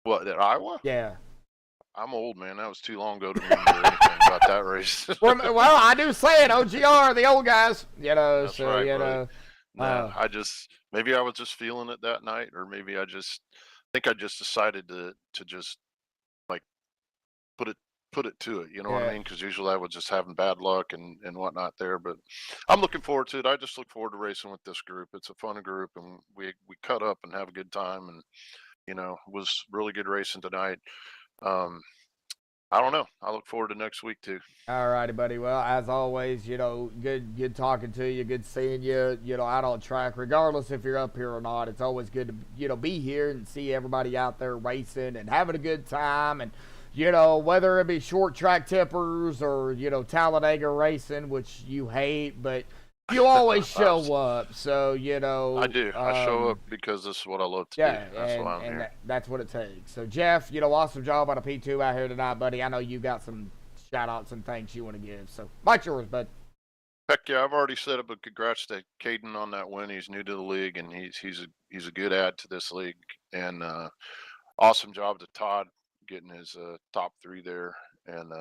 What, at Iowa? Yeah. I'm old, man. That was too long ago to remember anything about that race. Well, I do say it. OGR, the old guys. That's right, know. No, maybe I was just feeling it that night, or maybe I just decided to just like put it to it, what I mean? Because usually I was just having bad luck and whatnot there. But I'm looking forward to it. I just look forward to racing with this group. It's a fun group, and we cut up and have a good time. And it was really good racing tonight. I don't know. I look forward to next week too. All righty, buddy. Well, as always, good talking to you, good seeing you, out on track, regardless if you're up here or not. It's always good to, be here and see everybody out there racing and having a good time. And, whether it be short track tippers or, Talladega racing, which you hate, but you always show up. So, I do. I show up because this is what I love to do. That's why I'm here. That's what it takes. So, Jeff, awesome job on a P2 out here tonight, buddy. I know you got some shout-outs and thanks you want to give. So, mike's yours, bud. Heck yeah, I've already set up a congrats to Caden on that win. He's new to the league, and he's a good add to this league. And awesome job to Todd getting his top 3 there. And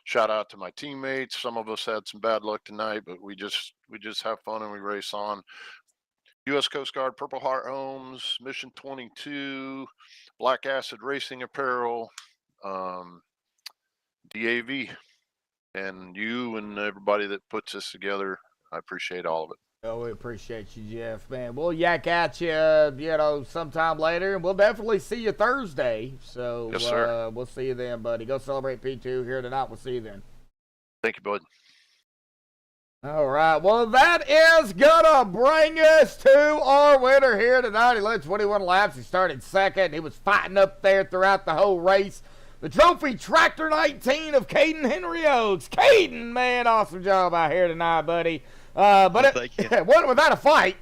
shout out to my teammates. Some of us had some bad luck tonight, but we just have fun and we race on. U.S. Coast Guard, Purple Heart Homes, Mission 22, Black Acid Racing Apparel, DAV, and you and everybody that puts this together. I appreciate all of it. Oh, we appreciate you, Jeff, man. We'll yak at you, sometime later, and we'll definitely see you Thursday. So, yes, sir. We'll see you then, buddy. Go celebrate P2 here tonight. We'll see you then. Thank you, bud. All right. Well, that is going to bring us to our winner here tonight. He led 21 laps. He started second. He was fighting up there throughout the whole race. The trophy Tractor 19 of Caden Henry Oaks. Caden, man, awesome job out here tonight, buddy. But it wasn't without a fight.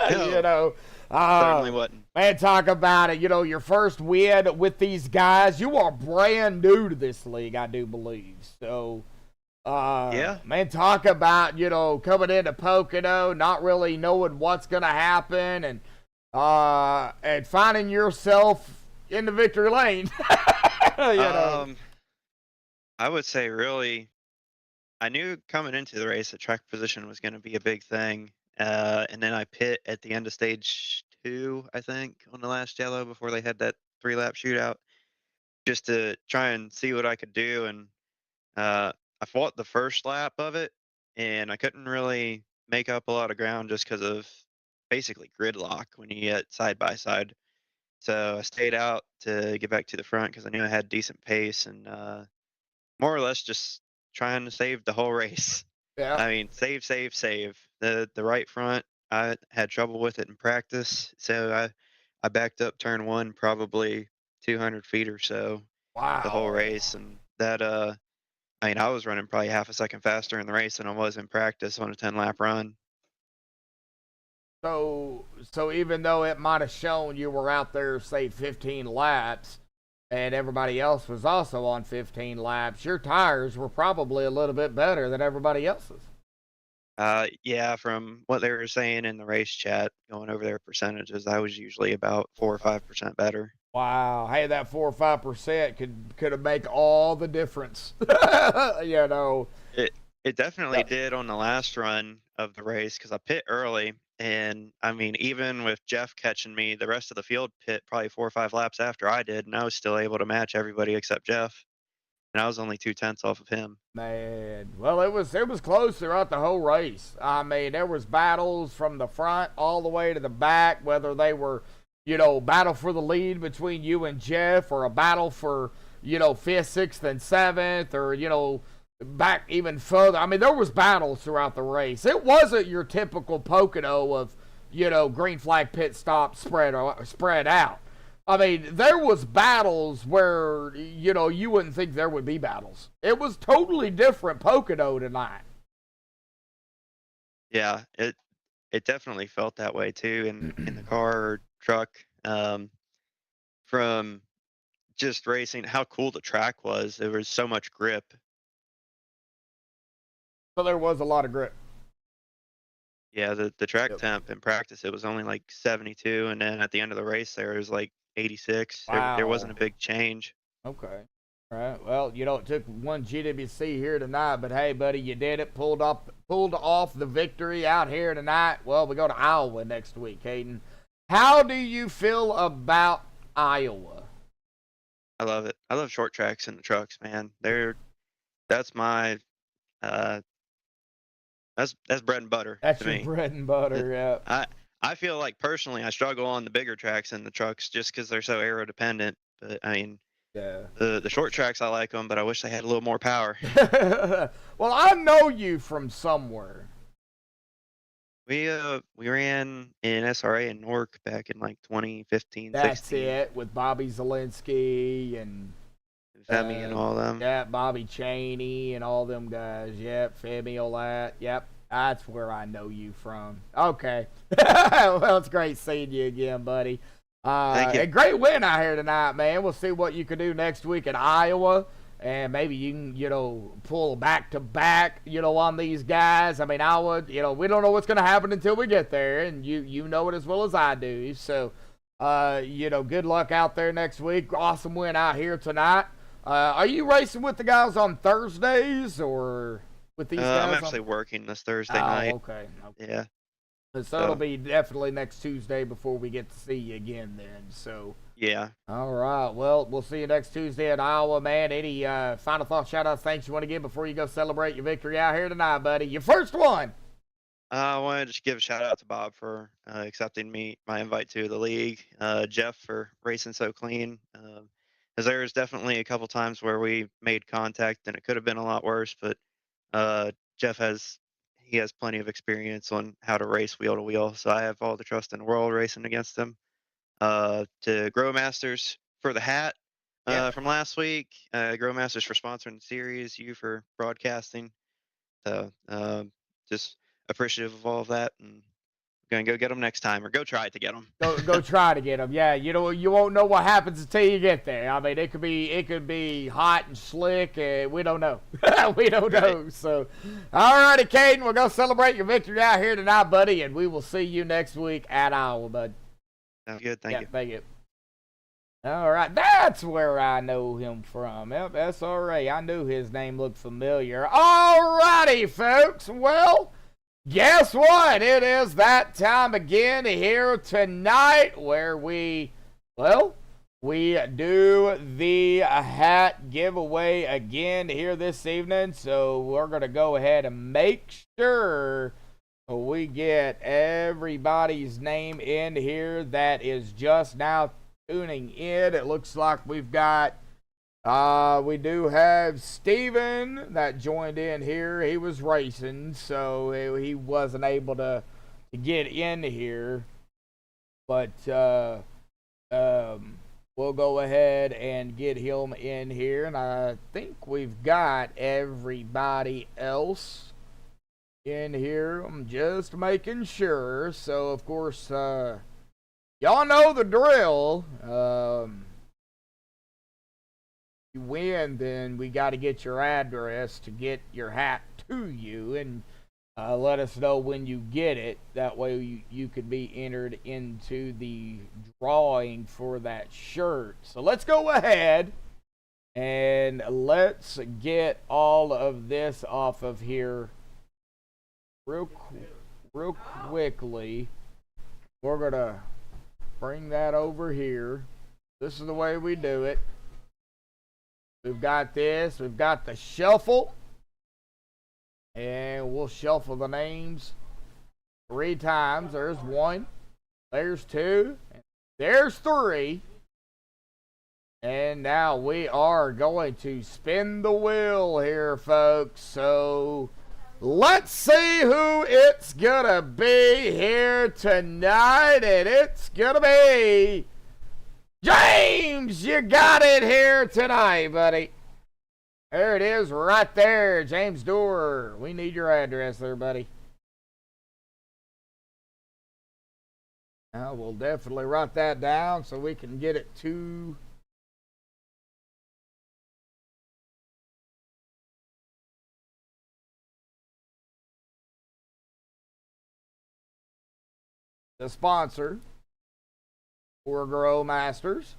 No, certainly wasn't. Man, talk about it. Your first win with these guys. You are brand new to this league, I do believe. So, Man, talk about, coming into Pocono, not really knowing what's going to happen and finding yourself in the victory lane. I would say really, I knew coming into the race that track position was going to be a big thing. And then I pit at the end of stage 2, I think, on the last yellow before they had that 3-lap shootout, just to try and see what I could do. And I fought the first lap of it, and I couldn't really make up a lot of ground just because of basically gridlock when you get side by side. So I stayed out to get back to the front because I knew I had decent pace and more or less just trying to save the whole race. Yeah. I mean, save. The right front, I had trouble with it in practice, so I backed up turn 1 probably 200 feet or so Wow. the whole race, and that I mean, I was running probably half a second faster in the race than I was in practice on a 10-lap run. So even though it might have shown you were out there, say, 15 laps, and everybody else was also on 15 laps, your tires were probably a little bit better than everybody else's. Yeah, from what they were saying in the race chat, going over their percentages, I was usually about 4 or 5% better. Wow. Hey, that 4 or 5% could have make all the difference. It definitely did on the last run of the race because I pit early, and I mean, even with Jeff catching me, the rest of the field pit probably 4 or 5 laps after I did, and I was still able to match everybody except Jeff, and I was only 2/10 off of him. Man, well, it was close throughout the whole race. I mean, there was battles from the front all the way to the back, whether they were, battle for the lead between you and Jeff, or a battle for, 5th, 6th, and 7th, or, back even further. I mean, there was battles throughout the race. It wasn't your typical Pocono of, green flag pit stop spread out. I mean, there was battles where, you wouldn't think there would be battles. It was totally different Pocono tonight. Yeah, it definitely felt that way too in the car or truck. From just racing, how cool the track was. There was so much grip. So there was a lot of grip. Yeah, the track temp in practice, it was only like 72, and then at the end of the race there was like 86. Wow. There wasn't a big change. Okay. All right. Well, it took one GWC here tonight, but hey, buddy, you did it. Pulled off the victory out here tonight. Well, we go to Iowa next week, Hayden. How do you feel about Iowa? I love it. I love short tracks and the trucks, man. That's my that's bread and butter That's to your me. bread and butter, yeah. I feel like personally I struggle on the bigger tracks and the trucks just because they're so aero dependent. But I mean, Yeah. the short tracks I like them, but I wish they had a little more power. Well, I know you from somewhere. We ran in SRA in Newark back in like 2015, That's 16. it, with Bobby Zielinski and Femi and all them. Yeah, Bobby Cheney and all them guys. Yep, Femi Olat. Yep, that's where I know you from. Okay. Well, it's great seeing you again, buddy. Thank you. A great win out here tonight, man. We'll see what you can do next week in Iowa. And maybe you can, pull back-to-back, on these guys. I mean, Iowa, we don't know what's going to happen until we get there. And you know it as well as I do. So, good luck out there next week. Awesome win out here tonight. Are you racing with the guys on Thursdays or with these guys? I'm actually working this Thursday night. Okay. Yeah. So it'll be definitely next Tuesday before we get to see you again then. So Yeah. all right. Well, we'll see you next Tuesday in Iowa, man. Any final thoughts, shout-outs, thanks you want to give before you go celebrate your victory out here tonight, buddy? Your first one. I want to just give a shout out to Bob for accepting my invite to the league. Jeff for racing so clean. Because there's definitely a couple times where we made contact and it could have been a lot worse, but Jeff has plenty of experience on how to race wheel to wheel, so I have all the trust in the world racing against him. To Grow Masters for the hat from last week. Grow Masters for sponsoring the series. You for broadcasting. So just appreciative of all of that, and Gonna go get them next time, or go try to get them. Go try to get them. Yeah, you know, you won't know what happens until you get there. I mean, it could be hot and slick, and we don't know. We don't know. So, all righty, Caden, we're gonna celebrate your victory out here tonight, buddy, and we will see you next week at Iowa, bud. Sounds good. Thank you. Thank you. All right, that's where I know him from. Yep, SRA. I knew his name looked familiar. All righty, folks. Well, guess what? It is that time again here tonight where we do the hat giveaway again here this evening. So we're going to go ahead and make sure we get everybody's name in here that is just now tuning in. It looks like we've got we do have Steven that joined in here. He was racing, so he wasn't able to get in here. But we'll go ahead and get him in here. And I think we've got everybody else in here. I'm just making sure. So, of course, y'all know the drill. You win, then we got to get your address to get your hat to you, and let us know when you get it. That way you could be entered into the drawing for that shirt. So let's go ahead and let's get all of this off of here real quickly. We're going to bring that over here. This is the way we do it. We've got this. We've got the shuffle. And we'll shuffle the names 3 times. There's 1. There's 2. There's 3. And now we are going to spin the wheel here, folks. So let's see who it's going to be here tonight. And it's going to be James. You got it here tonight, buddy. There it is right there. James Doerr. We need your address there, buddy. Now we'll definitely write that down so we can get it to the sponsor for Grow Masters.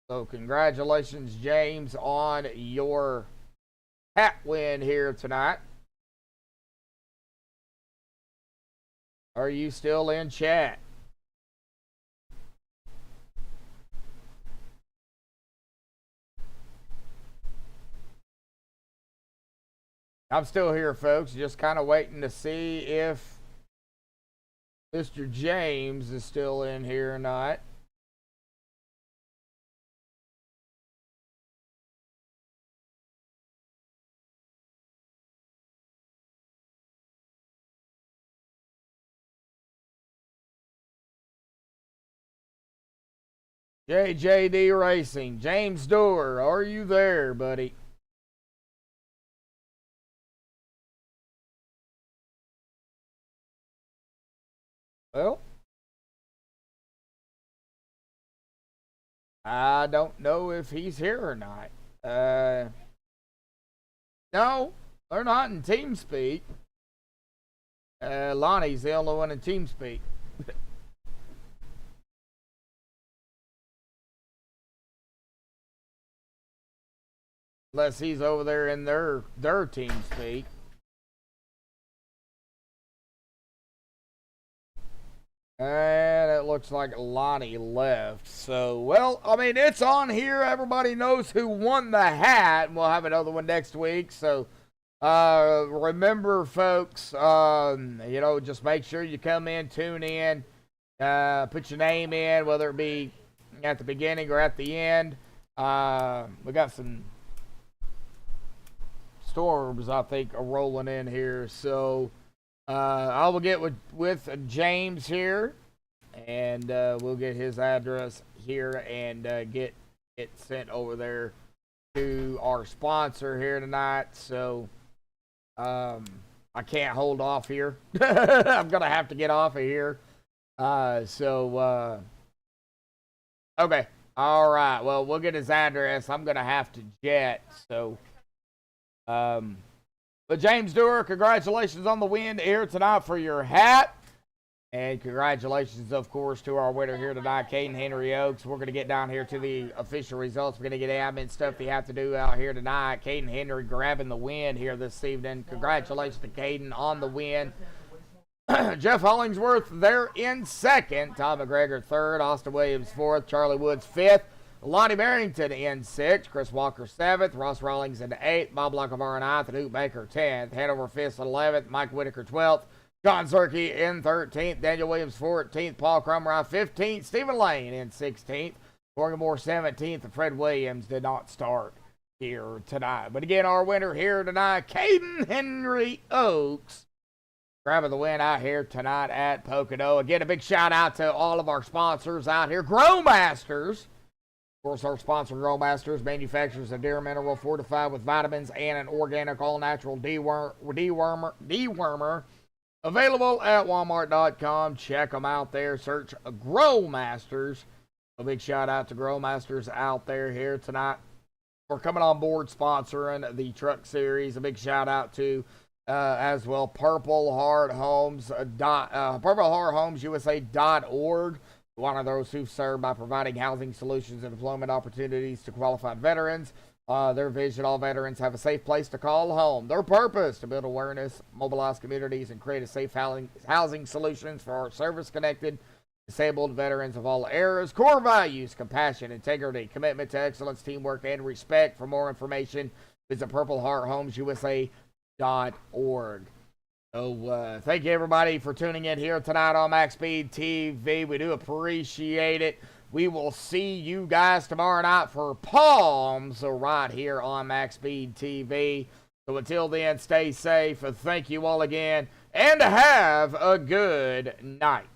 So congratulations, James, on your hat win here tonight. Are you still in chat? I'm still here, folks. Just kind of waiting to see if Mr. James is still in here or not. JJD Racing. James Doerr, are you there, buddy? Well, I don't know if he's here or not. No, they're not in TeamSpeak. Lonnie's the only one in TeamSpeak. Unless he's over there in their TeamSpeak. And it looks like Lonnie left. So, well, I mean, it's on here. Everybody knows who won the hat. And we'll have another one next week. So, remember, folks, you know, just make sure you come in, tune in, put your name in, whether it be at the beginning or at the end. We got some storms, I think, are rolling in here. So, I will get with James here, and we'll get his address here and get it sent over there to our sponsor here tonight. So I I can't hold off here. I'm going to have to get off of here. Okay. All right. Well, we'll get his address. I'm going to have to jet. So, but James Dewar, congratulations on the win here tonight for your hat. And congratulations, of course, to our winner here tonight, Caden Henry Oaks. We're going to get down here to the official results. We're going to get admin stuff they have to do out here tonight. Caden Henry grabbing the win here this evening. Congratulations to Caden on the win. Jeff Hollingsworth there in second. Tom McGregor third. Austin Williams fourth. Charlie Woods fifth. Lonnie Barrington in sixth. Chris Walker seventh. Ross Rawlings in eighth. Bob Lockavar ninth. And Hoot Baker 10th. Hanover Fist 11th. Mike Whitaker 12th. John Zerke in 13th. Daniel Williams 14th. Paul Crumrye 15th. Stephen Lane in 16th. Morgan Moore 17th. And Fred Williams did not start here tonight. But again, our winner here tonight, Caden Henry Oaks, grabbing the win out here tonight at Pocono. Again, a big shout out to all of our sponsors out here. Growmasters. Of course, our sponsor, Growmasters, manufactures a deer mineral fortified with vitamins and an organic all-natural dewormer. Available at Walmart.com. Check them out there. Search Growmasters. A big shout out to Growmasters out there here tonight. We're coming on board sponsoring the truck series. A big shout out to as well Purple Heart Homes, PurpleHeartHomesUSA.org. One of those who serve by providing housing solutions and employment opportunities to qualified veterans. Their vision, all veterans have a safe place to call home. Their purpose, to build awareness, mobilize communities, and create a safe housing solutions for our service-connected, disabled veterans of all eras. Core values, compassion, integrity, commitment to excellence, teamwork, and respect. For more information, visit PurpleHeartHomesUSA.org. So thank you, everybody, for tuning in here tonight on MaxspeedTV. We do appreciate it. We will see you guys tomorrow night for Palms right here on MaxspeedTV. So until then, stay safe. Thank you all again, and have a good night.